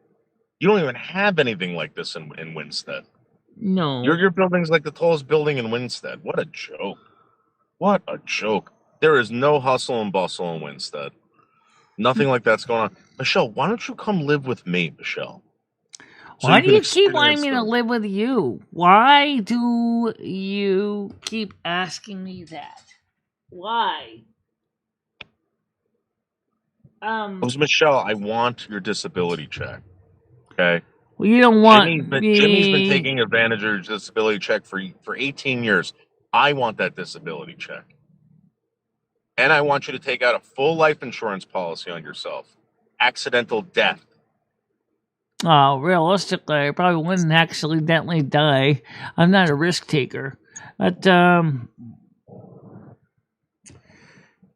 You don't even have anything like this in Winstead. No. Your building's like the tallest building in Winstead. What a joke. What a joke. There is no hustle and bustle in Winstead. Nothing like that's going on. Michelle, why don't you come live with me, Michelle? So Why you do can you keep wanting experience me to them. live with you? Why do you keep asking me that? Why? Because, Michelle, I want your disability check. Okay? Well, you don't want Jimmy's been me. taking advantage of your disability check for 18 years. I want that disability check. And I want you to take out a full life insurance policy on yourself. Accidental death. Oh, realistically, I probably wouldn't accidentally die. I'm not a risk taker. But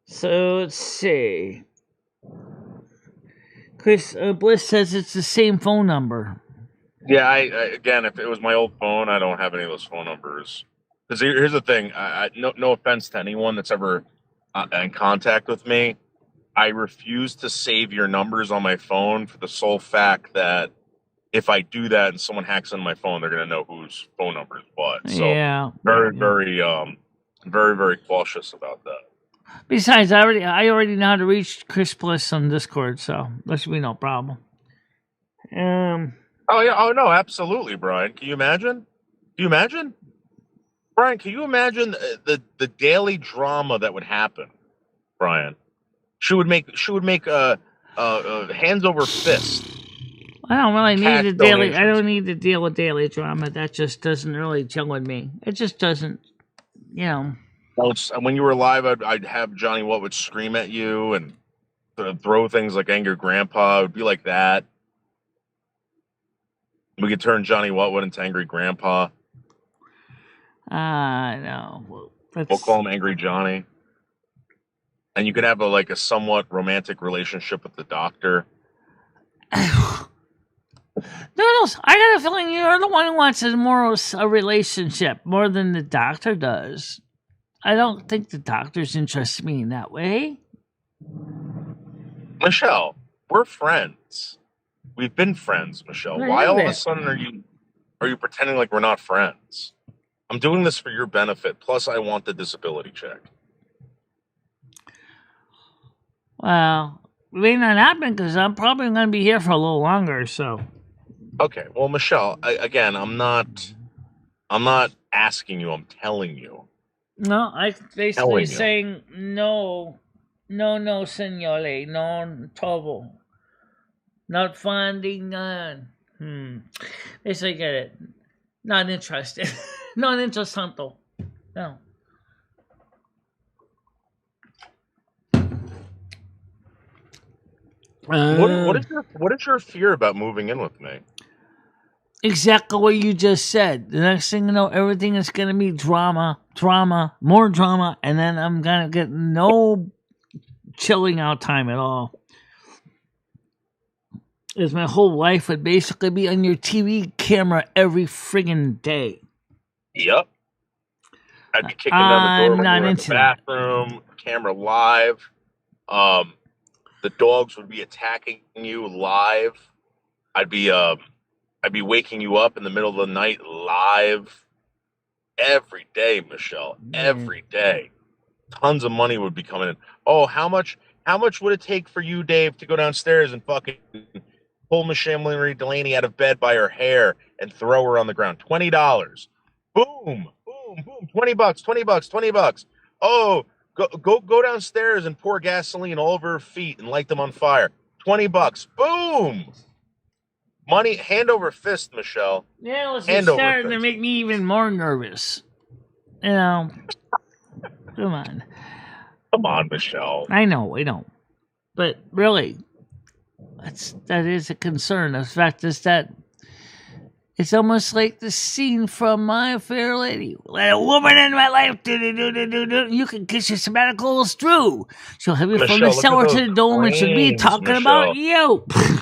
so let's see. Chris Bliss says it's the same phone number. Yeah, I again, if it was my old phone, I don't have any of those phone numbers. Because here's the thing. No offense to anyone that's ever in contact with me. I refuse to save your numbers on my phone for the sole fact that if I do that and someone hacks into my phone, they're going to know whose phone number is what. So Yeah. very cautious about that. Besides, I already know how to reach Chris Bliss on Discord, so that should be no problem. Oh yeah. Oh no, absolutely, Brian. Can you imagine? Brian, can you imagine the daily drama that would happen, Brian? She would make hands over fist. I don't really need Cash the daily. I donations. don't need to deal with daily drama. That just doesn't really chill with me. It just doesn't. You know. Well, when you were alive, I'd have Johnny What would scream at you and throw things like Angry Grandpa. It would be like that. We could turn Johnny Whatwood into Angry Grandpa. No. We'll call him Angry Johnny. And you could have a somewhat romantic relationship with the doctor. Noodles, I got a feeling you're the one who wants a relationship more than the doctor does. I don't think the doctor's interested in me in that way. Michelle, we're friends. We've been friends, Michelle. Why all of a sudden are you pretending like we're not friends? I'm doing this for your benefit. Plus, I want the disability check. Well, it may not happen because I'm probably going to be here for a little longer. So. Okay. Well, Michelle, again, I'm not asking you. I'm telling you. No, I basically saying no, signore, no trouble, not finding none. Basically, get it. Not interested. Not interessanto. No. What is your fear about moving in with me? exactly what you just said. The next thing you know, everything is going to be drama, drama, more drama, and then I'm going to get no chilling out time at all. Is my whole life would basically be on your TV camera every friggin' day. Yep. I'd be kicking down the door I'm when not we were in the into that. bathroom, camera live. The dogs would be attacking you live. I'd be waking you up in the middle of the night live every day, Michelle. Every day. Tons of money would be coming in. Oh, how much would it take for you, Dave, to go downstairs and fucking pull Michelle Marie Delaney out of bed by her hair and throw her on the ground? $20. Boom, boom, boom. $20, $20, $20. Oh, go downstairs and pour gasoline all over her feet and light them on fire. $20. Boom. Money, hand over fist, Michelle. Yeah, it's Hand over starting to fist. make me even more nervous. You know, come on. Come on, Michelle. I know, but really, that is a concern. The fact is that it's almost like the scene from My Fair Lady. Let a woman in my life, you can kiss your sabbaticals through. She'll have you from the Michelle, look at cellar to those the dome, and she'll be cranes, talking about Michelle. you.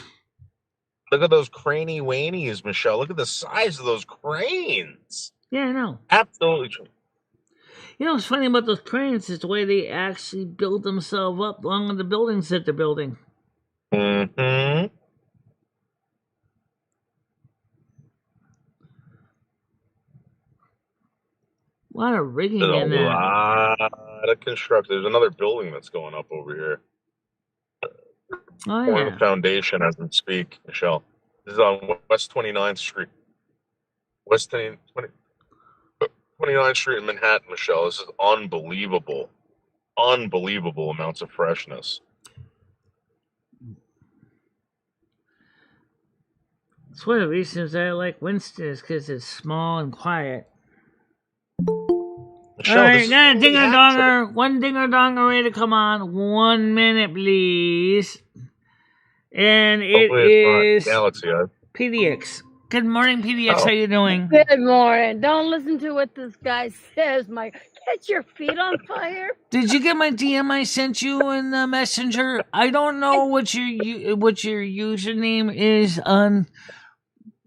Look at those cranny wanies, Michelle. Look at the size of those cranes. Yeah, I know. Absolutely true. You know what's funny about those cranes is the way they actually build themselves up along with the buildings that they're building. Mm-hmm. A lot of rigging There's a in that. lot of construction. There's another building that's going up over here. Oh, Pouring yeah. foundation as we speak, Michelle. This is on West 29th Street. West 29th Street in Manhattan, Michelle. This is unbelievable. Unbelievable amounts of freshness. It's one of the reasons I like Winston is because it's small and quiet. Michelle, All right, this is got a really dinger happening. donger. One dinger donger ready to come on. 1 minute, please. And it Hopefully it's not is Galaxy. PDX. Good morning, PDX. Oh. How you doing? Good morning. Don't listen to what this guy says, Mike. Catch your feet on fire. Did you get my DM I sent you in the messenger? I don't know what your username is on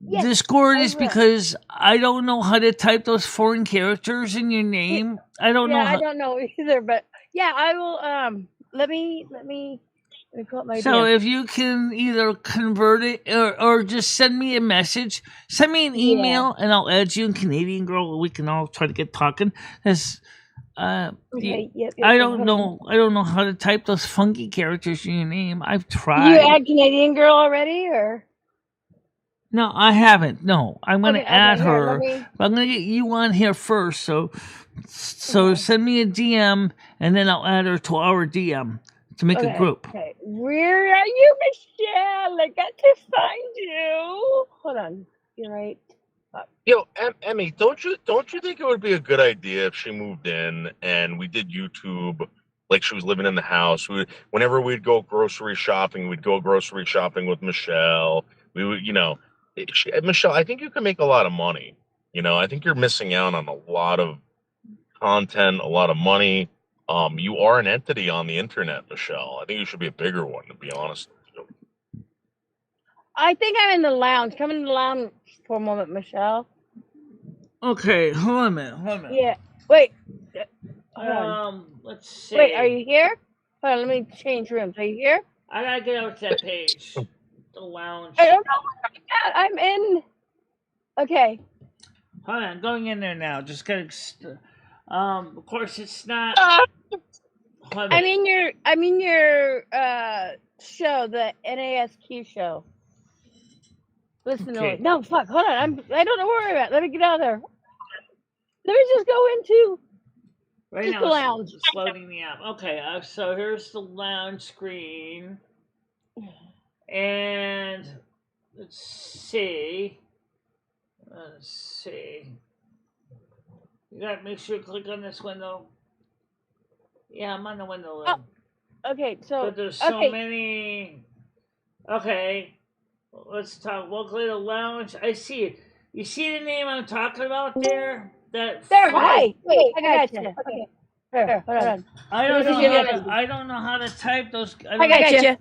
Yes, Discord I is will. because I don't know how to type those foreign characters in your name. I don't know Yeah, how. I don't know either, but yeah, I will. Let me pull up my So DM. if you can either convert it or just send me a message, send me an Yeah. email, and I'll add you in Canadian Girl. We can all try to get talking. Okay. Yep. I don't know. I don't know how to type those funky characters in your name. I've Did you tried. add Canadian Girl already, or? No, I haven't. No, I'm gonna Okay, add here, her. let me. But I'm gonna get you on here first. So Okay. send me a DM, and then I'll add her to our DM to make a Okay. group. Okay. Where are you, Michelle? I got to find you. Hold on. You're right. Yo, Emmy, don't you think it would be a good idea if she moved in and we did YouTube like she was living in the house? Whenever we'd go grocery shopping, we'd go grocery shopping with Michelle. We would, Michelle, I think you can make a lot of money. I think you're missing out on a lot of content, a lot of money. You are an entity on the internet, Michelle. I think you should be a bigger one, to be honest with you. I think I'm in the lounge. Come in the lounge for a moment, Michelle. Okay, hold on a minute. Yeah. Wait. Hold on. Let's see. Wait, are you here? Hold on, let me change rooms. Are you here? I gotta get over to that page. The lounge. I don't know where I'm at. I'm in. Okay. Hold on, I'm going in there now. Just gotta. Of course, it's not. I'm in your show, the NASQ show. Listen to it. No, fuck. Hold on. I don't know where I'm at. Let me get out of there. Let me just go into right just now the lounge. it's loading me up. Okay, so here's the lounge screen, and let's see. You gotta make sure you click on this window. Yeah, I'm on the window. Oh, okay, so but there's so many. Okay. Let's talk. Welcome to the lounge. I see it. You see the name I'm talking about there? That. There. Hi. Wait. I got you. Okay. Here, hold on. I don't know how to type those. I got you.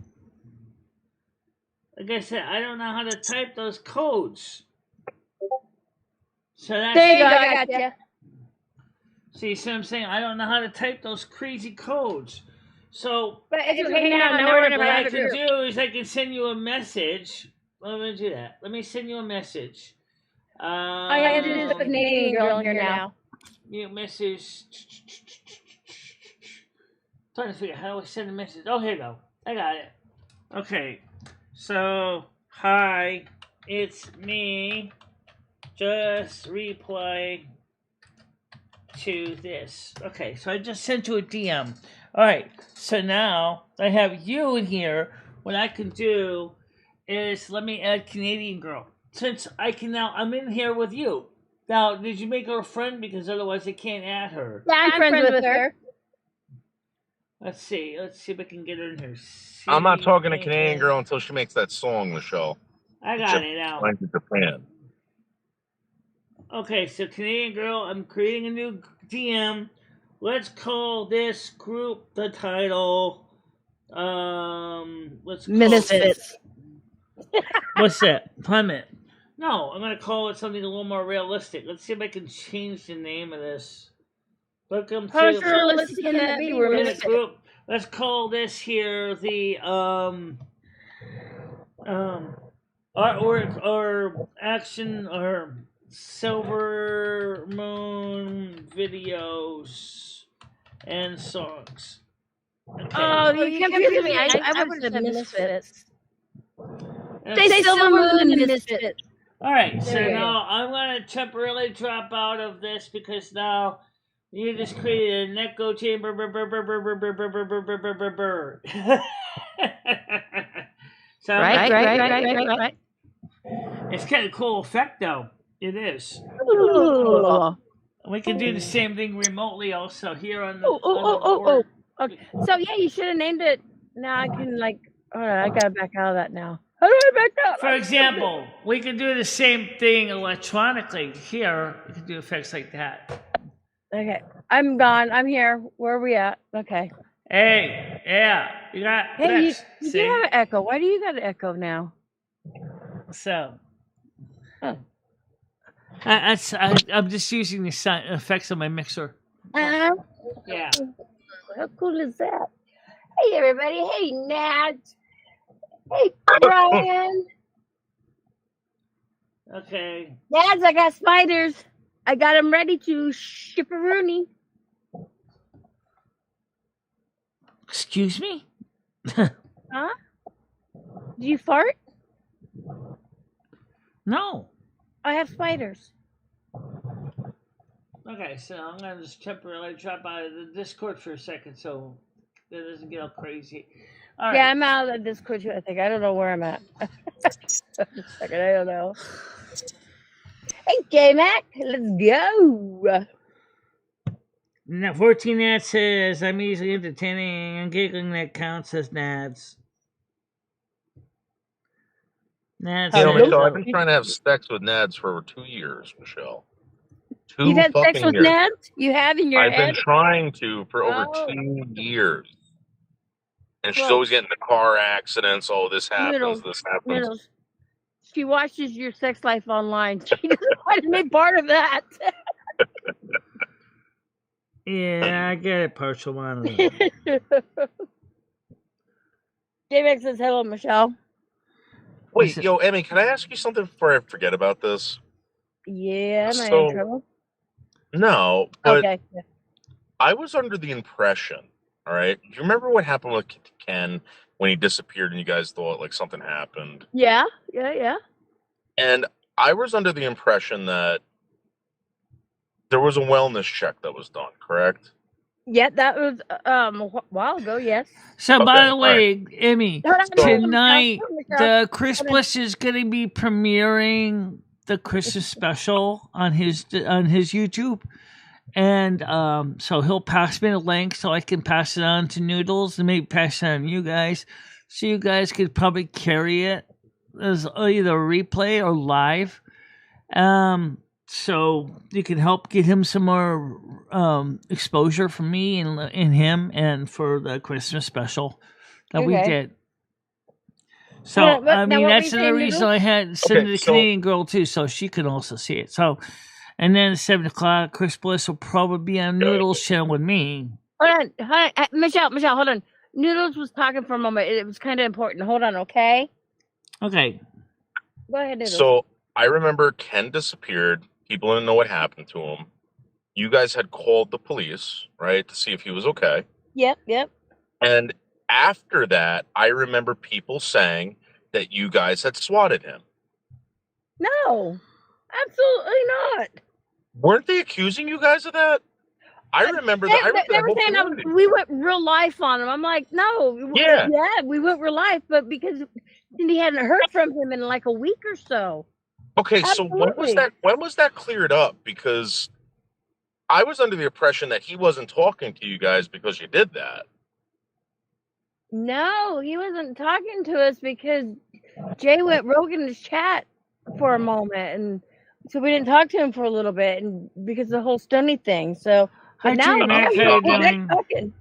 Like I said, I don't know how to type those codes. So that's. There you go. I got you. See what I'm saying? I don't know how to type those crazy codes. So. But it's okay now. Now we're in a What I private can group. do is I can send you a message. Let me do that. Let me send you a message. I have to do this Canadian girl here now. New message. Trying to figure out how I send a message. Oh, here we go. I got it. Okay. So, hi, it's me. Just reply to this. Okay, so I just sent you a DM. All right, so now I have you in here. What I can do is let me add Canadian girl. Since I can now, I'm in here with you. Now, did you make her a friend? Because otherwise I can't add her. Yeah, I'm friends with her. Let's see if I can get her in here. I'm not talking to Canadian girl until she makes that song, Michelle. I got it now. Flying to Japan. Okay, so Canadian girl, I'm creating a new DM. Let's call this group the title. Let's call Misfits. What's that? Clement. No, I'm gonna call it something a little more realistic. Let's see if I can change the name of this. Welcome to How realistic can that be? We're the misfits. group. Let's call this here the artwork or action or Silver Moon videos and songs. Okay. Oh, you confused me. I would have said misfits. Say Silver Moon and Misfits. All right, so There you go. now I'm going to temporarily drop out of this because now you just created an echo chamber. So Right. it's kind of cool effect, though. It is. Ooh. We can do the same thing remotely also here on the. Oh. Okay. So yeah, you should have named it. Now I can hold on, I gotta back out of that now. How do I back out? For example, we can do the same thing electronically here. We can do effects like that. Okay, I'm gone. I'm here. Where are we at? Okay. Hey, yeah, you got. Hey, effects. you See? do have an echo. Why do you got an echo now? So. Oh. I'm just using the sound effects on my mixer. Yeah. How cool is that? Hey, everybody. Hey, Nat. Hey, Brian. Okay. Nads, I got spiders. I got them ready to ship a Rooney. Excuse me? Huh? Did you fart? No. I have spiders. Okay, so I'm going to just temporarily drop out of the Discord for a second so it doesn't get all crazy. All right. Yeah, I'm out of the Discord too, I think. I don't know where I'm at. Just a second, I don't know. Hey, J-Mac, let's go. Now, 14 Nat says, I'm easily entertaining and giggling that counts, says Nads. Nads You know, says, Michelle, I've been trying to have sex with Nads for over 2 years, Michelle. You've had sex with years. Nads? You have in your I've head? been trying to for over 2 years. And she's Well, always getting into car accidents. Oh, this happens, this happens. Middles. She watches your sex life online. She doesn't want to be part of that. yeah, I get it, partial one. J-Mac says, hello, Michelle. Wait, yo, Emmy, can I ask you something before I forget about this? Yeah, am I in trouble? No, but okay. I was under the impression, all right? Do you remember what happened with Ken when he disappeared and you guys thought like something happened? Yeah. And I was under the impression that there was a wellness check that was done, correct? Yeah, that was a while ago, yes. So, Okay, by the way, right. Emmy, tonight the Chris Bliss is going to be premiering the Christmas special on his YouTube, and so he'll pass me the link so I can pass it on to Noodles and maybe pass it on to you guys, so you guys could probably carry it as either replay or live. So you can help get him some more exposure from me and him, and for the Christmas special that we did. So I mean, that's another reason I had send the Canadian girl too, so she could also see it. So, and then at 7:00, Chris Bliss will probably be on Noodles show with me. Hold on, Michelle, hold on. Noodles was talking for a moment. It was kind of important. Hold on, okay? Okay. Go ahead, Noodles. So I remember Ken disappeared. People didn't know what happened to him. You guys had called the police, right, to see if he was okay. Yep. And after that, I remember people saying that you guys had swatted him. No, absolutely not. Weren't they accusing you guys of that? I remember that. They were saying we went real life on him. I'm like, no. Yeah, we went real life, but because Cindy hadn't heard from him in like a week or so. Okay, absolutely. So when was that cleared up? Because I was under the impression that he wasn't talking to you guys because you did that. No, he wasn't talking to us because Jay went rogue in his chat for a moment, and so we didn't talk to him for a little bit, and because of the whole Stoney thing. So, but now we're talking.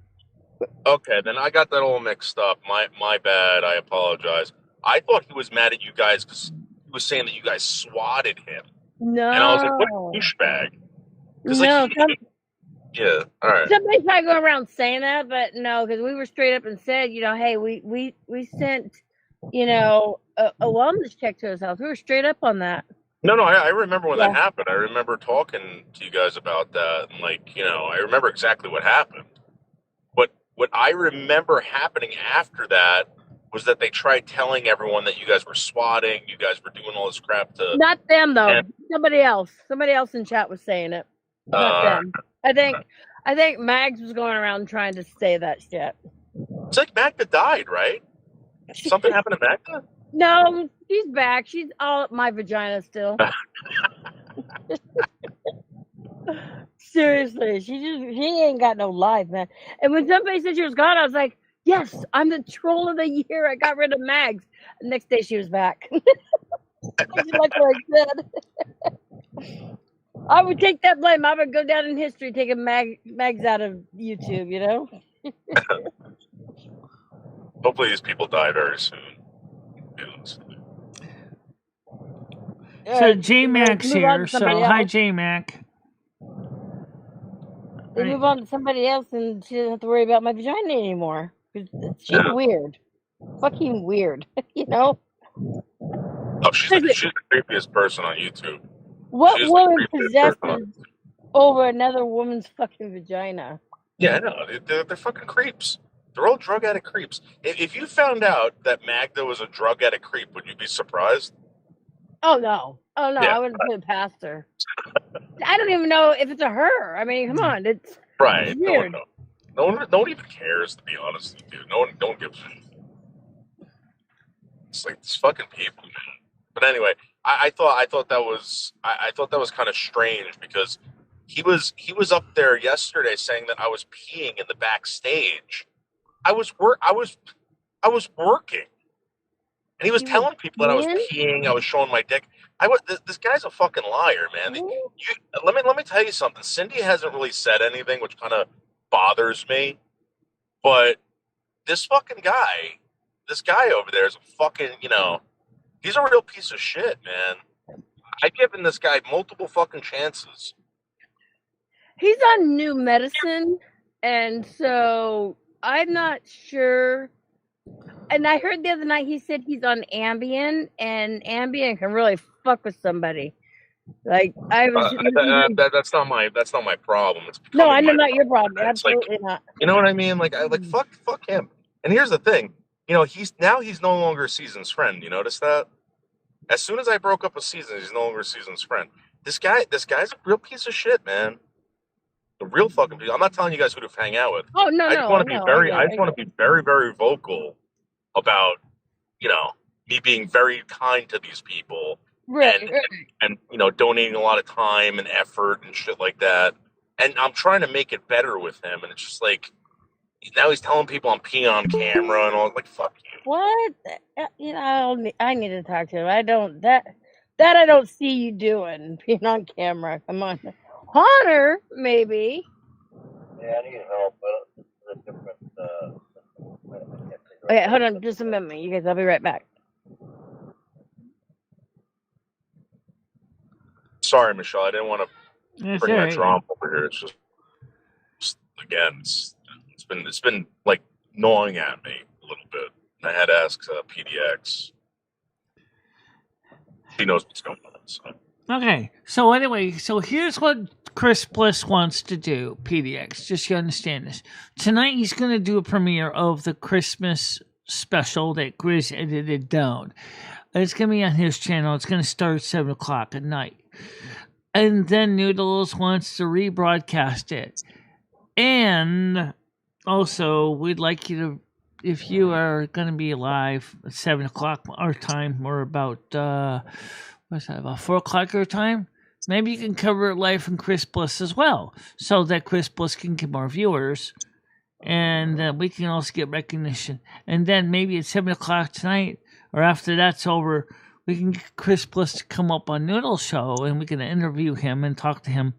Okay, then I got that all mixed up. My bad. I apologize. I thought he was mad at you guys because he was saying that you guys swatted him. No, and I was like, what a douchebag. No, yeah, all right. Somebody's probably going around saying that, but no, because we were straight up and said, hey, we sent, a wellness check to his house. We were straight up on that. No, I remember when that happened. I remember talking to you guys about that, and I remember exactly what happened. But what I remember happening after that was that they tried telling everyone that you guys were swatting, you guys were doing all this crap to. Not them though. Somebody else in chat was saying it. Not them. I think Mags was going around trying to say that shit. It's like Magda died, right? Something happened to Magda? No, she's back. She's all up my vagina still. Seriously, she ain't got no life, man. And when somebody said she was gone, I was like, yes, I'm the troll of the year. I got rid of Mags. The next day she was back. Like what I said. I would take that blame. I would go down in history taking Mags out of YouTube, Hopefully these people die very soon. So J-Mac's here. So hi, J-Mac. They move on to somebody else and she doesn't have to worry about my vagina anymore. She's weird. Fucking weird, Oh, she's the creepiest person on YouTube. What woman possesses over another woman's fucking vagina? Yeah, I know. They're fucking creeps. They're all drug addict creeps. If you found out that Magda was a drug addict creep, would you be surprised? Oh, no. Yeah. I wouldn't put it past her. I don't even know if it's a her. I mean, come on. It's right. Weird. No one even cares, to be honest with you. No one gives a shit. It's like these fucking people, man. But anyway, I thought that was kind of strange because he was up there yesterday saying that I was peeing in the backstage. I was working, and he was telling people that I was peeing. I was showing my dick. This guy's a fucking liar, man. Let me tell you something. Cindy hasn't really said anything, which kind of bothers me. But this guy over there is a fucking, he's a real piece of shit, man. I've given this guy multiple fucking chances. He's on new medicine, and so I'm not sure. And I heard the other night he said he's on Ambien, and Ambien can really fuck with somebody. Like I was. That's not my problem. No, I know not your problem. Absolutely not. You know what I mean? Fuck him. And here's the thing. He's no longer Season's friend. You notice that? As soon as I broke up with Season, he's no longer Season's friend. This guy's a real piece of shit, man. A real fucking piece. I'm not telling you guys who to hang out with. Oh no, I just want to be very, very vocal about, me being very kind to these people. Right. And donating a lot of time and effort and shit like that. And I'm trying to make it better with him. And it's just like, Now he's telling people I'm peeing on camera and all. Like, fuck you. What? You know, I need to talk to him. I don't that I don't see you doing being on camera. Come on, Hunter, maybe. Yeah, I need help, but it's a different. Okay, hold on, just a minute, you guys. I'll be right back. Sorry, Michelle. I didn't want to bring that drama over here. It's just again, it's been like gnawing at me a little bit. I had to ask PDX. She knows what's going on. So. Okay, so anyway, so here's what Chris Bliss wants to do, PDX, just so you understand this. Tonight he's going to do a premiere of the Christmas special that Grizz edited down. It's going to be on his channel. It's going to start at 7 o'clock at night. And then Noodles wants to rebroadcast it. And also, we'd like you to, if you are going to be live at 7 o'clock our time, or about, what's that, about 4 o'clock your time, maybe you can cover it live from Chris Bliss as well, so that Chris Bliss can get more viewers, and we can also get recognition. And then maybe at 7 o'clock tonight, or after that's over, we can get Chris Bliss to come up on Noodle's show, and we can interview him and talk to him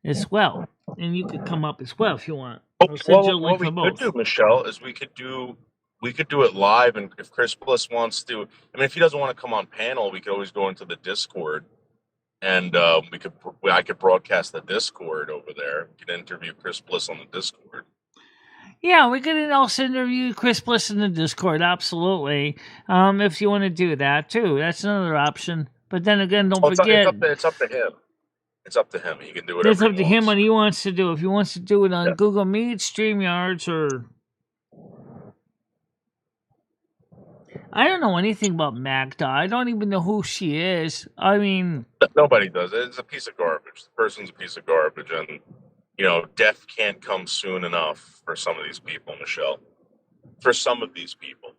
as well. And you could come up as well if you want. What we could do, Michelle, is we could do it live, and if Chris Bliss wants to, I mean, if he doesn't want to come on panel, we could always go into the Discord, and I could broadcast the Discord over there. We could interview Chris Bliss on the Discord. Yeah, we could also interview Chris Bliss in the Discord, absolutely. If you want to do that too, that's another option. But then again, don't forget, it's up to him. It's up to him. He can do whatever. It's up to him what he wants to do. If he wants to do it on Google Meet, StreamYards, or I don't know anything about Magda. I don't even know who she is. I mean, nobody does. It's a piece of garbage. The person's a piece of garbage, and death can't come soon enough for some of these people, Michelle. For some of these people.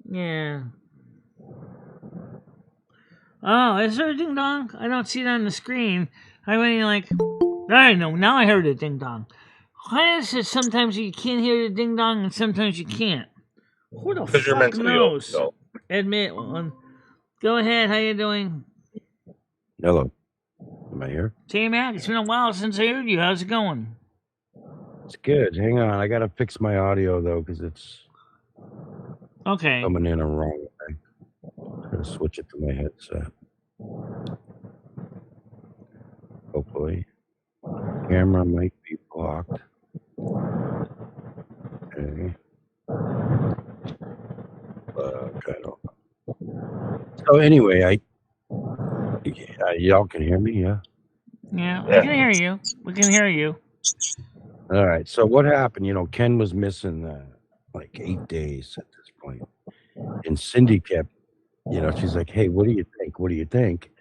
Yeah. Oh, is there a ding dong? I don't see it on the screen. I mean, like, I know. Now I heard a ding dong. Why is it sometimes you can't hear the ding dong and sometimes you can't? Who the fuck you're mentally knows? Ill, Admit one. Go ahead. How you doing? Hello. Am I here? T-Mac, it's been a while since I heard you. How's it going? It's good. Hang on. I got to fix my audio, though, because it's coming in a wrong way. I'm going to switch it to my headset. Hopefully. Camera might be blocked. Okay. So anyway, y'all can hear me, yeah? Yeah, we can hear you. We can hear you. All right. So what happened? Ken was missing like 8 days at this point. And Cindy kept, she's like, hey, what do you think? What do you think?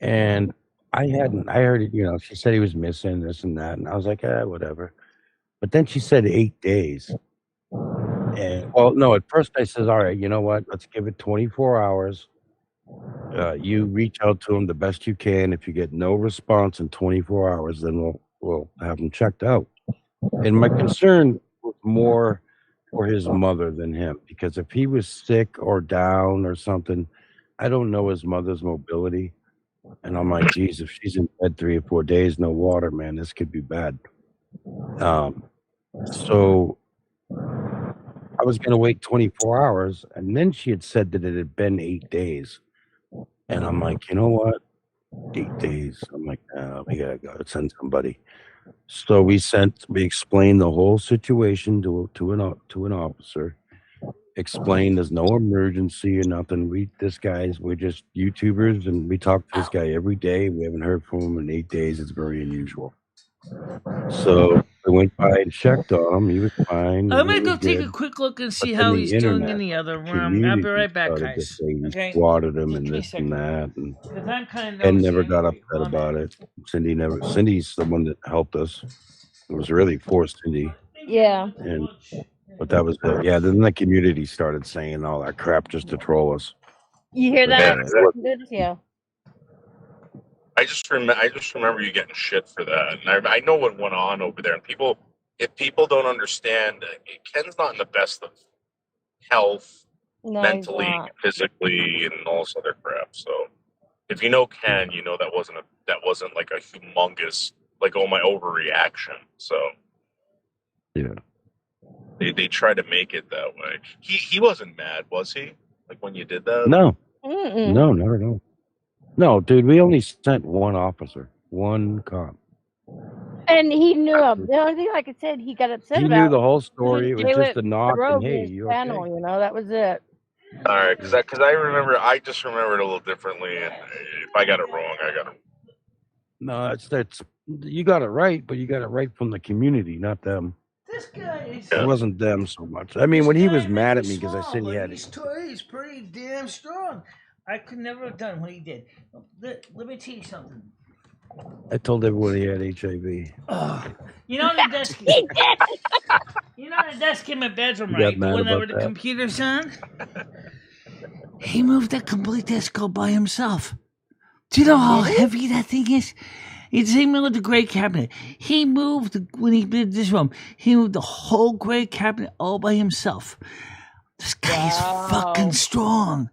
And I heard it, she said he was missing this and that. And I was like, whatever. But then she said 8 days. And, well, no, at first I said, all right, you know what? Let's give it 24 hours. You reach out to him the best you can. If you get no response in 24 hours, then we'll have him checked out. And my concern was more for his mother than him, because if he was sick or down or something, I don't know his mother's mobility. And I'm like, geez, if she's in bed 3 or 4 days, no water, man, this could be bad. So I was going to wait 24 hours. And then she had said that it had been 8 days. And I'm like, you know what? 8 days. I'm like, we got to go send somebody. So we explained the whole situation to an officer. Explained there's no emergency or nothing. We're just YouTubers, and we talk to this guy every day. We haven't heard from him in 8 days. It's very unusual. So we went by and checked on him. He was fine. I'm gonna go take a quick look and see how he's doing in the other room. I'll be right back, guys. Okay. Swatted him and this and that, and never got upset about it. Cindy's the one that helped us. It was really for Cindy. Yeah. But that was it. Yeah. Then the community started saying all that crap just to troll us. You hear that? Yeah. I just remember you getting shit for that, and I know what went on over there. And people, if people don't understand, Ken's not in the best of health, mentally, physically, and all this other crap. So if you know Ken, you know that wasn't like a humongous, like, oh, my overreaction. So Yeah. They try to make it that way. He wasn't mad, was he? Like when you did that? No. Mm-mm. No, not at all. No, dude, we only sent one officer, one cop. And he knew him. The only thing, like I said, he got upset He about. knew the whole story. It was Jay just went a knock and rogue hey, in his you panel, okay? you know, that was it. All right, because I just remember it a little differently, and if I got it wrong, I got it. No, that's you got it right, but you got it right from the community, not them. This guy is. It wasn't them so much. I mean, when he was mad at me because I said he had he's pretty damn strong. I could never have done what he did. Let me tell you something. I told everyone he had HIV. You know the desk. You know the desk in my bedroom, You got right? The mad one about where the that? computer's on. He moved that complete desk all by himself. Do you know how heavy that thing is? It's the same with the gray cabinet. He moved when he did this room. He moved the whole gray cabinet all by himself. This guy is fucking strong.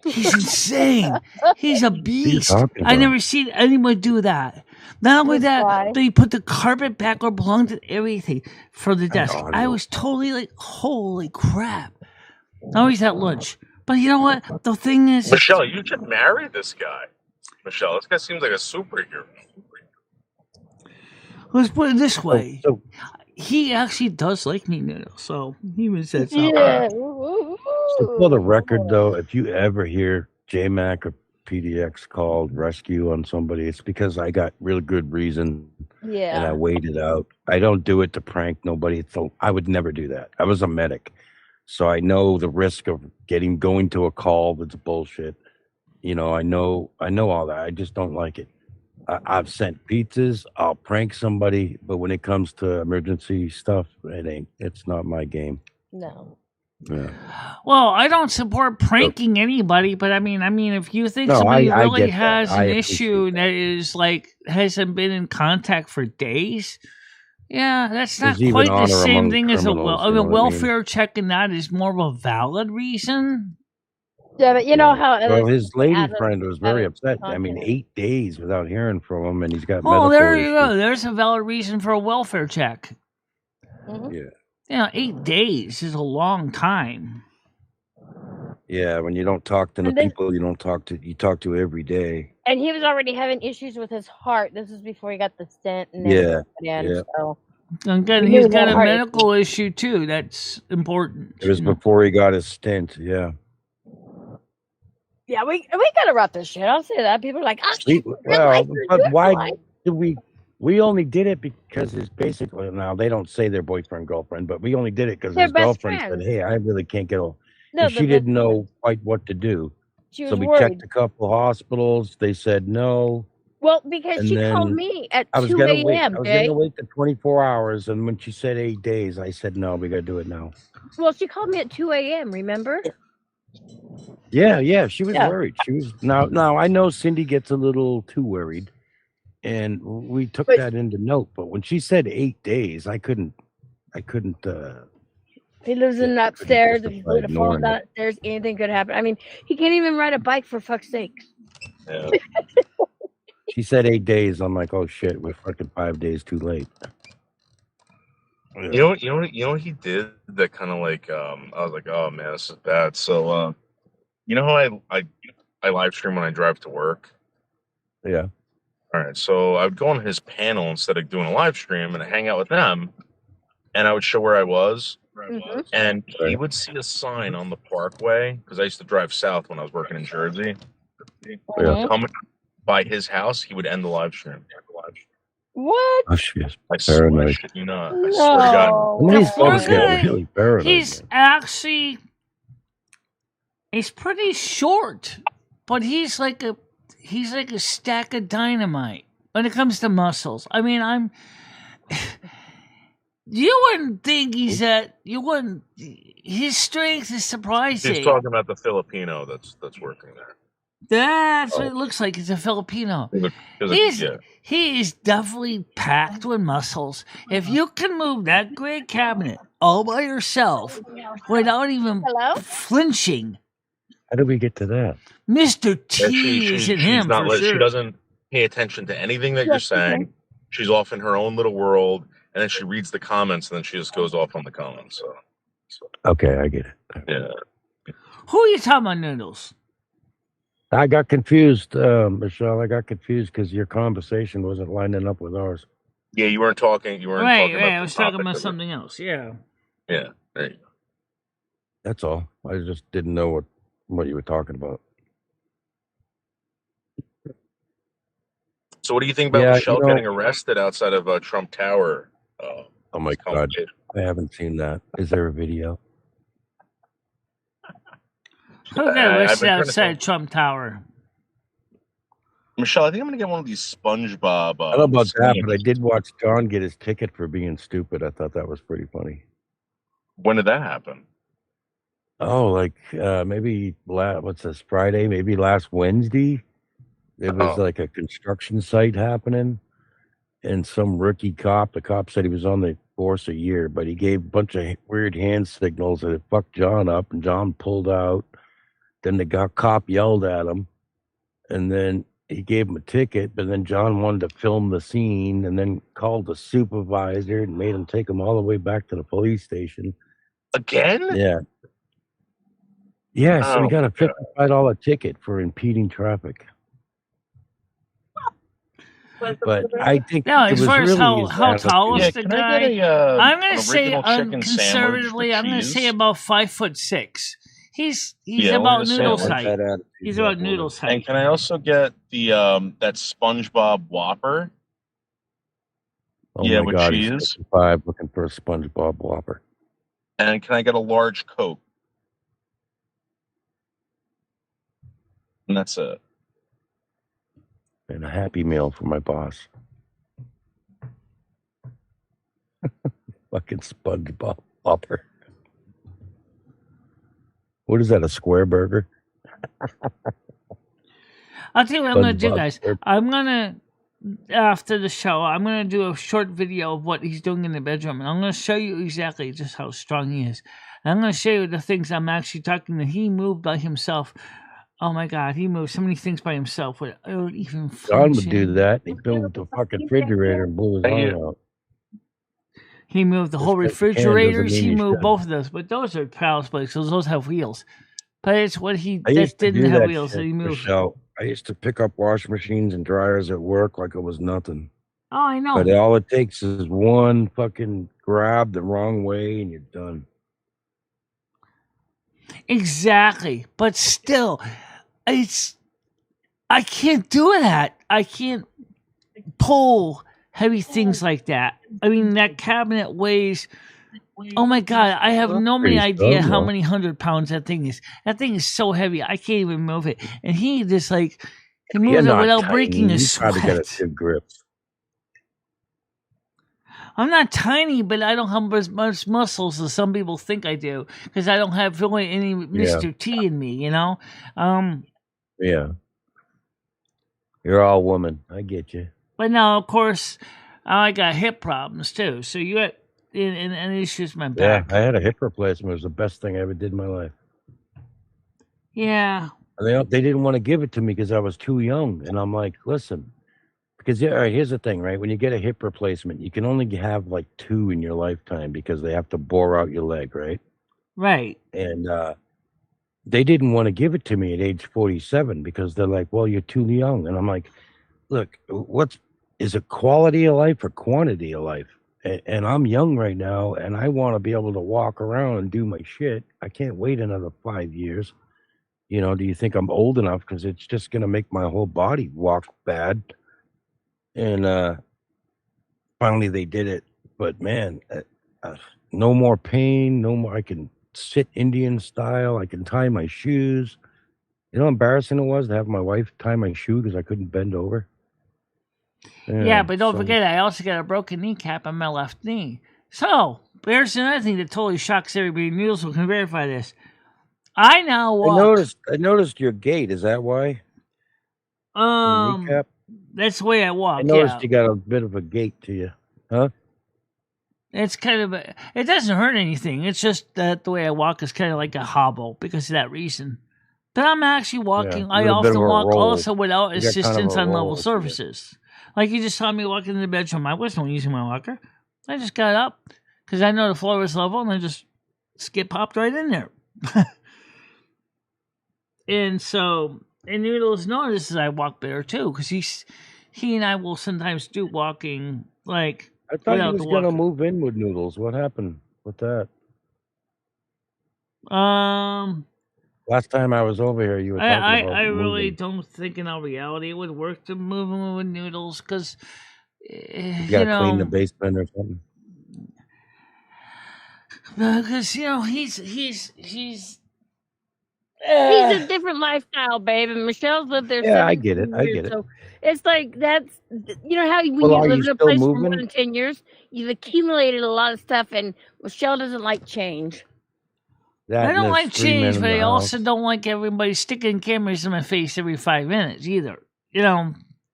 He's insane. He's a beast. I never seen anyone do that. Not only that, but he put the carpet back or belonged to everything for the desk. I was totally like, holy crap. Now he's at lunch. But you know what? The thing is, Michelle, you should marry this guy. Michelle, this guy seems like a superhero. Let's put it this way. He actually does like me now, so he even said something. Yeah. So for the record, though, if you ever hear JMac or PDX called rescue on somebody, it's because I got real good reason and I waited out. I don't do it to prank nobody. So I would never do that. I was a medic, so I know the risk of going to a call that's bullshit. You know, I know all that. I just don't like it. I've sent pizzas. I'll prank somebody, but when it comes to emergency stuff, it's not my game. No. Yeah. Well, I don't support pranking anybody, but I mean, if you think somebody really has an issue that is like hasn't been in contact for days, yeah, that's not quite the same thing as a welfare check, and that is more of a valid reason. Yeah, but you know how. Well, his lady friend was very upset. I mean, 8 days without hearing from him, and he's got medical Oh, there you issues. go. There's a valid reason for a welfare check. Mm-hmm. Yeah. Yeah, 8 days is a long time. Yeah, when you don't talk to the people you talk to every day. And he was already having issues with his heart. This is before he got the stent and everything. So. Again, he's got a medical issue too. That's important. It was before he got his stent. Yeah. Yeah, we gotta wrap this shit. I'll say that. People are like, but why did we? We only did it because it's basically now they don't say their boyfriend girlfriend, but we only did it because his girlfriend said, "Hey, I really can't get over." No, she didn't know quite what to do, so we checked a couple hospitals. They said no. Well, because she called me at 2 a.m. I was gonna wait the 24 hours, and when she said 8 days, I said no. We gotta do it now. Well, she called me at 2 a.m. Remember? Yeah, she was worried. She was now. I know Cindy gets a little too worried, and we took that into note. But when she said 8 days, I couldn't. He lives in upstairs. If he would have fallen downstairs, anything could happen. I mean, he can't even ride a bike for fuck's sake. Yeah. She said 8 days. I'm like, oh shit, we're fucking 5 days too late. You know what he did that kind of like I was like, oh man, this is bad. So you know how I live stream when I drive to work? Yeah. All right. So I would go on his panel instead of doing a live stream and hang out with them, and I would show where I was. Mm-hmm. And he would see a sign on the parkway because I used to drive south when I was working in Jersey. Coming by his house, he would end the live stream. What? Oh shit! I swear to God. The poor guy, really paranoid. He's actually pretty short, but he's like a stack of dynamite when it comes to muscles. I mean, you wouldn't think he's that. You wouldn't. His strength is surprising. He's talking about the Filipino that's working there. That's what it looks like. He's a Filipino. He is definitely packed with muscles. If you can move that great cabinet all by yourself without even flinching. How did we get to that? Mr. T is in him for sure. She doesn't pay attention to anything that you're saying. She's off in her own little world, and then she reads the comments, and then she just goes off on the comments. So. Okay, I get it. Yeah. Who are you talking about, Noodles? I got confused, Michelle. I got confused because your conversation wasn't lining up with ours. Yeah, you weren't talking. Right. I was talking about something else. Yeah. Yeah. There you go. That's all. I just didn't know what you were talking about. So, what do you think about Michelle getting arrested outside of Trump Tower? Oh my God, I haven't seen that. Is there a video? Who got arrested outside Trump Tower? Michelle, I think I'm going to get one of these SpongeBob. I don't know about that, but I did watch John get his ticket for being stupid. I thought that was pretty funny. When did that happen? Oh, like maybe what's this, Friday? Maybe last Wednesday. There was like a construction site happening, and some rookie cop, the cop said he was on the force a year, but he gave a bunch of weird hand signals that it fucked John up, and John pulled out. Then the cop yelled at him, and then he gave him a ticket, but then John wanted to film the scene and then called the supervisor and made him take him all the way back to the police station. Again? Yeah. Yeah, so he got a $55 ticket for impeding traffic. But I think no, as far as how tall is the guy, I'm going to say conservatively, I'm going to say about 5'6". He's about Noodle's height. He's about Noodle's height. And can I also get the that SpongeBob Whopper? Oh my with God, cheese. He's 55, looking for a SpongeBob Whopper. And can I get a large Coke? And that's it. And a Happy Meal for my boss. Fucking SpongeBob Whopper. What is that, a square burger? I'll tell you what I'm going to do, guys. I'm going to, after the show, I'm going to do a short video of what he's doing in the bedroom. And I'm going to show you exactly just how strong he is. And I'm going to show you the things I'm actually talking that he moved by himself. Oh my God, he moved so many things by himself without even flinching. John would do that. He built the fucking refrigerator and blew his arm out. He moved the whole refrigerators. He moved both of those, but those are palace plates, so those have wheels. But it's what he that didn't have wheels that he moved. Michelle, I used to pick up washing machines and dryers at work like it was nothing. Oh, I know. But all it takes is one fucking grab the wrong way and you're done. Exactly. But still, I can't do that. I can't pull heavy things like that. I mean, that cabinet weighs, oh my God, I have no idea how many 100 pounds that thing is. That thing is so heavy, I can't even move it. And he just he moves it without breaking a sweat. You gotta get a good grip. I'm not tiny, but I don't have as much muscles as some people think I do, because I don't have really any Mr. T in me, you know? Yeah. You're all woman. I get you. But now, of course, I got hip problems too. So you got and issues with my back. Yeah, I had a hip replacement. It was the best thing I ever did in my life. Yeah. They didn't want to give it to me because I was too young. And I'm like, listen, because here's the thing, right? When you get a hip replacement, you can only have like 2 in your lifetime because they have to bore out your leg, right? Right. And they didn't want to give it to me at age 47 because they're like, well, you're too young. And I'm like, look, is it quality of life or quantity of life? And I'm young right now, and I want to be able to walk around and do my shit. I can't wait another 5 years. You know, do you think I'm old enough? Because it's just going to make my whole body walk bad. And finally they did it. But man, no more pain, no more. I can sit Indian style. I can tie my shoes. You know how embarrassing it was to have my wife tie my shoe because I couldn't bend over? Yeah, but don't forget, I also got a broken kneecap on my left knee. So, there's another thing that totally shocks everybody. Noodles can verify this. I now walk. I noticed your gait. Is that why? Kneecap? That's the way I walk. I noticed Yeah, you got a bit of a gait to you, huh? it's kind of it doesn't hurt anything. It's just that the way I walk is kind of like a hobble because of that reason. But I'm actually Yeah, walking. a I little bit of often a walk roll. also without You got kind of assistance a on level roll to you. surfaces. Like you just saw me walking in the bedroom. I wasn't using my walker. I just got up because I know the floor was level, and I just skip popped right in there. And so, and Noodles notices I walk better too because he and I will sometimes do walking like I thought you without was the gonna walker. move in with Noodles. What happened with that? Last time I was over here, you were talking about I really moving. don't think in all reality it would work to move him with Noodles because, You gotta clean the basement or something. because he's He's a different lifestyle, babe, and Michelle's lived there Yeah, I 17 get it. I years, get it. so it's like that's how when Well, you are live you in a still place for more moving? than 10 years, you've accumulated a lot of stuff, and Michelle doesn't like change. That I and don't there's like 3 men change, in but the I also house. don't like everybody sticking cameras in my face every 5 minutes either.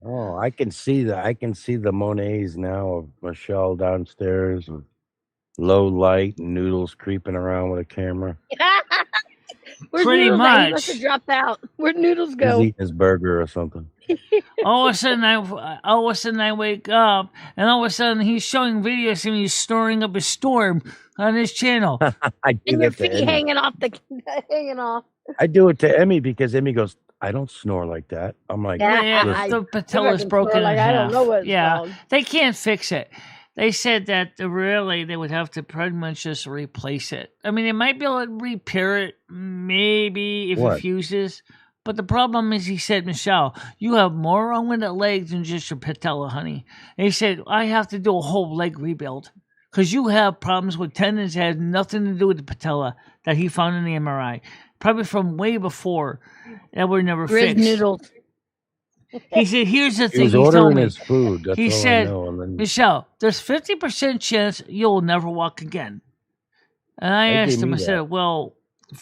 Oh, I can see the Monets now of Michelle downstairs and low light and Noodles creeping around with a camera. Where's Pretty Noodles at? He must have much. dropped out. Where'd Noodles He's go? eating his burger or something. All of a sudden I wake up, and all of a sudden he's showing videos of me storing up a storm on his channel. I do And your that to feet Emmy. hanging off. I do it to Emmy because Emmy goes, I don't snore like that. I'm like, Yeah, listen, the patella's fucking broken snore in like I don't half. know what it's Yeah, called. they can't fix it. They said that really they would have to pretty much just replace it. I mean, they might be able to repair it, maybe if it what? fuses. But the problem is, he said, Michelle, you have more wrong with the legs than just your patella, honey. And he said, I have to do a whole leg rebuild because you have problems with tendons that had nothing to do with the patella that he found in the MRI, probably from way before that were never Grizz fixed. Noodles. He said, here's the He thing. was He told ordering me. his food. That's He all I said, know. And then Michelle, there's 50% chance you'll never walk again. And I they asked gave him, me I said, that. well,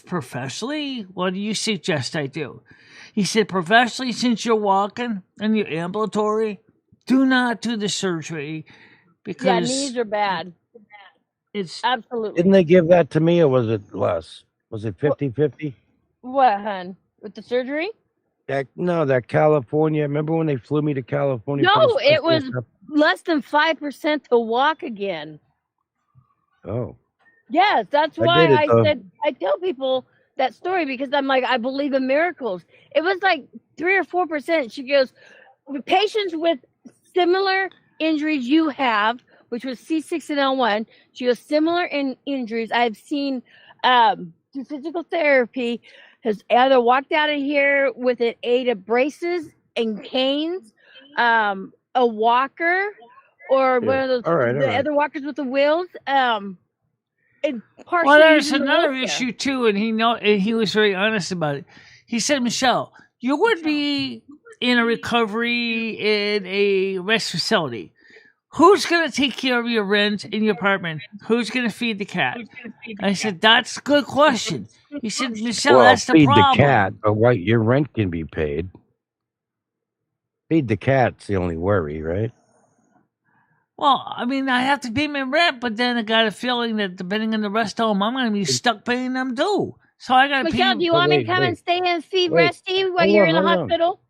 professionally, what do you suggest I do? He said, professionally, since you're walking and you're ambulatory, do not do the surgery Yeah, because knees are bad. it's Absolutely. Didn't they give that to me or was it less? Was it 50-50? What, hun? With the surgery? That California. Remember when they flew me to California for No, the it was special stuff? less than 5% to walk again. Oh, Yes, that's I why did it I though. said I tell people that story because I'm like, I believe in miracles. It was like 3 or 4%. She goes, patients with similar injuries you have, which was C6 and L1. She goes, similar injuries. I've seen through physical therapy has either walked out of here with an aid of braces and canes, a walker, or one of those All right. other walkers with the wheels. And well, partially there's using the another wheelchair. issue too, and he was very honest about it. He said, Michelle, you would be in a recovery in a rest facility. Who's going to take care of your rent in your apartment? Who's going to feed the cat? I said, that's a good question. He said, Michelle, Well, that's the feed problem. the cat, but what? Your rent can be paid. Feed the cat's the only worry, right? Well, I mean, I have to pay my rent, but then I got a feeling that depending on the rest home, I'm going to be stuck paying them too. So I got to pay. Michelle, do you want me to come and stay and feed Rusty while you're in the hospital?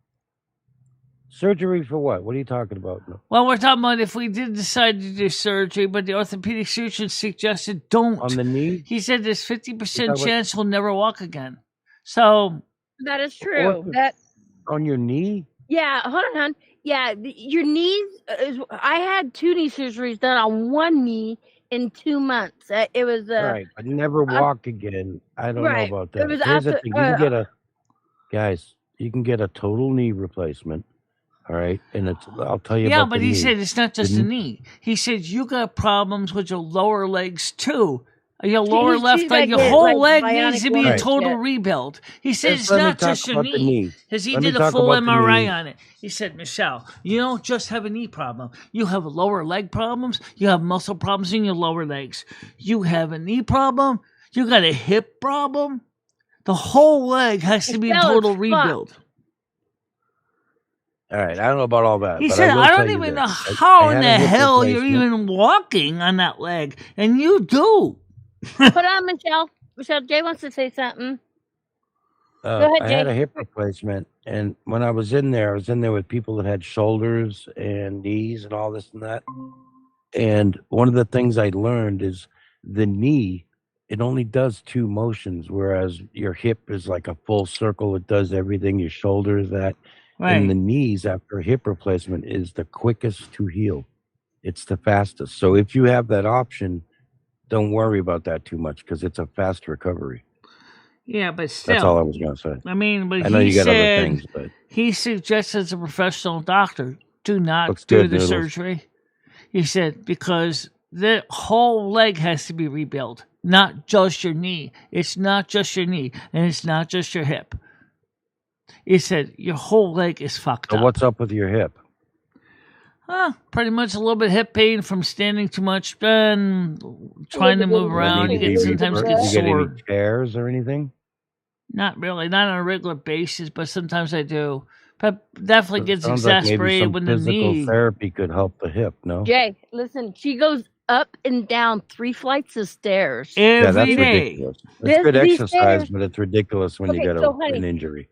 Surgery for what? What are you talking about? Well, we're talking about if we did decide to do surgery, but the orthopedic surgeon suggested don't. On the knee? He said there's 50% chance he'll never walk again. So that is true. That on your knee? Yeah, hold on, hon. Yeah, your knees. I had 2 knee surgeries done on one knee in 2 months. It was right, but never walk again. I don't know about that. Here's the thing: you can get you can get a total knee replacement. All right, and I'll tell you. Yeah, about but the he knee. said it's not just the knee. He said you got problems with your lower legs too. Your lower left leg, your whole leg needs to be a total rebuild. He said it's not just your knee, because he did a full MRI on it. He said, Michelle, you don't just have a knee problem. You have lower leg problems. You have muscle problems in your lower legs. You have a knee problem. You got a hip problem. The whole leg has to be a total rebuild. All right, I don't know about all that. He but said, I will I tell don't you even this. know how I in had the a hip hell you're replacement. even walking on that leg. And you do. Hold on, Michelle. Michelle, Jay wants to say something. Go ahead, I had Jay. a hip replacement, and when I was in there with people that had shoulders and knees and all this and that. And one of the things I learned is the knee, it only does 2 motions, whereas your hip is like a full circle. It does everything. Your shoulder is that. And the Right. knees after a hip replacement is the quickest to heal. It's the fastest. So if you have that option, don't worry about that too much because it's a fast recovery. Yeah, but That's all I still. was going to say. I mean, but I know he you got other said things, but he suggests as a professional doctor, do not looks do good, the Noodles. surgery. He said, because the whole leg has to be rebuilt, not just your knee. It's not just your knee, and it's not just your hip. He said, your whole leg is fucked So up. what's up with your hip? Pretty much a little bit of hip pain from standing too much and trying to move around. You get sometimes Did get you get any sore. tears or anything? Not really, not on a regular basis, but sometimes I do. But definitely It gets sounds like maybe exasperated some when the physical knee. therapy could help the hip, no? Jay, listen, she goes up and down 3 flights of stairs. Yeah, that's Every day. ridiculous. It's good These exercise, stairs, but it's ridiculous when you okay, get so honey, an injury.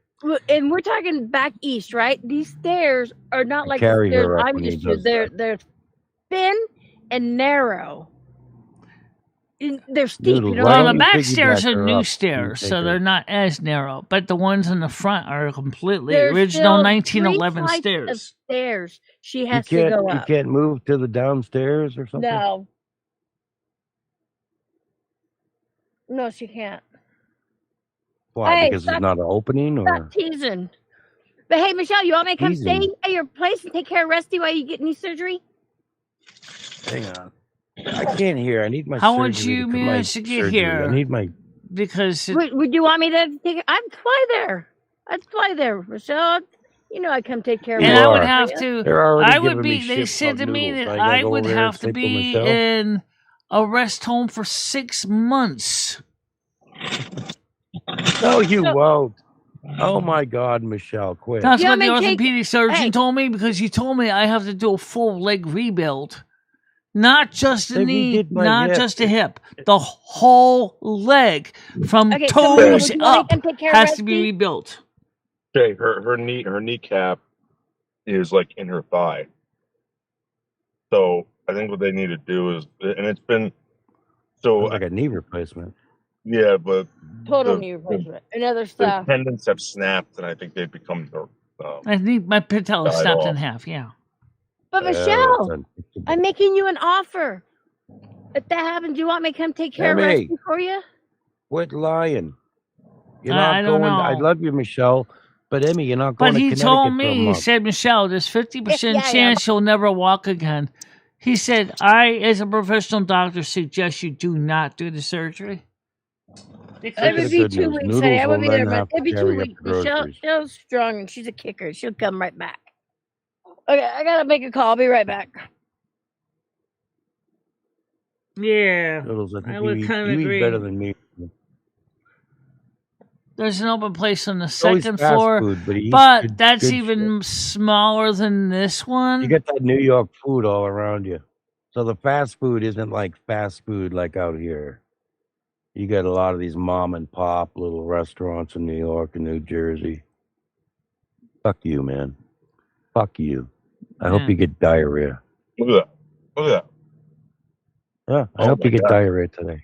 and we're talking back east, right? These stairs are not I like the carry stairs her up I'm when he used to. does that. They're thin and narrow. They're steep, Noodles, you know why what I Well, the don't mean? you back stairs piggyback are her new up? stairs, Take so her. they're not as narrow. But the ones in the front are completely There's original still 1911 3 flights of stairs. stairs she You has to go you up. can't move to the downstairs or something? No, she can't. Why? Hey, Because there's not an opening, or stop teasing. But hey, Michelle, you want me to come stay teasing? at your place and take care of Rusty while you get knee surgery? Hang on. I can't hear. I need my How would surgery you to come. My manage to get surgery. I here? need my. Because Would you want me to take it? I'd fly there. I'd fly there, Michelle. You know I'd come take care of and You I would are. have to. They're already I would giving me be. They shit said about to me Noodles. that I gotta I go would over there and have to sleep with be Michelle. in a rest home for 6 months. No, you won't. Oh my God, Michelle, quit. That's You what want the me to take- orthopedic surgeon Hey. told me, because he told me I have to do a full leg rebuild. Not just the They knee, redid my not hip. just the hip. The whole leg from Okay, so toes would you want me to up come take care of has to be Rusty? rebuilt. Okay, her kneecap is like in her thigh. So I think what they need to do is, and it's been so Sounds like a knee replacement. yeah, but Total the- knee replacement and other the stuff. tendons have snapped, and I think they've become I think my patella Died snapped off. in half. Yeah. But that's Michelle, unfixable. I'm making you an offer. If that happens, you want me to come take care of Emmy. Rusty for you? Quit lying. You're I not don't going. I know. love you, Michelle, but Emmy, you're not going But to he Connecticut told for a me, he month. said, Michelle, there's 50% Yeah, chance you'll never walk again. He said, I, as a professional doctor, suggest you do not do the surgery. It Here's would the be good 2 news. weeks, honey. Noodles I will would be there, then but have to it'd be 2 carry up weeks. the Michelle's groceries. strong and she's a kicker. She'll come right back. Okay, I gotta make a call. I'll be right back. Yeah. Noodles, I I think would you kinda eat better agree. than me. There's an open place on the It's always second fast floor, food, but he eats but good, that's good even smaller than this shit. one. You get that New York food all around you. So the fast food isn't like fast food like out here. You get a lot of these mom and pop little restaurants in New York and New Jersey. Fuck you, man. Fuck you. I hope you get diarrhea. Look at that. Look at Yeah, I Oh hope my you get God. diarrhea today.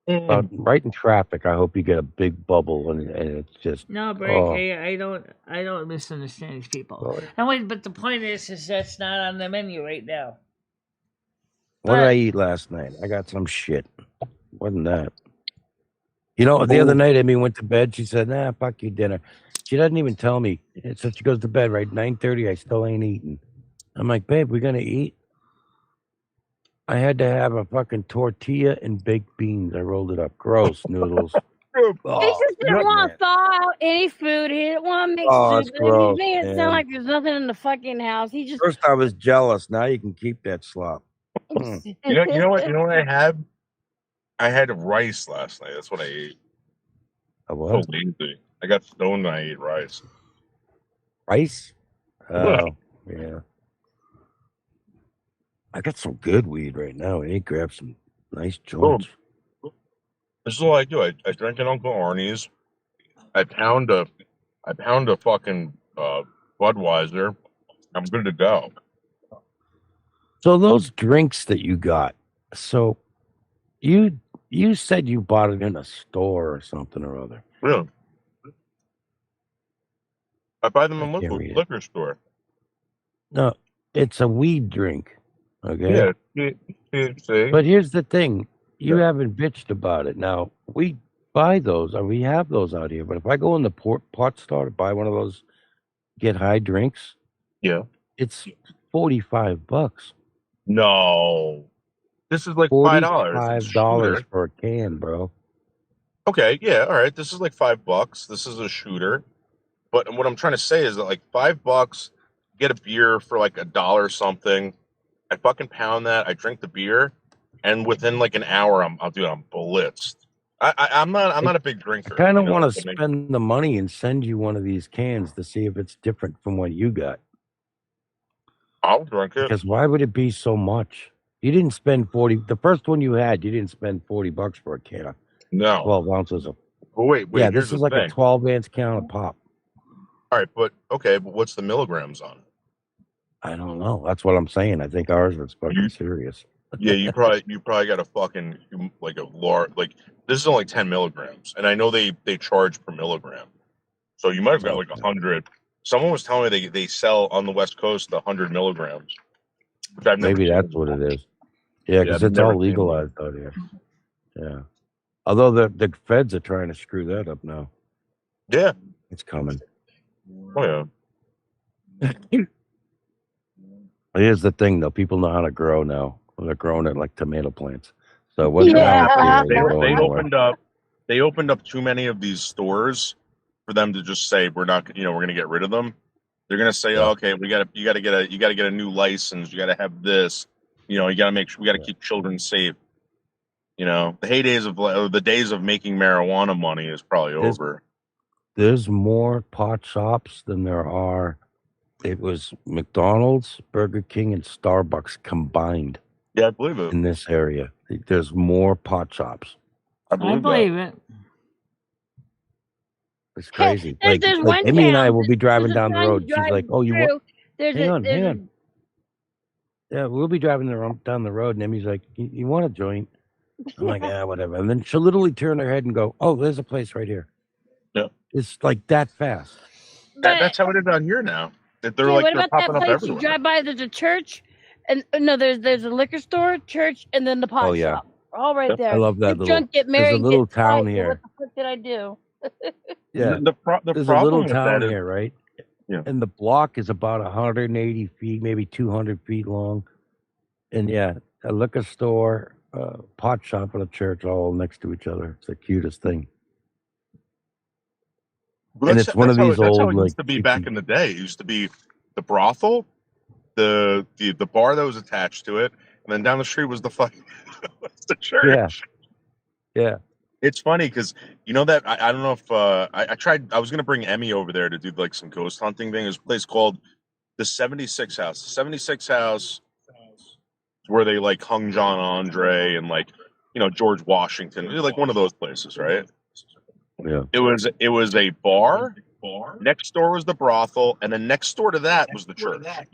that. Right in traffic, I hope you get a big bubble and it's just No, Break. oh. I don't misunderstand these people. Sorry. And wait, but the point is that's not on the menu right now. What did But- I eat last night? I got some shit. Wasn't that? You know, the other night, Amy went to bed. She said, nah, fuck your dinner. She doesn't even tell me. So she goes to bed, right? 9:30, I still ain't eating. I'm like, babe, we're going to eat? I had to have a fucking tortilla and baked beans. I rolled it up. Gross noodles. He just didn't man. want to thaw out any food. He didn't want to make Oh, soup. it's gross, He made it man. sound like there's nothing in the fucking house. He just First, I was jealous. Now you can keep that slop. You know what? You know what I had? I had rice last night. That's what I ate. A So what? lazy. I got stoned and I ate rice. Rice? Yeah. Oh, yeah. I got some good weed right now. I need to grab some nice joints. This is what I do. I drink an Uncle Arnie's. I pound a fucking Budweiser. I'm good to go. So those drinks that you got, so you said you bought it in a store or something or other. Really? I buy them I in can't read it. liquor store. No, it's a weed drink. Okay. Yeah. See? But here's the thing. You Yeah. haven't bitched about it. Now, we buy those, or we have those out here. But if I go in the pot store to buy one of those get high drinks, Yeah. it's $45. No. This is like $5. $45 for a can, bro. Okay, yeah, all right. This is like $5. This is a shooter. But what I'm trying to say is that like $5, get a beer for like $1 something. I fucking pound that. I drink the beer, and within like an hour, I'm blitzed. I'm not a big drinker. I kind of want to spend the money and send you one of these cans to see if it's different from what you got. I'll drink it. Because why would it be so much? You didn't spend 40. The first one you had, you didn't spend $40 for a can. No. 12 ounces of. But wait. Yeah, this is like a 12-ounce can of pop. All right, but what's the milligrams on? I don't know. That's what I'm saying. I think ours was fucking serious. Yeah, you probably got a fucking like a large, like this is only 10 milligrams, and I know they charge per milligram, so you might have got like 100. Someone was telling me they sell on the West Coast 100 milligrams. Which I've never Maybe seen that's before. what it is. Yeah, because it's all legalized out here. Yeah. Although the feds are trying to screw that up now. Yeah, it's coming. Oh yeah. Here's the thing, though. People know how to grow now. They're growing it like tomato plants. So they opened up too many of these stores for them to just say we're going to get rid of them. They're going to say, oh, okay, you got to get a new license. You got to have this. You got to make sure we got to keep children safe. The days of making marijuana money is probably over. There's more pot shops than there are. It was McDonald's, Burger King, and Starbucks combined. Yeah, I believe it. In this area, there's more pot shops. I believe it. It's crazy. There's one Amy and I town, will be driving down the there's a road. She's like, "Oh, you want?" Hang on. Yeah, we'll be driving down the road, and Emmy's like, "You want a joint?" I'm like, "Yeah, whatever." And then she'll literally turn her head and go, "Oh, there's a place right here." Yeah, it's like that fast. That's how it is out here now. They're what about that place everywhere. you drive by? There's a church, and no, there's a liquor store, church, and then the pot shop. All right there. I love that get married, there's a little town here. What the fuck did I do? Yeah, there's a little town here, right? Yeah, and the block is about 180 feet, maybe 200 feet long. And yeah, a liquor store, pot shop, and a church all next to each other. It's the cutest thing. And it's one of these old. That's how it used to be back in the day. It used to be the brothel, the bar that was attached to it, and then down the street was the church. Yeah. It's funny because that I don't know if I tried. I was gonna bring Emmy over there to do like some ghost hunting thing. There's a place called the 76 House. The 76 House is where they like hung John Andre and like George Washington. Like one of those places, right? Yeah. It was a bar. Next door was the brothel, and then next door to that was the church. That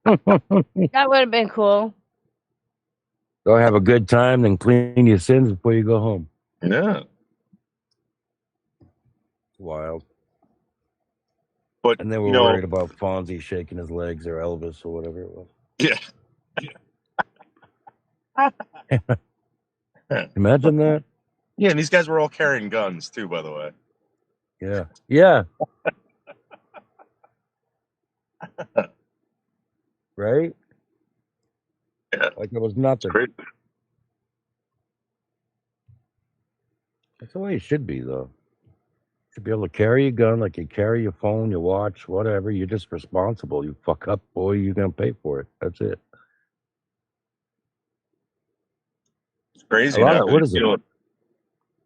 would have been cool. Go have a good time, then clean your sins before you go home. Yeah. Wild. But and they were worried about Fonzie shaking his legs or Elvis or whatever it was. Yeah. Imagine that. Yeah, and these guys were all carrying guns too, by the way. Yeah. Right? Yeah. Like it was nothing. That's the way it should be, though. You should be able to carry a gun like you carry your phone, your watch, whatever. You're just responsible. You fuck up, boy, you're going to pay for it. That's it. It's crazy. What is it?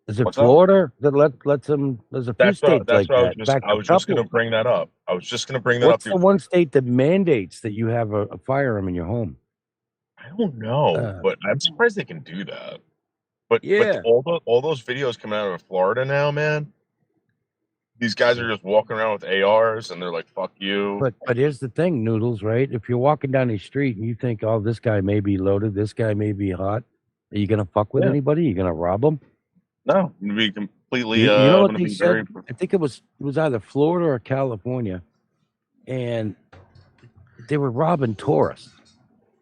Is it What's up? Florida that lets them? There's a few states That's like what that. In fact, I a was just couple. gonna bring that up. I was just gonna bring that What's up. the one state that mandates that you have a firearm in your home? I don't know, but I'm surprised they can do that. But Yeah. all those videos coming out of Florida now, man. These guys are just walking around with ARs and they're like, "Fuck you." But here's the thing, Noodles. Right? If you're walking down the street and you think, "Oh, this guy may be loaded. This guy may be hot," are you gonna fuck with anybody? You gonna rob them? No, I'm gonna be completely. You know what gonna they be said? I think it was either Florida or California, and they were robbing tourists,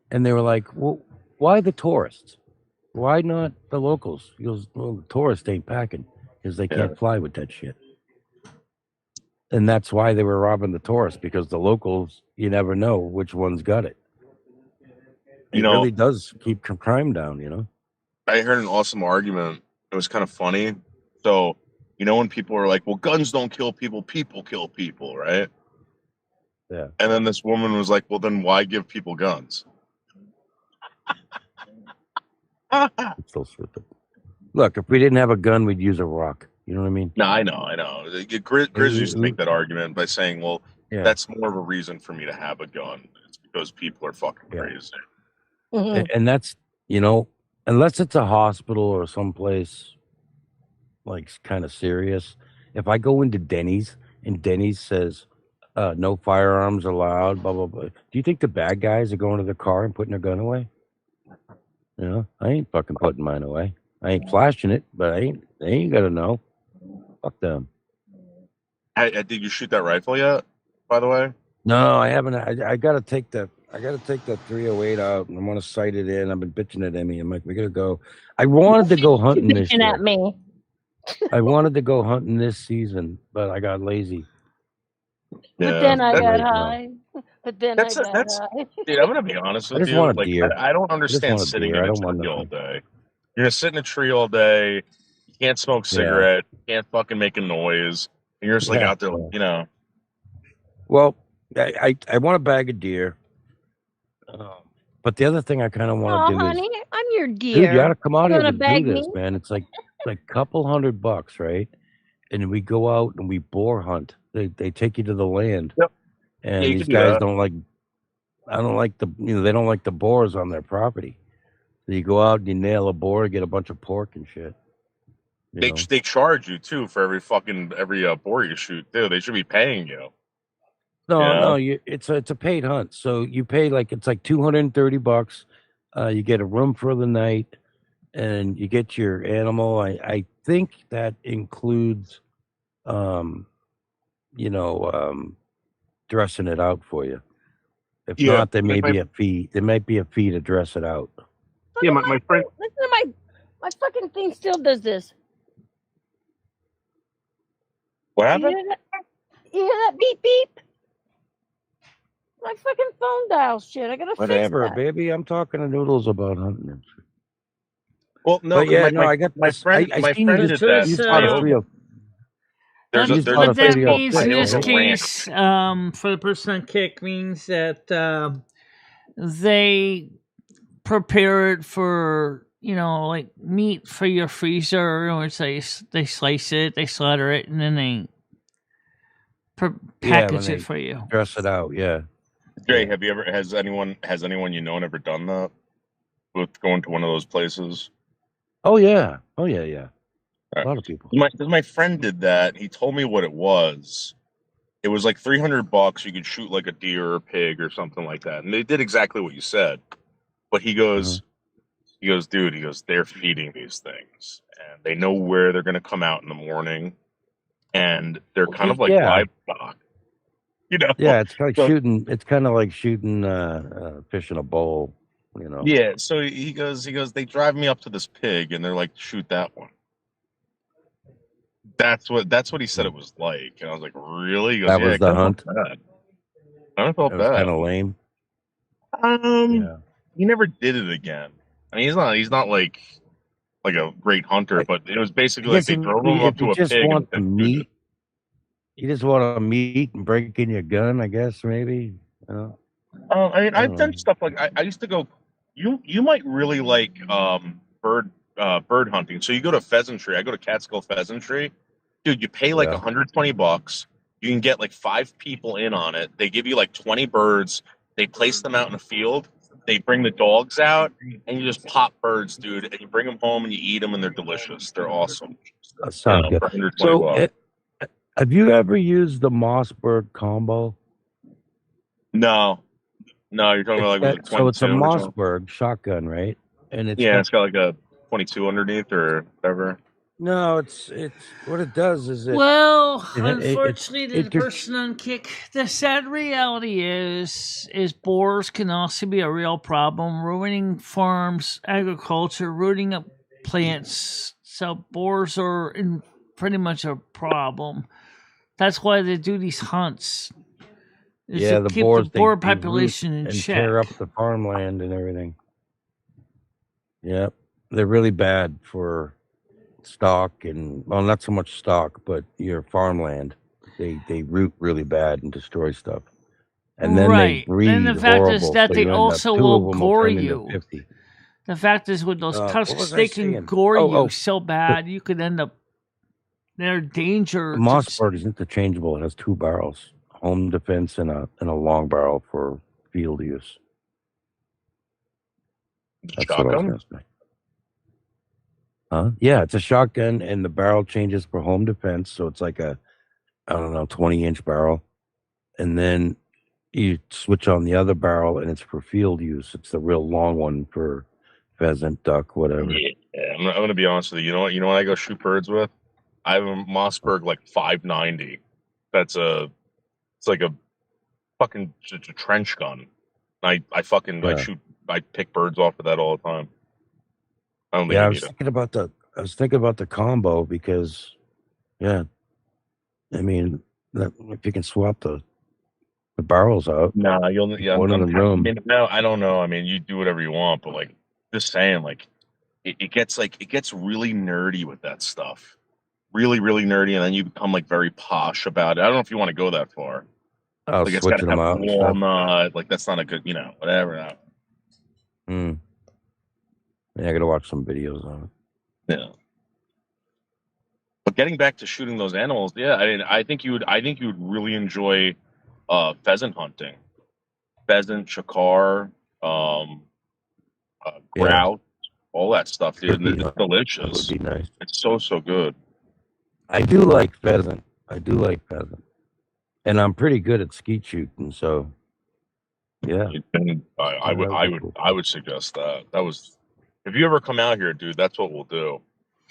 and they were like, "Well, why the tourists? Why not the locals?" He goes, "Well, the tourists ain't packing because they can't fly with that shit." And that's why they were robbing the tourists, because the locals, you never know which one's got it. It really does keep crime down, you know? I heard an awesome argument. It was kind of funny. So, when people are like, well, guns don't kill people, people kill people, right? Yeah. And then this woman was like, well, then why give people guns? It's so stupid. Look, if we didn't have a gun, we'd use a rock. You know what I mean? No, I know. Grizz used to make that argument by saying, well, that's more of a reason for me to have a gun. It's because people are fucking crazy. And that's, unless it's a hospital or someplace like kind of serious. If I go into Denny's and Denny's says, no firearms allowed, blah, blah, blah. Do you think the bad guys are going to their car and putting their gun away? I ain't fucking putting mine away. I ain't flashing it, but they ain't got to know. Fuck them. Did you shoot that rifle yet, by the way? No, I haven't. I got to take that 308 out, and I want to sight it in. I've been bitching at Emmy. I'm like, we got to go. I wanted to go hunting this year. At me. I wanted to go hunting this season, but I got lazy. But then I got high. But then I got high. Dude, I'm gonna be honest with I just you. want a deer. I don't understand sitting in a tree all day. You're gonna sit in a tree all day. You can't smoke cigarette. You can't fucking make a noise. And you're just like out there, Well, I want a bag of deer. But the other thing I kind of want to do honey, I'm your deer. Dude, you got to come out here to bag do this, me? man. It's like a couple $100, right? And we go out and we boar hunt. They take you to the land. Yep. And these guys don't like. I don't like they don't like the boars on their property. So you go out and you nail a boar, get a bunch of pork and shit. They charge you too for every boar you shoot too. They should be paying you. No, it's a paid hunt. So you pay it's like $230. You get a room for the night, and you get your animal. I think that includes, dressing it out for you. If not, there may be a fee. There might be a fee to dress it out. Yeah, my friend. Listen to my fucking thing. Still does this. What happened? You hear that beep beep? My fucking phone dials shit. I gotta fix that. Baby. I'm talking to Noodles about hunting. Well, no, but yeah, I got my friend. My friend did that. What that means in this case, for the person on Kick, means that they prepare it for like meat for your freezer, or they slice it, they slaughter it, and then they package it for you. Dress it out, yeah. Jay, has anyone ever done that with going to one of those places? Oh yeah. A lot of people. My friend did that. He told me what it was. It was like $300. You could shoot like a deer or a pig or something like that, and they did exactly what you said. But he goes, dude, they're feeding these things, and they know where they're going to come out in the morning, and they're kind of like livestock. Yeah, it's like shooting. It's kind of like shooting fish in a bowl. Yeah. So he goes. They drive me up to this pig, and they're like, shoot that one. That's what he said it was like, and I was like, really? He goes, that was the hunt. I felt bad. Kind of lame. He never did it again. I mean, he's not like a great hunter, but it was basically like they drove him up to a pig. Want the meat. You just want to meat and break in your gun, I guess, maybe. I mean, I've done stuff like I used to go. You might really like bird bird hunting. So you go to pheasantry. I go to Catskill Pheasantry. Dude, you pay like Yeah. $120. You can get like 5 people in on it. They give you like 20 birds. They place them out in a field. They bring the dogs out, and you just pop birds, dude. And you bring them home and you eat them, and they're delicious. They're awesome. That sounds good. For 120 So, bucks. have you ever used the Mossberg combo? No, you're talking about like So it's a 22 or something? Mossberg shotgun, right? And it's it's got like a 22 underneath or whatever. No, it's what it does is Well, it- unfortunately, to it the could- person on Kick, the sad reality is boars can also be a real problem, ruining farms, agriculture, rooting up plants. So boars are pretty much a problem. That's why they do these hunts. Is to the keep boars, the boar they root population in and check. tear up the farmland and everything. Yep, they're really bad for stock and not so much stock, but your farmland. They root really bad and destroy stuff, and then they breed And the fact horrible. is that so they you end up- also two will of them gore turn into you. 50. The fact is, with those what tusks, was I they can saying? gore Oh, you so bad you could end up. They're danger. The Mossberg is interchangeable. It has 2 barrels, home defense and a long barrel for field use. That's what I was Shotgun? going to say. Huh? Yeah, it's a shotgun, and the barrel changes for home defense. So it's like a, 20-inch barrel. And then you switch on the other barrel, and it's for field use. It's the real long one for pheasant, duck, whatever. Yeah, I'm going to be honest with you. You know what I go shoot birds with? I have a Mossberg like 590. It's like a fucking a trench gun. I pick birds off of that all the time. I don't think Yeah, I you was need it. thinking about the combo because, I mean, if you can swap the barrels out. Nah, one in the room. No, I don't know. I mean, you do whatever you want, but like, just saying, like, it gets really nerdy with that stuff. Really, really nerdy, and then you become like very posh about it. I don't know if you want to go that far. Oh, Like, it's got switching to them have out and stuff. walnut. Like, that's not a good, whatever. Yeah, I got to watch some videos on it. Yeah. But getting back to shooting those animals, I think you would really enjoy pheasant hunting. Pheasant, shakar, grouse, all that stuff, dude. It's delicious. That would be nice. It's so good. I do like pheasant. And I'm pretty good at skeet shooting, so yeah. I would suggest that. If you ever come out here, dude, that's what we'll do.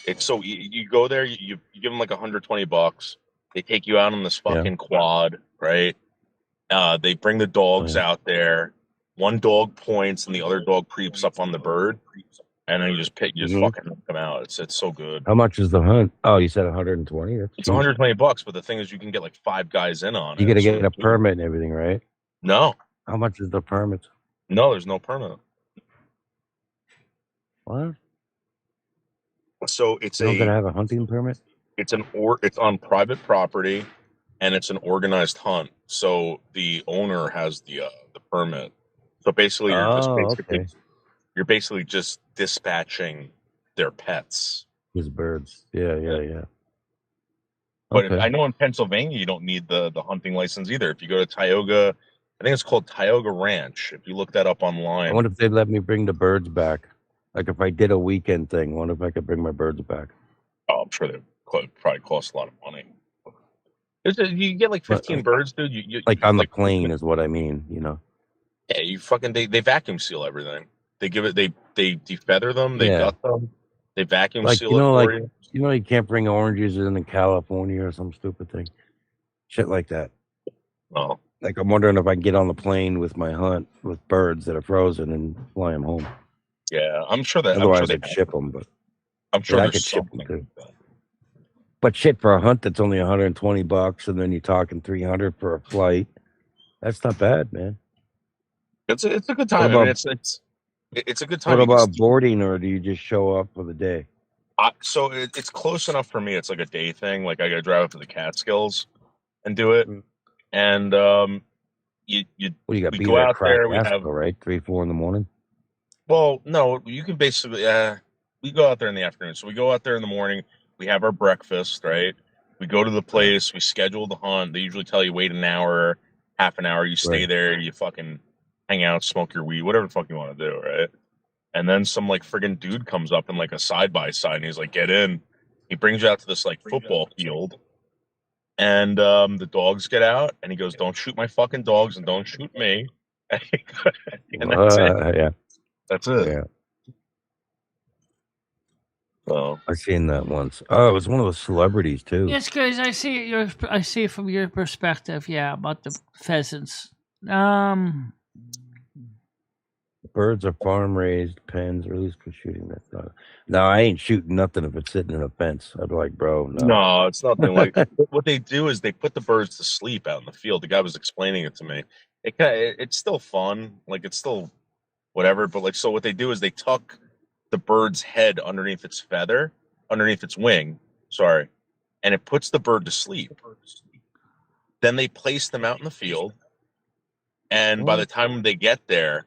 It's so you go there, you give them like $120. They take you out on this fucking quad, right? They bring the dogs out there. One dog points and the other dog creeps up on the bird, and then you just fucking knock them out. It's so good. How much is the hunt? Oh, you said 120. It's $120, but the thing is, you can get like 5 guys in on it. You got to get a permit and everything, right? No. How much is the permit? No, there's no permit. What? So it's you don't gotta have a hunting permit. It's on private property, and it's an organized hunt. So the owner has the permit. So basically, you're basically just dispatching their pets. His birds. Yeah. But I know in Pennsylvania you don't need the hunting license either. If you go to Tioga, I think it's called Tioga Ranch. If you look that up online. I wonder if they'd let me bring the birds back. Like if I did a weekend thing, I wonder if I could bring my birds back. Oh, I'm sure they probably cost a lot of money. You get like 15 birds, dude. You like on the plane is what I mean, Yeah, they vacuum seal everything. They give it they defeather them, they gut them, they vacuum seal it for you. You can't bring oranges in California or some stupid thing. Shit like that. Oh. Like I'm wondering if I can get on the plane with my hunt with birds that are frozen and fly them home. Yeah, I'm sure that. Otherwise, I'd ship them, but I'm sure I could ship them too. But shit, for a hunt that's only $120, and then you're talking $300 for a flight. That's not bad, man. It's a good time. I mean, it's a good time. What about boarding, or do you just show up for the day? So it's close enough for me. It's like a day thing. Like I got to drive up to the Catskills and do it. And you got to be out there. We have right 3-4 in the morning. Well, no, you can basically. we go out there in the afternoon. So we go out there in the morning. We have our breakfast, right? We go to the place. We schedule the hunt. They usually tell you wait an hour, half an hour. You stay Right. there. You fucking hang out, smoke your weed, whatever the fuck you want to do, right? And then some like friggin' dude comes up in like a side by side, and he's like, "Get in." He brings you out to this like football field, and the dogs get out, and he goes, "Don't shoot my fucking dogs, and don't shoot me." And that's it. Yeah. That's it. Yeah. So I seen that once. Oh, it was one of the celebrities too. Yes, guys, I see it from your perspective. Yeah, about the pheasants. Birds are farm raised, pens released for shooting. That's not. No, I ain't shooting nothing if it's sitting in a fence. I'd be like, bro, no. no, it's nothing like. What they do is they put the birds to sleep out in the field. The guy was explaining it to me. It's still fun, like it's still whatever. But like, so what they do is they tuck the bird's head underneath its feather, underneath its wing. Sorry, and it puts the bird to sleep. Then they place them out in the field, and by the time they get there,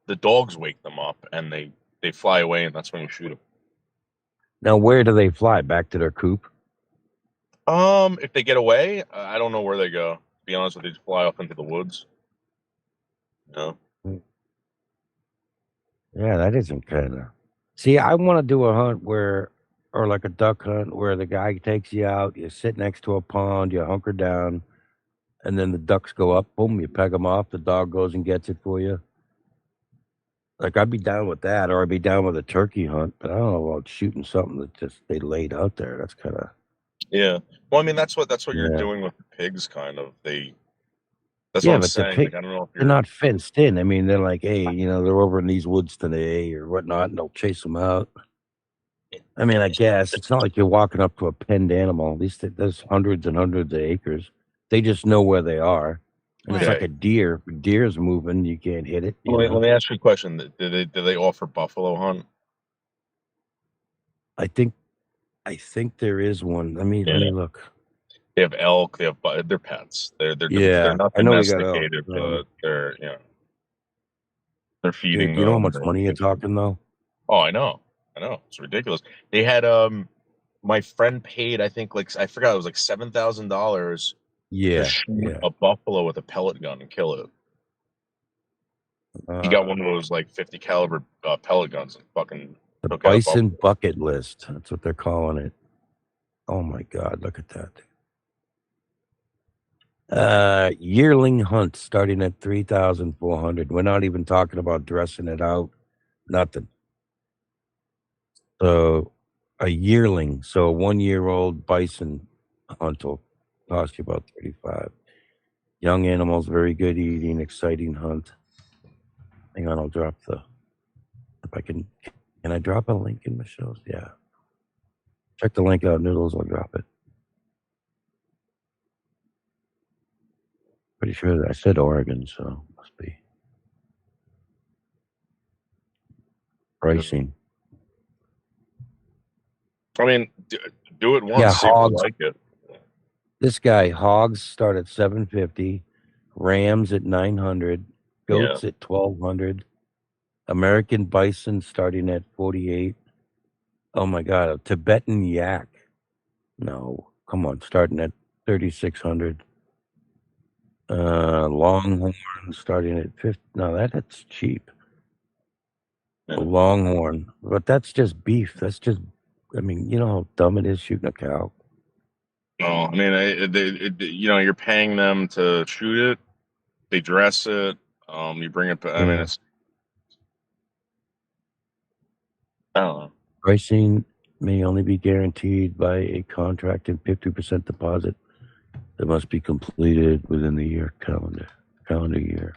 the dogs wake them up and they fly away, and that's when you shoot them. Now, where do they fly? Back to their coop? If they get away, I don't know where they go. To be honest with you, they just fly off into the woods. No. Yeah, that isn't kind of. See, I want to do a hunt or like a duck hunt where the guy takes you out, you sit next to a pond, you hunker down, and then the ducks go up, boom, you peg them off, the dog goes and gets it for you. Like, I'd be down with that, or I'd be down with a turkey hunt, but I don't know about shooting something that just they laid out there. That's kind of. Yeah. Well, I mean, that's what you're Yeah. doing with the pigs, kind of. That's Yeah, what I'm but the saying. pig, Like, I don't know if they're you're. not fenced in. I mean, they're like, hey, they're over in these woods today or whatnot, and they'll chase them out. I mean, I guess it's not like you're walking up to a penned animal. At least there's hundreds and hundreds of acres. They just know where they are, and it's Okay. like a deer. If a deer's moving, you can't hit it. Let me ask you a question. Do they offer buffalo hunt? I think there is one. Let me look. They have elk. They have they're pets. They're Yeah, not I know we got domesticated, but they're they're feeding you know how them. much money you're talking though? Oh, I know. It's ridiculous. They had my friend paid, I think, like I forgot, it was like $7,000 to shoot a buffalo with a pellet gun and kill it. He got one of those like 50 caliber pellet guns and fucking the took out a bison buffalo. bucket list. That's what they're calling it. Oh my God, look at that. Yearling hunt starting at 3,400. We're not even talking about dressing it out. Nothing. So a yearling, so a 1-year-old bison hunt will cost you about 35. Young animals, very good eating, exciting hunt. Hang on, I'll drop if I can I drop a link in the shows? Yeah. Check the link out, Noodles, I'll drop it. Pretty sure that I said Oregon, so must be. Pricing. I mean, do it once, Yeah, see if you hogs. like it. This guy, hogs start at $750, rams at $900, goats at $1,200, American bison starting at $48. Oh my God, a Tibetan yak. No, come on, starting at $3,600. Longhorn starting at $50. No, that's cheap. A longhorn, but that's just beef. That's just. I mean, you know how dumb it is shooting a cow. No, I mean, you're paying them to shoot it. They dress it. You bring it. I mean, it's. I don't know. Pricing may only be guaranteed by a contract and 50% deposit that must be completed within the calendar year.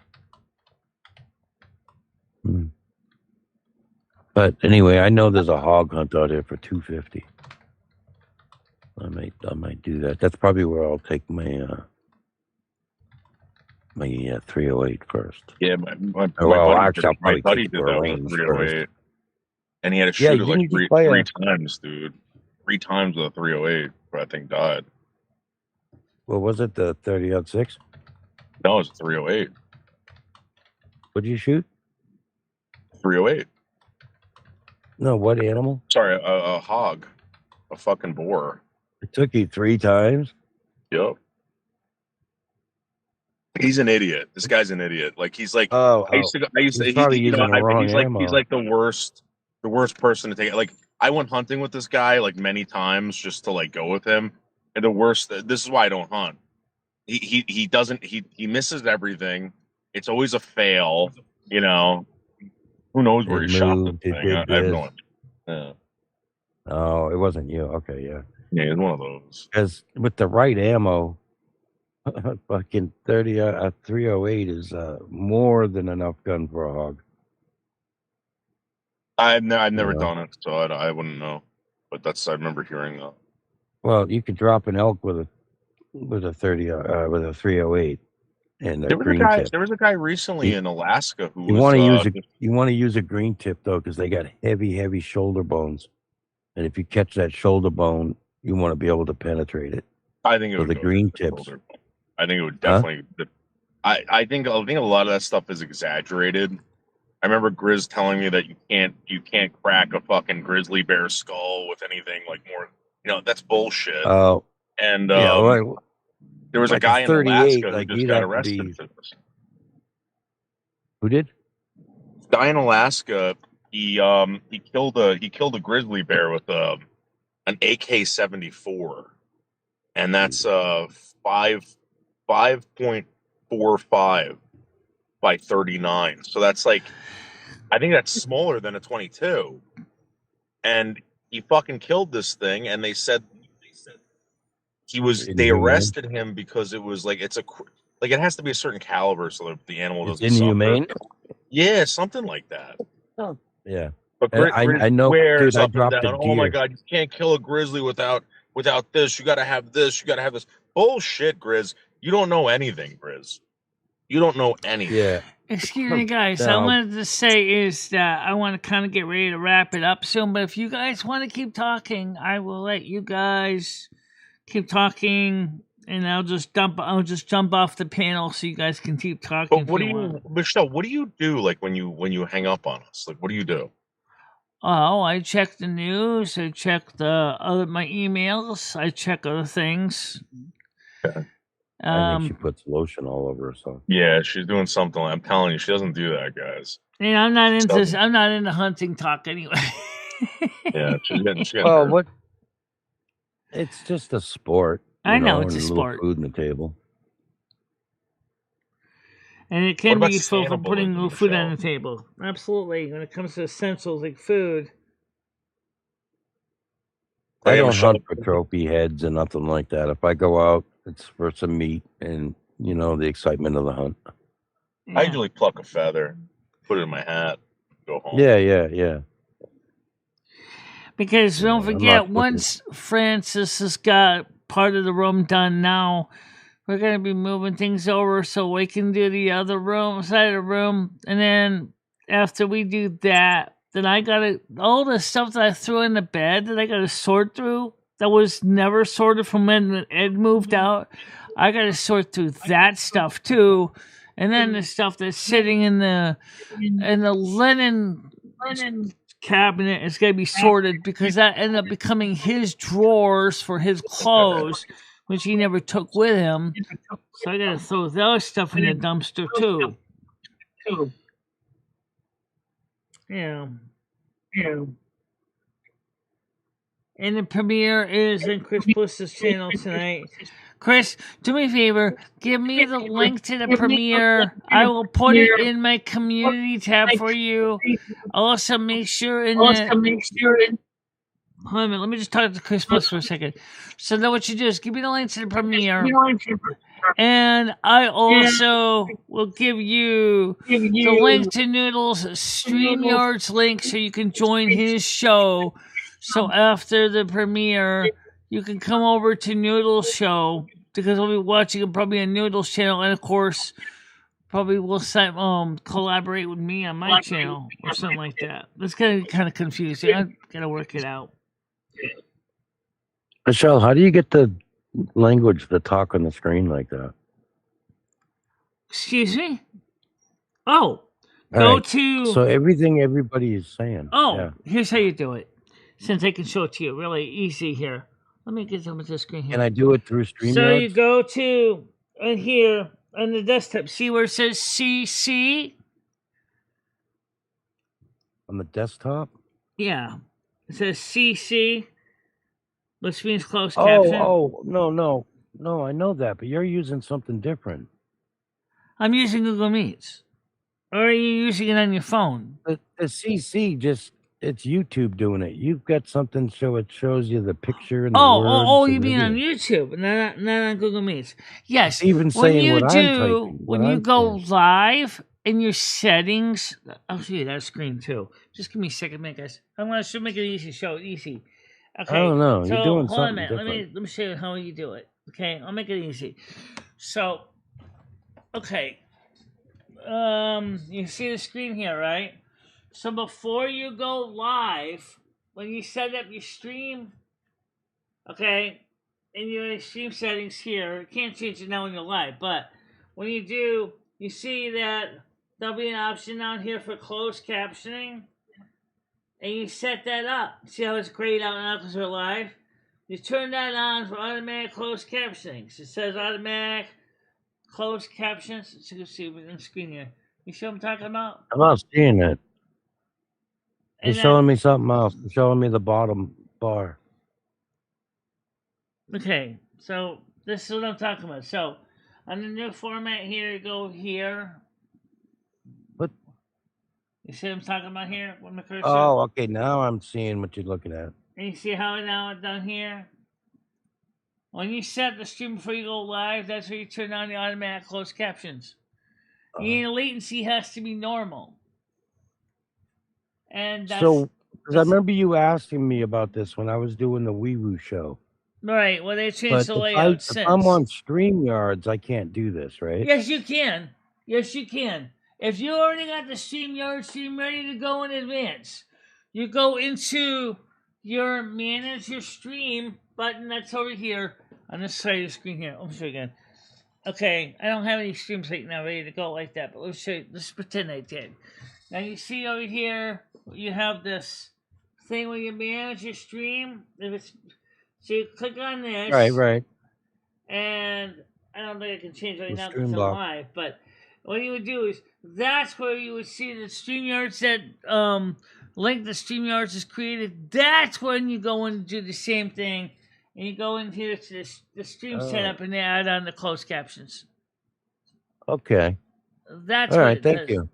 But anyway, I know there's a hog hunt out there for $250. I might do that. That's probably where I'll take my 308 first. Yeah, my buddy did that with a 308, and he had to shoot it like three times, dude. 3 times with a 308, but I think died. Well, was it the 30-06? No, it was a 308. What did you shoot? 308. No, what animal? Sorry, a hog, a fucking boar. It took you 3 times. Yep. He's an idiot. This guy's an idiot. Like he's like, Oh, I used to, he's probably using the wrong ammo. he's like the worst person to take it. Like I went hunting with this guy like many times just to like go with him, and the worst. This is why I don't hunt. He doesn't he misses everything. It's always a fail. You know, who knows where he shot the thing? I have no idea. Yeah. Oh, it wasn't you. Okay, yeah. Yeah, it's one of those. Because with the right ammo, fucking 308 is more than enough gun for a hog. I've never done it, so I wouldn't know. But I remember hearing that. Well, you could drop an elk with a 308 and a green tip. There was a guy recently in Alaska who you want to use a green tip though, because they got heavy shoulder bones, and if you catch that shoulder bone, you want to be able to penetrate it. I think it would the green tips. I think it would definitely. Huh? I think a lot of that stuff is exaggerated. I remember Grizz telling me that you can't crack a fucking grizzly bear skull with anything like more. You know, that's bullshit. Oh, and well, there was a guy in Alaska who just got arrested for this. Who did? Guy in Alaska. He killed a grizzly bear with an AK-74, and that's 5.45 by 39. So that's like, I think that's smaller than a 22. And he fucking killed this thing, and they said they arrested him because it was like it has to be a certain caliber so that the animal doesn't suffer. Inhumane? Yeah, something like that. Oh, yeah. But I know, dude, I dropped a deer. Oh my god, you can't kill a grizzly without this. You got to have this. You got to have this. Bullshit, Grizz. You don't know anything, Grizz. You don't know anything. Yeah. Excuse me, guys. I wanted to say is that I want to kind of get ready to wrap it up soon. But if you guys want to keep talking, I will let you guys keep talking, and I'll just jump off the panel so you guys can keep talking. But Michelle, what do you do like when you hang up on us? Like, what do you do? Oh, I check the news. I check my emails. I check other things. Okay. I think she puts lotion all over herself. Yeah, she's doing something. I'm telling you, she doesn't do that, guys. Yeah, I'm not into hunting talk anyway. Yeah, she's getting well, hurt. what? It's just a sport. I know it's a sport. Food on the table. And it can be useful for putting little food on the table. Absolutely. When it comes to essentials like food. I don't hunt for trophy heads and nothing like that. If I go out, it's for some meat and, the excitement of the hunt. Yeah. I usually pluck a feather, put it in my hat, go home. Yeah. Because don't forget, once Francis has got part of the room done now, we're going to be moving things over so we can do the other side of the room. And then after we do that, then I got all the stuff that I threw in the bed that I got to sort through that was never sorted from when Ed moved out. I got to sort through that stuff too. And then the stuff that's sitting in the linen cabinet is going to be sorted because that ended up becoming his drawers for his clothes, which he never took with him. So I got to throw those stuff in the dumpster too. Yeah. And the premiere is in Chris Bliss's channel tonight. Chris, do me a favor. Give me the link to the premiere. I will put it in my community tab for you. I'll also make sure Hold on a minute. Let me just talk to Chris Bliss for a second. So then what you do is give me the link to the premiere. And I also will give you the link to Noodle's StreamYard's link so you can join his show. So after the premiere, you can come over to Noodle's show because we'll be watching it probably on Noodle's channel, and of course, probably will collaborate with me on my channel or something like that. That's gonna be kind of confusing. I gotta work it out. Michelle, how do you get the language to talk on the screen like that? Excuse me? Oh, Go to. So everything everybody is saying. Oh, yeah. Here's how you do it. Since I can show it to you really easy here. Let me get some of this screen here. Can I do it through StreamYard? So you go to here on the desktop. See where it says CC? On the desktop? Yeah. It says CC, which means closed caption. No, I know that, but you're using something different. I'm using Google Meets. Or are you using it on your phone? The CC it's YouTube doing it. You've got something so it shows you the picture and the words. You mean on YouTube, not on Google Meets. Yes. It's even saying what I'm typing. When you go live in your settings, I'll show you that screen too. Just give me a second, guys. I'm going to make it easy. Show it easy. Okay. I don't know. So, you're doing hold on a something minute. different. Let me show you how you do it. Okay, I'll make it easy. So, okay. You see the screen here, right? So before you go live, when you set up your stream, okay, in your stream settings here, you can't change it now when you're live, but when you do, you see that there'll be an option down here for closed captioning, and you set that up. See how it's grayed out now because we're live? You turn that on for automatic closed captioning. So it says automatic closed captions. So you can see it on the screen here. You see what I'm talking about? I'm not seeing it. You're showing me something else. You're showing me the bottom bar. Okay, so this is what I'm talking about. So on the new format here, you go here. What? You see what I'm talking about here with my cursor? Oh, okay. Now I'm seeing what you're looking at. And you see how now it's down here? When you set the stream before you go live, that's where you turn on the automatic closed captions. Your latency has to be normal. And that's, because I remember you asking me about this when I was doing the Wee Woo show. Right, well, they changed the layout since. If I'm on StreamYards, I can't do this, right? Yes, you can. Yes, you can. If you already got the StreamYard stream ready to go in advance, you go into your Manage Your Stream button that's over here on this side of the screen here. Let me show you again. Okay, I don't have any streams right now ready to go like that, but let's show you. Let's pretend I did. Now you see over here, you have this thing where you manage your stream. So you click on this. Right. And I don't think I can change right now because I'm live, but what you would do is that's where you would see the StreamYards that link the StreamYards is created. That's when you go and do the same thing. And you go in here to the stream setup and they add on the closed captions. Okay. That's all what right. it Thank does. you.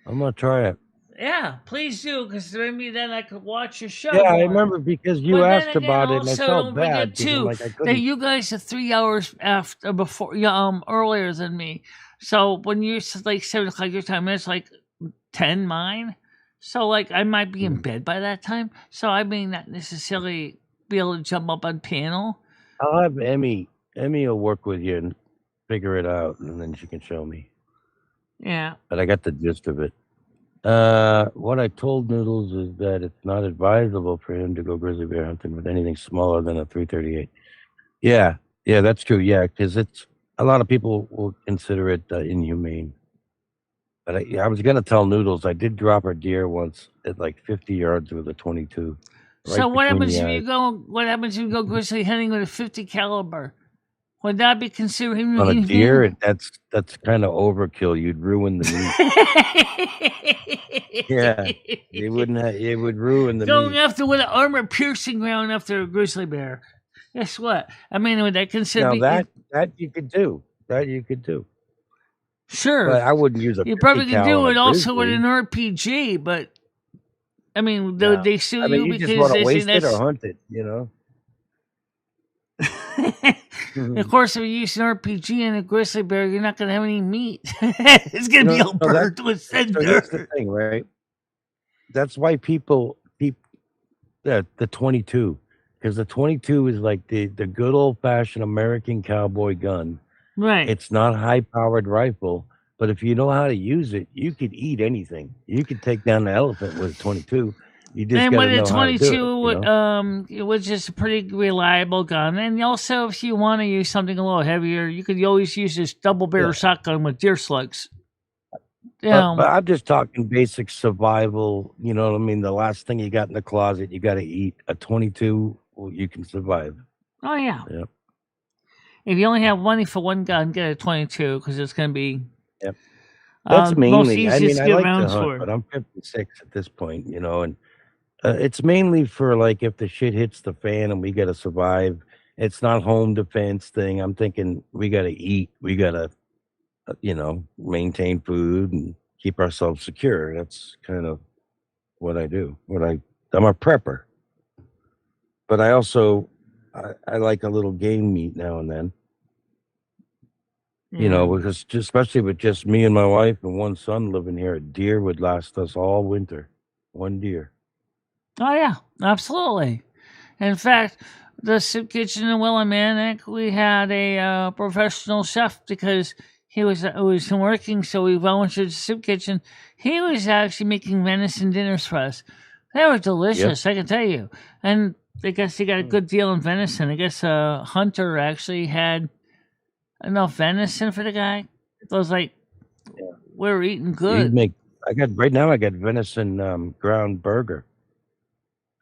I'm gonna try it. Yeah, please do, because maybe then I could watch your show. Yeah, more. I remember because you asked about it, and I felt bad too, like I couldn't. that you guys are 3 hours earlier than me. So when you're like 7 o'clock your time, it's like 10 mine. So like I might be in bed by that time. So I may not necessarily be able to jump up on panel. I'll have Emmy. Emmy will work with you and figure it out, and then she can show me. Yeah. But I got the gist of it. What I told Noodles is that it's not advisable for him to go grizzly bear hunting with anything smaller than a 338. Yeah, that's true. Yeah, because it's a lot of people will consider it inhumane. But I was gonna tell Noodles I did drop a deer once at like 50 yards with a 22. So what happens if you go? What happens if you go grizzly hunting with a 50 caliber? Would that be considered on a deer? That's kind of overkill. You'd ruin the meat. Yeah, it wouldn't. It would ruin the going meat. after with an armor piercing round after a grizzly bear. Guess what? I mean, would that consider now that you could do? That you could do. Sure, but I wouldn't use a. You probably could do it also with an RPG, but I mean, they sue you you because just want they to waste say it or hunt it, you know. Of course, if you use an RPG and a grizzly bear, you're not going to have any meat. It's going to be all burnt with cinder. So that's the thing, right? That's why people keep the 22, because the 22 is like the good old fashioned American cowboy gun. Right. It's not a high powered rifle, but if you know how to use it, you could eat anything. You could take down the elephant with a 22. You just got to know how to do it. You know? It was just a pretty reliable gun. And also, if you want to use something a little heavier, you could always use this double barrel shotgun with deer slugs. But I'm just talking basic survival. You know what I mean? The last thing you got in the closet, you got to eat. A 22, well, you can survive. Oh yeah. Yep. If you only have money for one gun, get a 22 because it's going to be. Yep. That's most mainly. I easiest mean, to I get like to rounds hunt, for. but I'm 56 at this point. You know, and it's mainly for like if the shit hits the fan and we got to survive. It's not home defense thing. I'm thinking we got to eat. We got to, maintain food and keep ourselves secure. That's kind of what I do. I'm a prepper, but I also I like a little game meat now and then. Yeah. Because especially with just me and my wife and one son living here, a deer would last us all winter. One deer. Oh yeah, absolutely. In fact, the soup kitchen in Willimantic, we had a professional chef because he was working, so we volunteered the soup kitchen. He was actually making venison dinners for us. They were delicious, I can tell you. And I guess he got a good deal in venison. I guess Hunter actually had enough venison for the guy. It was like we were eating good. I got venison ground burger.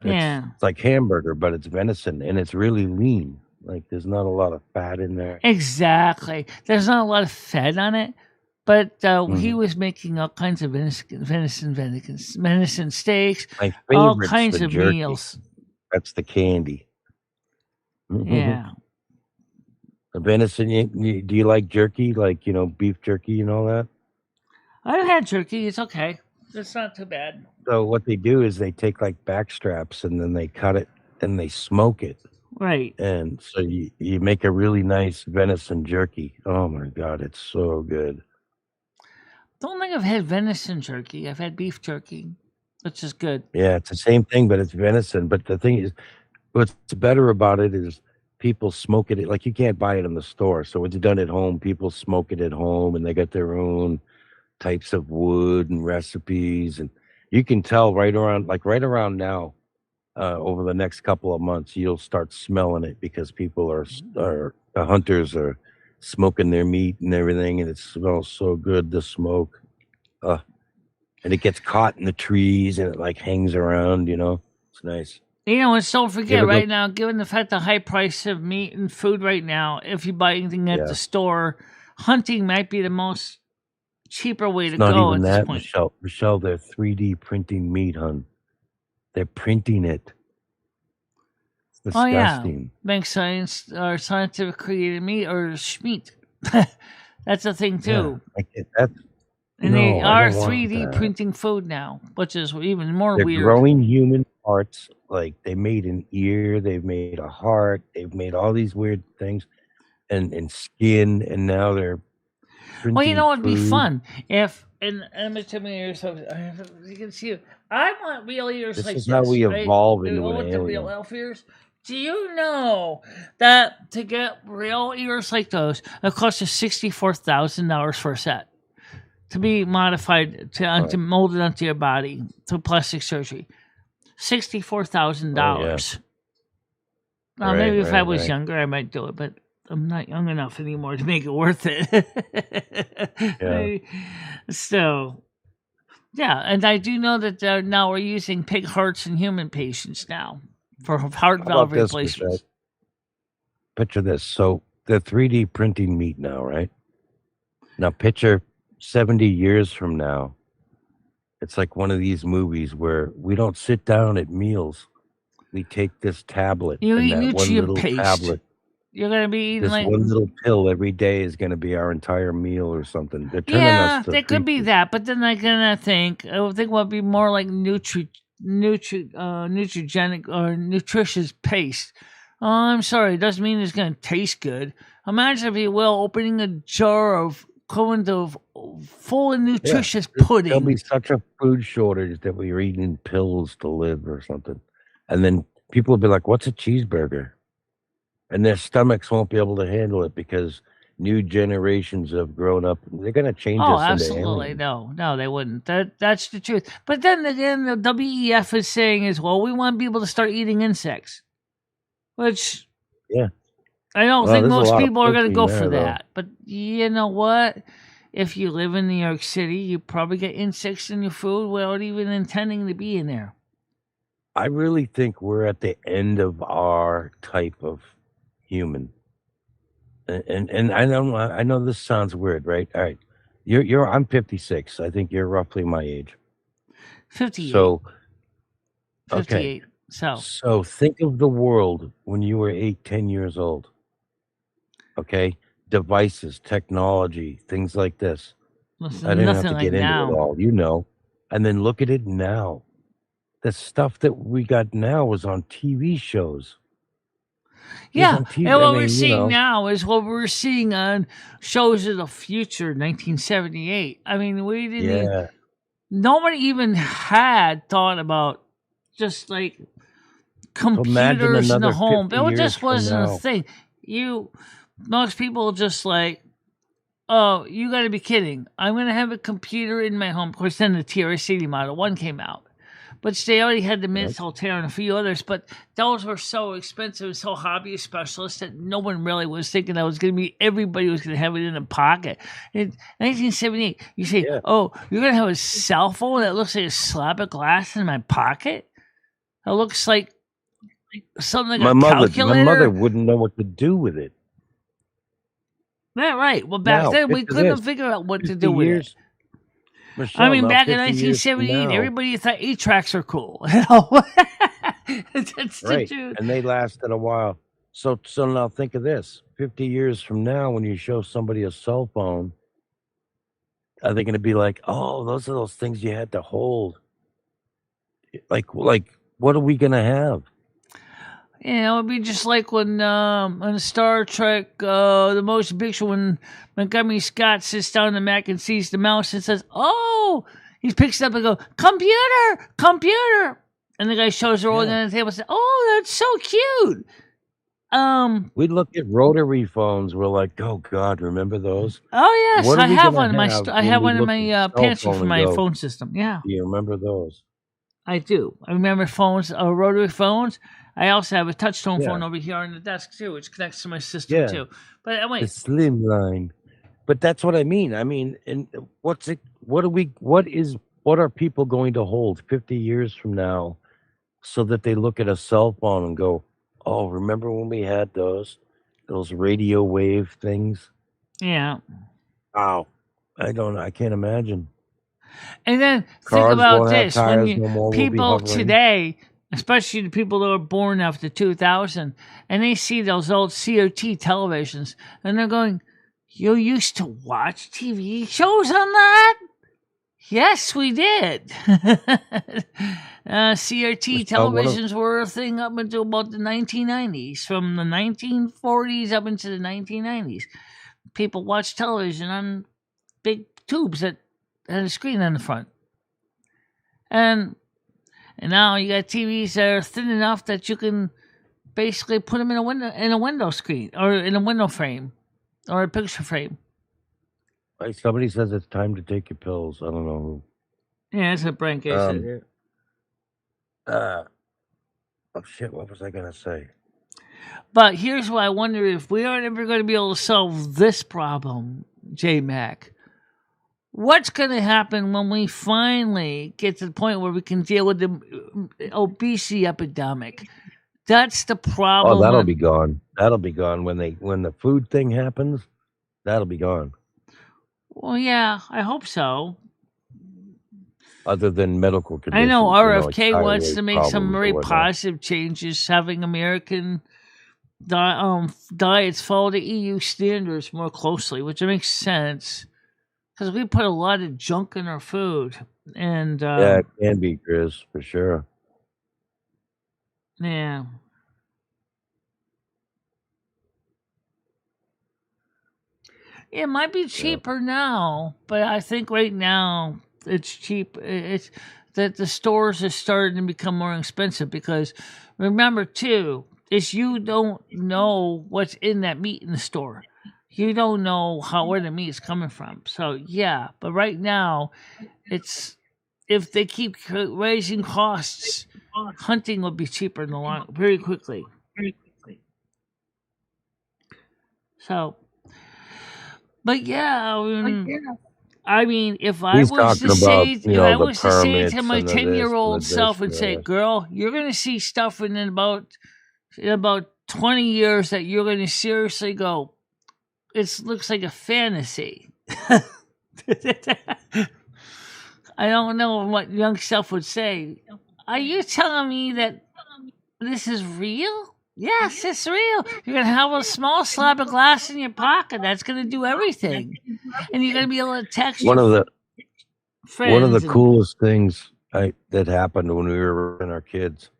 It's like hamburger, but it's venison and it's really lean. Like there's not a lot of fat in there. Exactly. There's not a lot of fat on it, but he was making all kinds of venison steaks, my all kinds of jerky. meals. That's the candy. Yeah. The venison. Do you like jerky? Like beef jerky and all that? I've had jerky. It's okay. It's not too bad. So what they do is they take like back straps and then they cut it and they smoke it. Right. And so you make a really nice venison jerky. Oh my God, it's so good. Don't think I've had venison jerky. I've had beef jerky, which is good. Yeah, it's the same thing, but it's venison. But the thing is, what's better about it is people smoke it. Like you can't buy it in the store. So it's done at home. People smoke it at home and they got their own types of wood and recipes. And you can tell right around now, over the next couple of months, you'll start smelling it because people the hunters are smoking their meat and everything, and it smells so good, the smoke. And it gets caught in the trees and it like hangs around, it's nice. And don't forget right now, given the fact the high price of meat and food right now, if you buy anything at the store, hunting might be the most cheaper way to go at this point. Michelle, they're 3D printing meat, hon. They're printing it. It's disgusting. Make science or scientific created meat or schmeat. That's a thing too. And they are 3D printing food now, which is even more weird. They're growing human parts. Like they made an ear, they've made a heart, they've made all these weird things, and skin, and now they're printing. Well, you know what'd be food. fun if you can see. I want real ears this like is this. How we evolve right? into an alien. The real elf ears. Do you know that to get real ears like those, it costs you $64,000 for a set to be modified to mold it onto your body through plastic surgery? $64,000. Now, maybe if I was younger, I might do it, but I'm not young enough anymore to make it worth it. So, yeah, and I do know that now we're using pig hearts in human patients now for heart valve replacements. Picture this. So they're 3D printing meat now, right? Now picture 70 years from now. It's like one of these movies where we don't sit down at meals. We take this tablet. You eat that nutrient one little paste. tablet. You're going to be eating this like one little pill every day is going to be our entire meal or something. Yeah, there could be that, but then I'm gonna think. I would think what would be more like nutrigenic or nutritious paste. Oh, I'm sorry, it doesn't mean it's gonna taste good. Imagine, if you will, opening a jar of full of nutritious pudding. There'll be such a food shortage that we're eating pills to live or something, and then people will be like, "What's a cheeseburger?" And their stomachs won't be able to handle it because new generations have grown up. They're going to change us. Oh, absolutely. No, they wouldn't. That's the truth. But then again, the WEF is saying as well, we want people to start eating insects, which I don't think most people are going to go for that. But you know what? if you live in New York City, you probably get insects in your food without even intending to be in there. I really think we're at the end of our type of human. And I know this sounds weird, right? All right. I'm 56. I think you're roughly my age. 58. So, okay. 58. So think of the world when you were 8, 10 years old. Okay? Devices, technology, things like this. Listen, I didn't have nothing to like get into now. it all, you know. And then look at it now. The stuff that we got now was on TV shows. Yeah, on TV. and what I we're mean, you seeing know. now is what we're seeing on shows of the future, 1978. I mean, we didn't even, Yeah. nobody even had thought about just like computers in the another home. 50 It years just from wasn't a now. thing. Most people just like, oh, you got to be kidding. I'm going to have a computer in my home. Of course, then the TRS-80 Model 1 came out. But they already had the Mint Altair and a few others, but those were so expensive, so hobbyist specialists that no one really was thinking that was going to be, everybody was going to have it in a pocket. In 1978, you say, oh, you're going to have a cell phone that looks like a slab of glass in my pocket? It looks like something like a calculator. My mother wouldn't know what to do with it. Yeah, right. Well, back then, we couldn't figure out what to do with it. Michelle, I mean, back in 1978, 1978, everybody thought 8-tracks are cool. You know? That's right. the truth. And they lasted a while. So now think of this. 50 years from now, when you show somebody a cell phone, are they going to be like, oh, those are those things you had to hold? Like what are we going to have? You know, it'd be just like when on Star Trek, the motion picture, when Montgomery Scott sits down on the Mac and sees the mouse and says, oh, he picks it up and goes, computer, computer. And the guy shows her rolling on the table and says, oh, that's so cute. We look at rotary phones. We're like, oh God, remember those? Oh yes, I have one in my pantry for my phone system. Yeah. Do you remember those? I do. I remember phones, rotary phones. I also have a touch-tone phone over here on the desk too, which connects to my system too. But anyway, the slimline. But that's what I mean. I mean, and what are people going to hold 50 years from now, so that they look at a cell phone and go, oh, remember when we had those radio wave things? Yeah. Wow. I can't imagine. And then think about this: when people today, especially the people that were born after 2000, and they see those old CRT televisions, and they're going, you used to watch TV shows on that? Yes, we did. CRT televisions were a thing up until about the 1990s. From the 1940s up into the 1990s, people watched television on big tubes that had a screen on the front. And now you got TVs that are thin enough that you can basically put them in a window screen or in a window frame or a picture frame. Somebody says it's time to take your pills. I don't know who. Yeah, that's what Brian K said here. Oh shit! What was I gonna say? But here's why I wonder if we aren't ever going to be able to solve this problem, J-Mac. What's going to happen when we finally get to the point where we can deal with the obesity epidemic? That's the problem. Oh, that'll be gone. That'll be gone when the food thing happens. That'll be gone. Well, yeah, I hope so. Other than medical conditions. I know RFK wants to make some very whatnot. positive changes, having American diets follow the EU standards more closely, which makes sense. Because we put a lot of junk in our food. And yeah, it can be, Chris, for sure. Yeah. It might be cheaper now, but I think right now it's cheap. It's that the stores are starting to become more expensive because remember too, is you don't know what's in that meat in the store. You don't know where the meat is coming from. So yeah, but right now, it's if they keep raising costs, hunting will be cheaper in the long very quickly. So, but yeah, I mean, if I He's was to talking about, say, you if know, I the was to say it to permits my and the this 10-year-old and the self, this would and say, the that. "Girl, you're gonna see stuff in about 20 years that you're gonna seriously go. It looks like a fantasy." I don't know what young self would say. Are you telling me that this is real? Yes, it's real. You're gonna have a small slab of glass in your pocket. That's gonna do everything, and you're gonna be able to text One your of the friends. coolest things that happened when we were in our kids,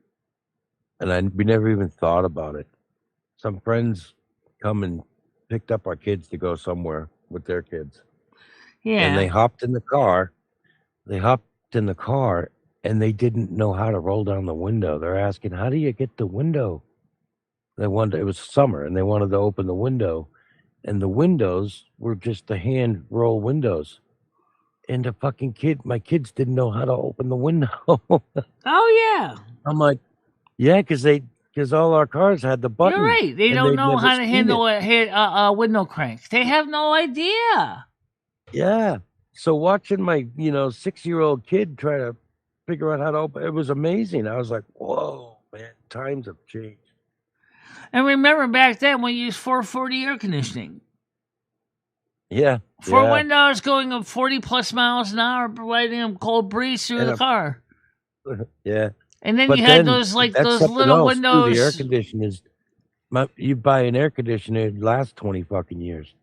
and we never even thought about it. Some friends come and picked up our kids to go somewhere with their kids, and they hopped in the car. And they didn't know how to roll down the window. They're asking, "How do you get the window?" It was summer, and they wanted to open the window, and the windows were just the hand roll windows. And my kids didn't know how to open the window. Oh yeah. I'm like, yeah, because all our cars had the button. You're right. They and don't they'd know never how to seen handle it. a window crank. They have no idea. Yeah. So watching my 6-year-old kid try to figure out how to open, it was amazing. I was like, whoa, man, times have changed. And remember back then we used 440 air conditioning. Yeah. Four windows going up 40 plus miles an hour, providing a cold breeze through the car. Yeah. And then you had those little windows. Too. The air conditioning is, you buy an air conditioner, it lasts 20 fucking years.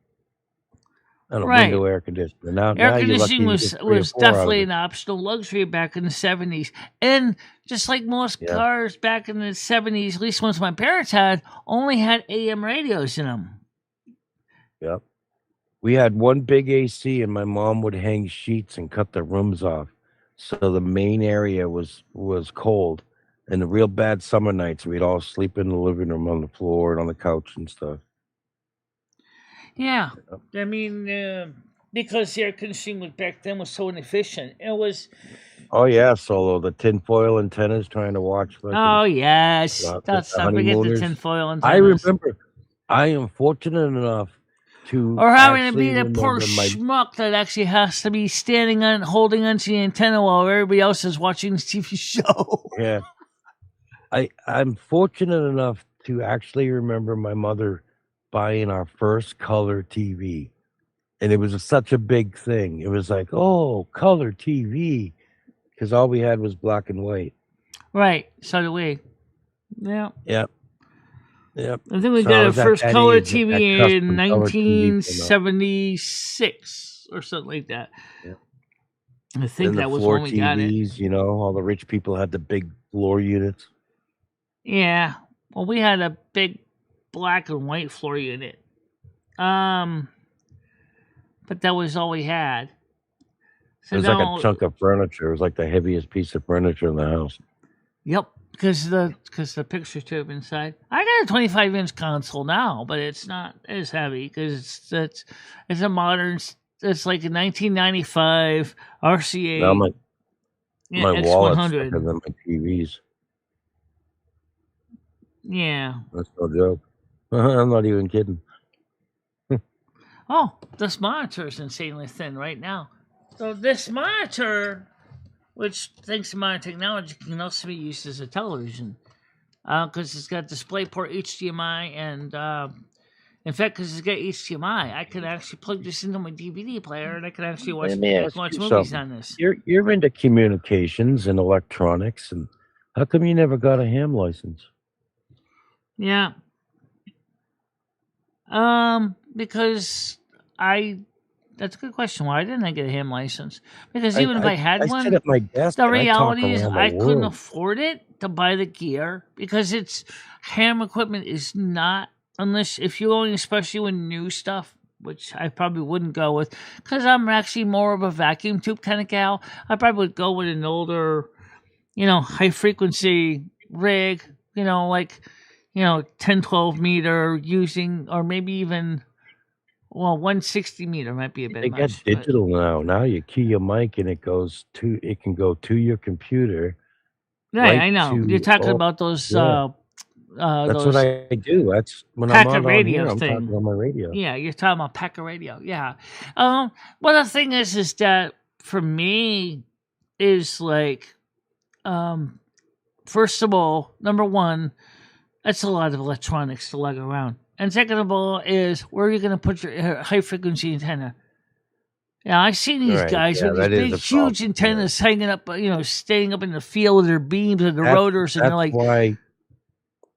And a window air conditioner. Now air conditioning was definitely an optional luxury back in the 70s. And just like most cars back in the 70s, at least ones my parents had, only had AM radios in them. Yep. We had one big AC, and my mom would hang sheets and cut the rooms off, so the main area was cold. And the real bad summer nights, we'd all sleep in the living room on the floor and on the couch and stuff. Yeah, I mean, because the air conditioning back then was so inefficient. It was. Oh yeah, Solo, the tinfoil antennas trying to watch. Oh yes, let's not forget the tinfoil antennas. I remember. I am fortunate enough to, or having to be the poor schmuck that actually has to be holding onto the antenna while everybody else is watching the TV show. Yeah, I'm fortunate enough to actually remember my mother buying our first color TV, and it was such a big thing. It was like, oh, color TV, because all we had was black and white. Right. So did we. Yeah. Yep. Yep. I think we got our first color TV in 1976 or something like that. Yep. I think that was when we got it. You know, all the rich people had the big floor units. Yeah. Well, we had a big black and white floor unit. But that was all we had. So it was like a chunk of furniture. It was like the heaviest piece of furniture in the house. Yep. Because the picture tube inside. I got a 25-inch console now, but it's not as heavy because it's a modern. It's like a 1995 RCA. Now my wallet's X100 thicker than my TVs. Yeah, that's no joke. I'm not even kidding. Oh, this monitor is insanely thin right now. So this monitor, which thanks to modern technology, can also be used as a television because it's got DisplayPort, HDMI, and in fact, because it's got HDMI, I can actually plug this into my DVD player and I can actually watch movies on this. You're into communications and electronics, and how come you never got a ham license? Yeah. Because that's a good question. Why didn't I get a ham license? Because even if I had one, sit at my desk the reality is I couldn't afford it to buy the gear because ham equipment is not, unless if you're going especially with new stuff, which I probably wouldn't go with because I'm actually more of a vacuum tube kind of gal. I probably would go with an older, high frequency rig, like 10, 12 meter using, or maybe even, 160 meter might be a bit much. They got digital now. Now you key your mic and it can go to your computer. Right, I know. You're talking about those That's what I do. That's when I'm packet not on here. radio I'm thing. talking on my radio. Yeah, you're talking about packet radio. Yeah. Well, the thing is that for me is like, first of all, number one, that's a lot of electronics to lug around, and second of all, is where are you going to put your high frequency antenna? Yeah, I've seen these Right. guys Yeah, with these that is big, a huge problem. antennas hanging up, staying up in the field with their beams and the rotors, and they're like,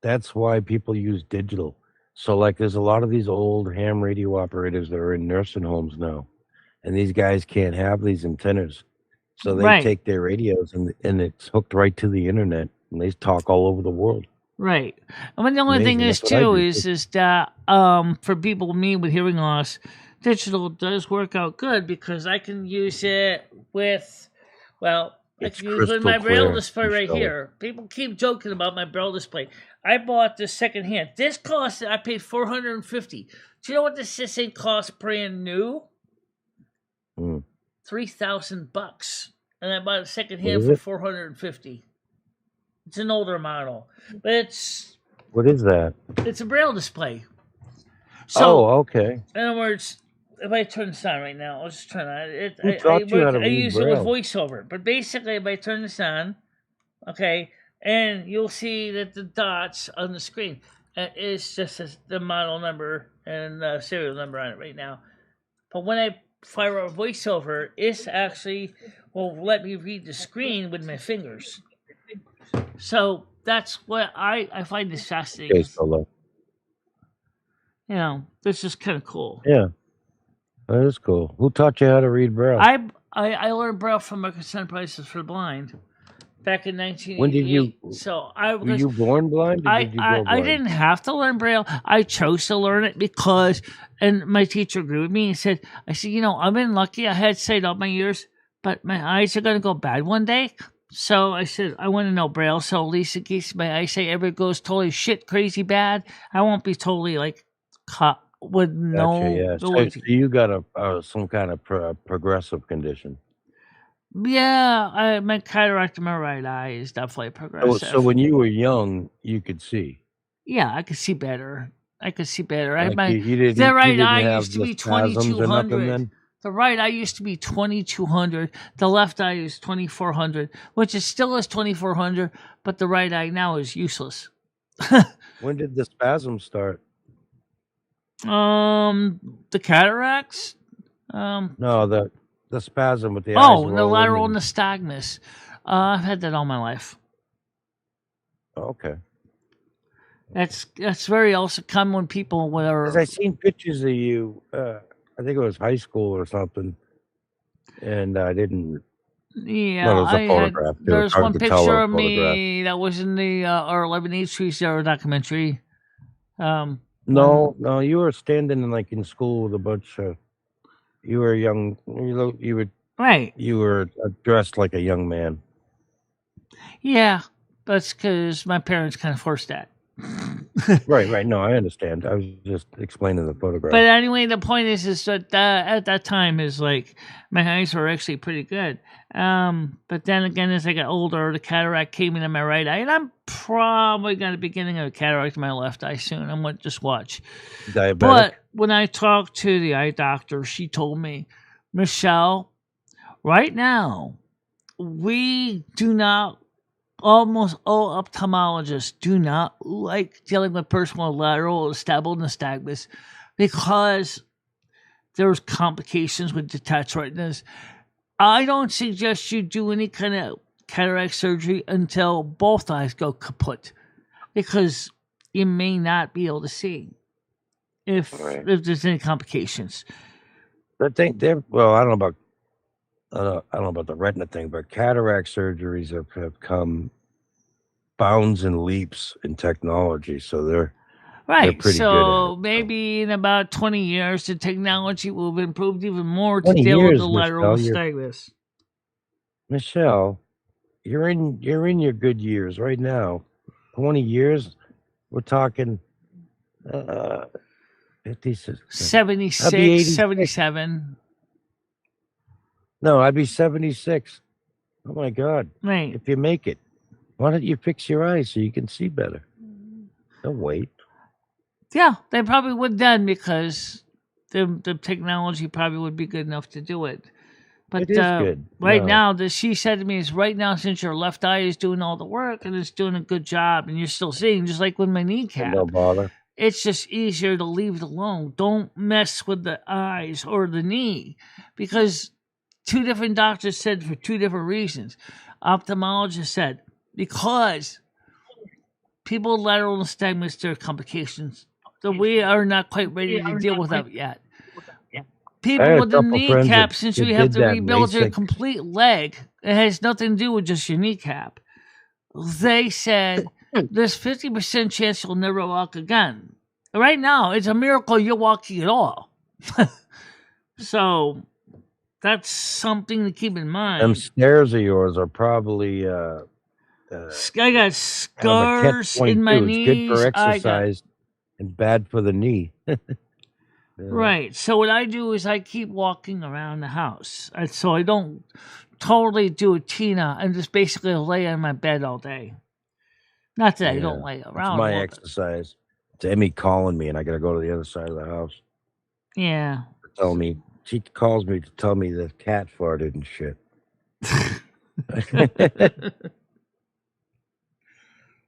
that's why people use digital. So, like, there's a lot of these old ham radio operators that are in nursing homes now, and these guys can't have these antennas, so they Right. take their radios and it's hooked right to the internet, and they talk all over the world. Right. And the only thing Amazing. is That's what I too do. is that for people me with hearing loss, digital does work out good because I can use it with, I It's can use it with my crystal braille clear, display right Michelle. here. People keep joking about my braille display. I bought this secondhand. This cost, I paid $450. Do you know what this thing costs brand new? $3,000, and I bought it secondhand for $450. It's an older model, but what is that? It's a braille display. So, okay. In other words, if I turn this on right now, I'll just turn it on. Who taught you how to I read use braille? it with voiceover, but basically, if I turn this on, okay, and you'll see that the dots on the screen is just the model number and the serial number on it right now. But when I fire a voiceover, it's actually will let me read the screen with my fingers. So that's what I find this fascinating. Okay, Solo. This is kind of cool. Yeah, that is cool. Who taught you how to read braille? I learned braille from American Enterprises for the Blind back in 1988. When did you? So were you born blind? Or did you go blind? I didn't have to learn braille. I chose to learn it because, and my teacher agreed with me and said, I've been lucky. I had sight all my years, but my eyes are going to go bad one day. So I said, I want to know braille. So at least in case my eyesight ever goes totally shit crazy bad, I won't be totally like caught with no. Yeah. So you got some kind of progressive condition. Yeah, my cataract in my right eye is definitely progressive. So when you were young, you could see. Yeah, I could see better. I Like the right eye used to be 2200. The right eye used to be 2200. The left eye is 2400, which is still is 2400, but the right eye now is useless. When did the spasms start? The cataracts. No, the spasm with the eyes. Oh, the lateral nystagmus. I've had that all my life. Okay. That's very also common when people whatever. Because I seen pictures of you. I think it was high school or something, and I didn't. Yeah, well, it was a photograph. There's one picture of me that was in the R11 Street Zero documentary. No, you were standing in school with a bunch of. You were young. You were right. You were dressed like a young man. Yeah, that's because my parents kind of forced that. Right. No, I understand. I was just explaining the photograph. But anyway, the point is that at that time is like my eyes were actually pretty good. But then again, as I got older, the cataract came into my right eye, and I'm probably got the beginning of a cataract in my left eye soon. I'm going to just watch. Diabetic? But when I talked to the eye doctor, she told me, Michelle, right now, we do not. Almost all ophthalmologists do not like dealing with personal lateral stable nystagmus because there's complications with detached retinas. I don't suggest you do any kind of cataract surgery until both eyes go kaput because you may not be able to see if there's any complications. I think I don't know about the retina thing, but cataract surgeries have come bounds and leaps in technology, so they're pretty good. So maybe in about 20 years, the technology will have improved even more to deal with the lateral nystagmus. Michelle, you're in your good years right now. 20 years, we're talking 56, 76, 77. No, I'd be 76. Oh my God. Right. If you make it, why don't you fix your eyes so you can see better? They'll wait. Yeah, they probably would then because the technology probably would be good enough to do it. But It is good. right No. now, she said to me is right now, since your left eye is doing all the work and it's doing a good job and you're still seeing, just like with my kneecap, No bother. it's just easier to leave it alone. Don't mess with the eyes or the knee because two different doctors said for two different reasons. Ophthalmologist said because people with lateral nystagmus, there are complications. So we are not quite ready to deal with that yet. I People had a with the couple friends kneecap, that since did we have to that rebuild your LASIK. complete leg, it has nothing to do with just your kneecap. They said there's 50% chance you'll never walk again. Right now, it's a miracle you're walking at all. So that's something to keep in mind. Them stairs of yours are probably I got kind of a scars in catch-22. my It's knees. good for I got exercise and bad for the knee. right. So what I do is I keep walking around the house, and so I don't totally do a Tina and just basically lay on my bed all day. Not that I don't lay It's around. my all exercise. It's Emmy calling me, and I got to go to the other side of the house. Yeah. Tell me. She calls me to tell me the cat farted and shit.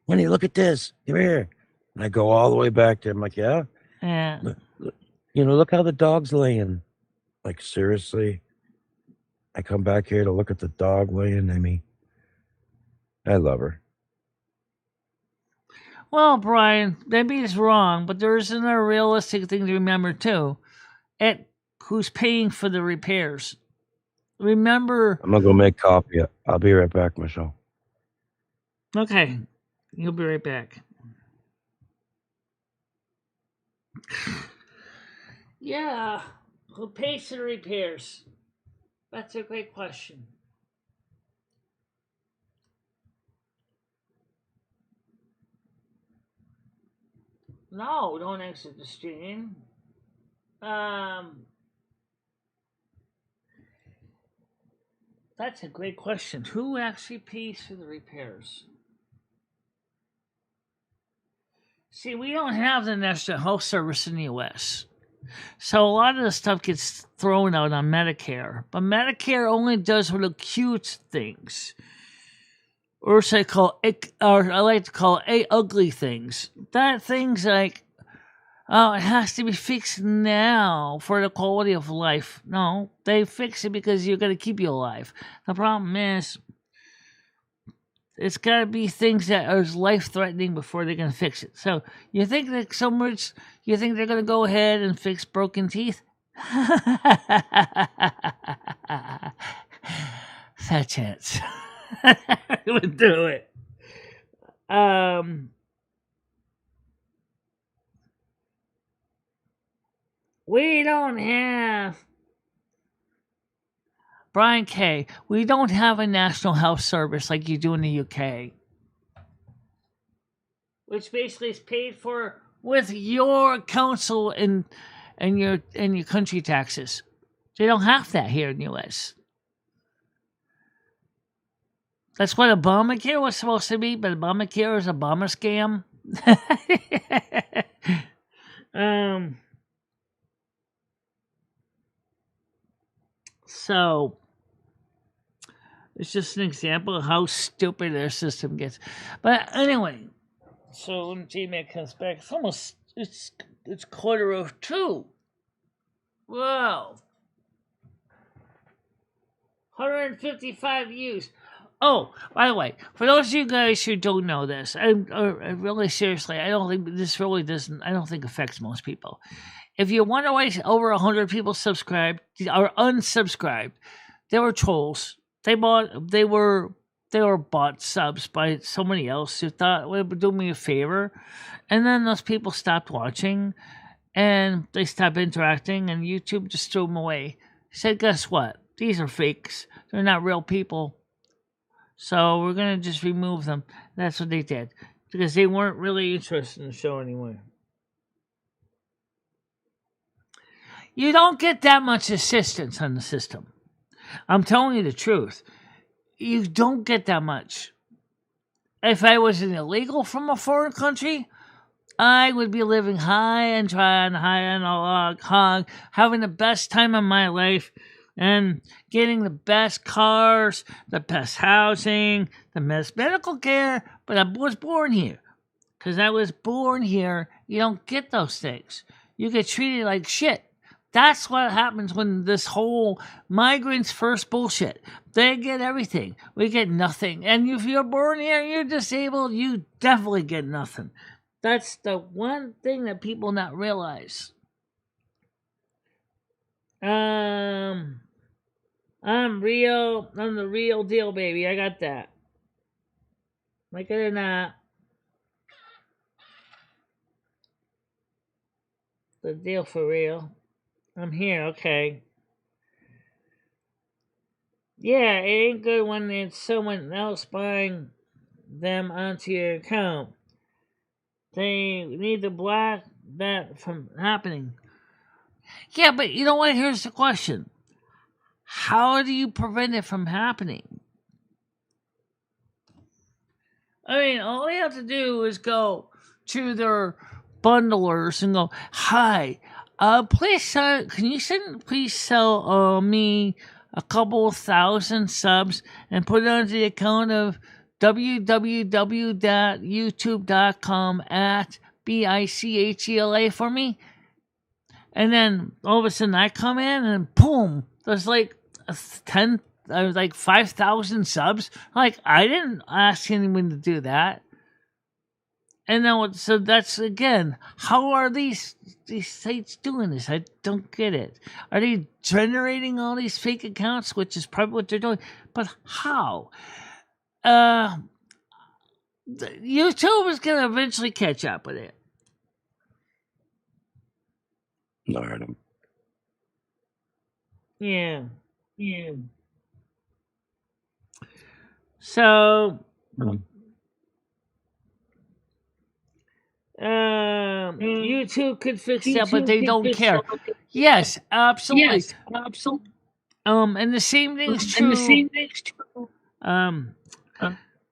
Honey, look at this. Come here. And I go all the way back there. I'm like, yeah? Yeah. You know, look how the dog's laying. Like, seriously? I come back here to look at the dog laying. I mean, I love her. Well, Brian, maybe it's wrong, but there is another realistic thing to remember too. Who's paying for the repairs? Remember. I'm gonna go make coffee. I'll be right back, Michelle. Okay, you'll be right back. Yeah, who pays for the repairs? That's a great question. No, don't exit the stream. That's a great question. Who actually pays for the repairs? See, we don't have the National Health Service in the U.S., so a lot of the stuff gets thrown out on Medicare. But Medicare only does with acute things, or I like to call it ugly things. That things like, oh, it has to be fixed now for the quality of life. No, they fix it because you're going to keep you alive. The problem is, it's got to be things that are life-threatening before they can fix it. So you think that you think they're going to go ahead and fix broken teeth? Fat chance. I would do it. We don't have Brian K. We don't have a national health service like you do in the UK, which basically is paid for with your council and your country taxes. They don't have that here in the US. That's what Obamacare was supposed to be, but Obamacare is a bomber scam. So it's just an example of how stupid their system gets. But anyway, so when J-Mac comes back, it's 1:45. Wow. 155 views. Oh, by the way, for those of you guys who don't know this, I really seriously, I don't think this really doesn't. I don't think affects most people. If you wonder why over 100 people subscribed or unsubscribed, they were trolls. They were bought subs by somebody else who thought would do me a favor, and then those people stopped watching, and they stopped interacting, and YouTube just threw them away. Said, guess what? These are fakes. They're not real people. So we're gonna just remove them. That's what they did because they weren't really interested in the show anymore. You don't get that much assistance on the system. I'm telling you the truth. You don't get that much. If I was an illegal from a foreign country, I would be living high and dry on high on a log hog, having the best time of my life, and getting the best cars, the best housing, the best medical care. But I was born here. Because I was born here, you don't get those things. You get treated like shit. That's what happens when this whole migrants first bullshit. They get everything. We get nothing. And if you're born here, you're disabled, you definitely get nothing. That's the one thing that people not realize. I'm real. I'm the real deal, baby. I got that. Like it or not. The deal for real. I'm here, okay. Yeah, it ain't good when it's someone else buying them onto your account. They need to block that from happening. Yeah, but you know what? Here's the question. How do you prevent it from happening? I mean, all they have to do is go to their bundlers and go, "Hi, please, can you please sell me a couple thousand subs and put it onto the account of www.youtube.com/BICHELA for me?" And then all of a sudden I come in and boom, there's like 5,000 subs. Like, I didn't ask anyone to do that. And then, so that's, again, how are these sites doing this? I don't get it. Are they generating all these fake accounts, which is probably what they're doing? But how? YouTube is going to eventually catch up with it. Lord. Yeah. So, YouTube could fix that, but they don't care. Yes, absolutely. And the same thing is true.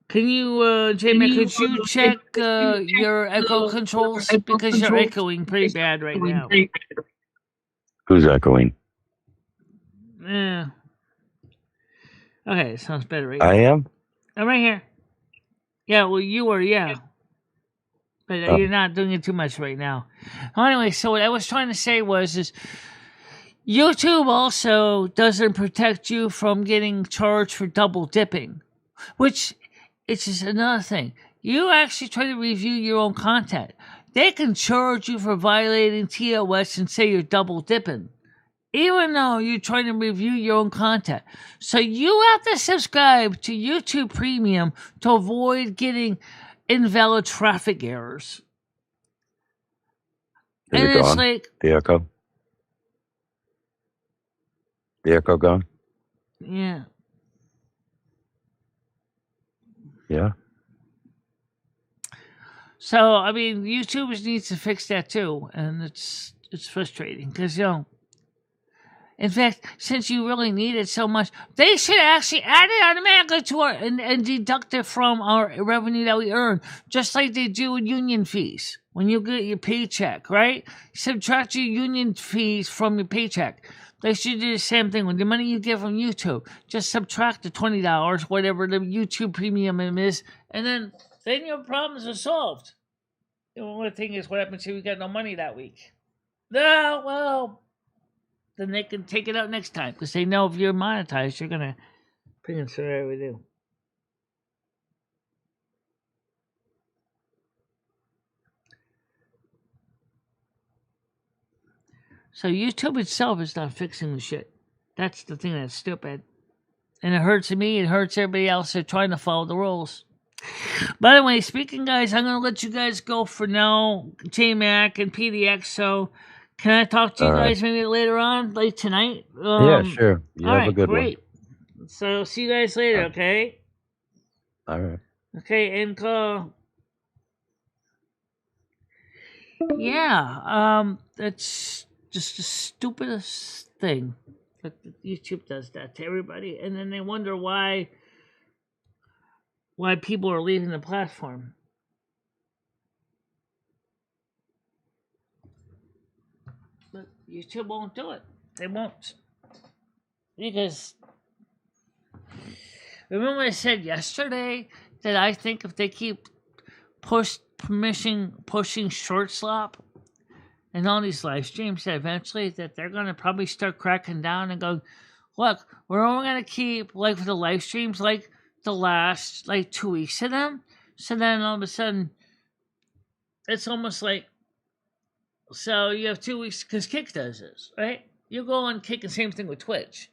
Can you, Jamie, could you check your echo controls? Because you're echoing pretty bad right now. Who's echoing? Yeah. Okay, it sounds better right I now. am? I'm right here. Yeah, well, you are, yeah. But you're not doing it too much right now. Anyway, so what I was trying to say is YouTube also doesn't protect you from getting charged for double dipping, which is just another thing. You actually try to review your own content. They can charge you for violating TOS and say you're double dipping, even though you're trying to review your own content. So you have to subscribe to YouTube Premium to avoid getting invalid traffic errors. Is it gone? Like the echo? The echo gone? Yeah. Yeah. So, I mean, YouTube needs to fix that too, and it's frustrating because, in fact, since you really need it so much, they should actually add it automatically to our and deduct it from our revenue that we earn, just like they do with union fees. When you get your paycheck, right? Subtract your union fees from your paycheck. They should do the same thing with the money you get from YouTube. Just subtract the $20, whatever the YouTube premium is, and then your problems are solved. The only thing is, what happens if you got no money that week? No, well, then they can take it out next time because they know if you're monetized, you're gonna bring it whatever we do. So YouTube itself is not fixing the shit. That's the thing that's stupid. And it hurts me, it hurts everybody else. They're trying to follow the rules. By the way, speaking, guys, I'm going to let you guys go for now, J-Mac and PDX. So can I talk to you guys maybe later on, like tonight? Yeah, sure. You have a good one. So see you guys later, okay? All right. Okay, and yeah, that's just the stupidest thing that YouTube does that to everybody, and then they wonder why people are leaving the platform. YouTube won't do it. They won't. Because remember I said yesterday that I think if they keep pushing short slop and all these live streams, that eventually that they're gonna probably start cracking down and go, look, we're only gonna keep like for the live streams like the last like 2 weeks of them. So then all of a sudden it's almost like, so you have 2 weeks because Kick does this, right? You go on Kick and same thing with Twitch.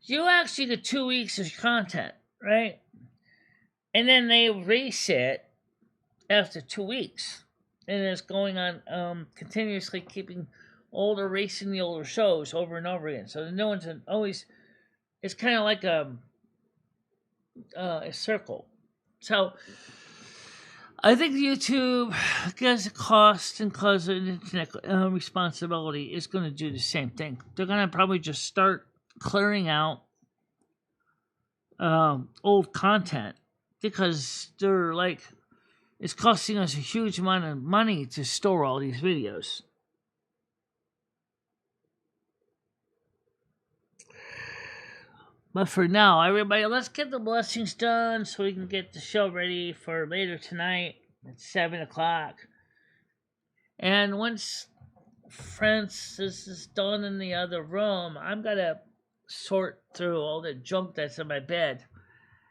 You actually get 2 weeks of content, right? And then they erase it after 2 weeks. And it's going on continuously keeping erasing the older shows over and over again. So the new ones are always, it's kind of like a circle. So I think YouTube, because of cost and because of internet responsibility, is going to do the same thing. They're going to probably just start clearing out old content because they're like, it's costing us a huge amount of money to store all these videos. But for now, everybody, let's get the blessings done so we can get the show ready for later tonight at 7 o'clock. And once Francis is done in the other room, I'm going to sort through all the junk that's in my bed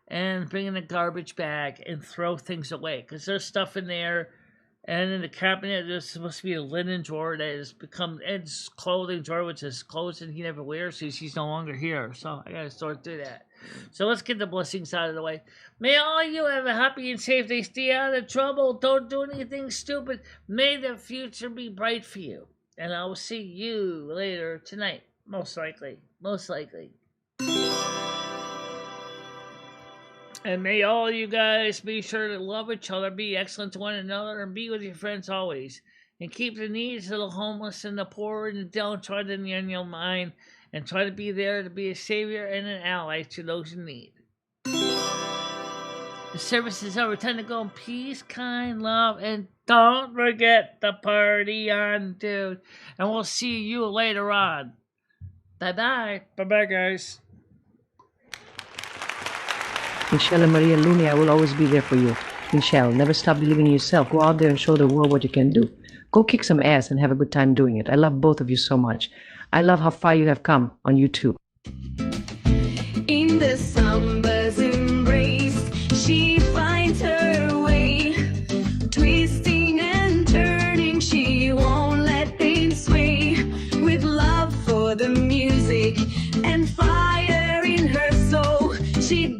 and bring in a garbage bag and throw things away. Because there's stuff in there. And in the cabinet, there's supposed to be a linen drawer that has become Ed's clothing drawer, which is clothes that he never wears since he's no longer here. So I got to sort through that. So let's get the blessings out of the way. May all of you have a happy and safe day. Stay out of trouble. Don't do anything stupid. May the future be bright for you. And I will see you later tonight. Most likely. Most likely. And may all you guys be sure to love each other, be excellent to one another, and be with your friends always. And keep the needs of the homeless and the poor and the downtrodden in your mind. And try to be there to be a savior and an ally to those in need. The service is over. Time to go in peace, kind, love, and don't forget the party on, dude. And we'll see you later on. Bye-bye. Bye-bye, guys. Michelle and Maria Luni, I will always be there for you. Michelle, never stop believing in yourself. Go out there and show the world what you can do. Go kick some ass and have a good time doing it. I love both of you so much. I love how far you have come on YouTube. In the summer's embrace, she finds her way. Twisting and turning, she won't let things sway. With love for the music and fire in her soul, she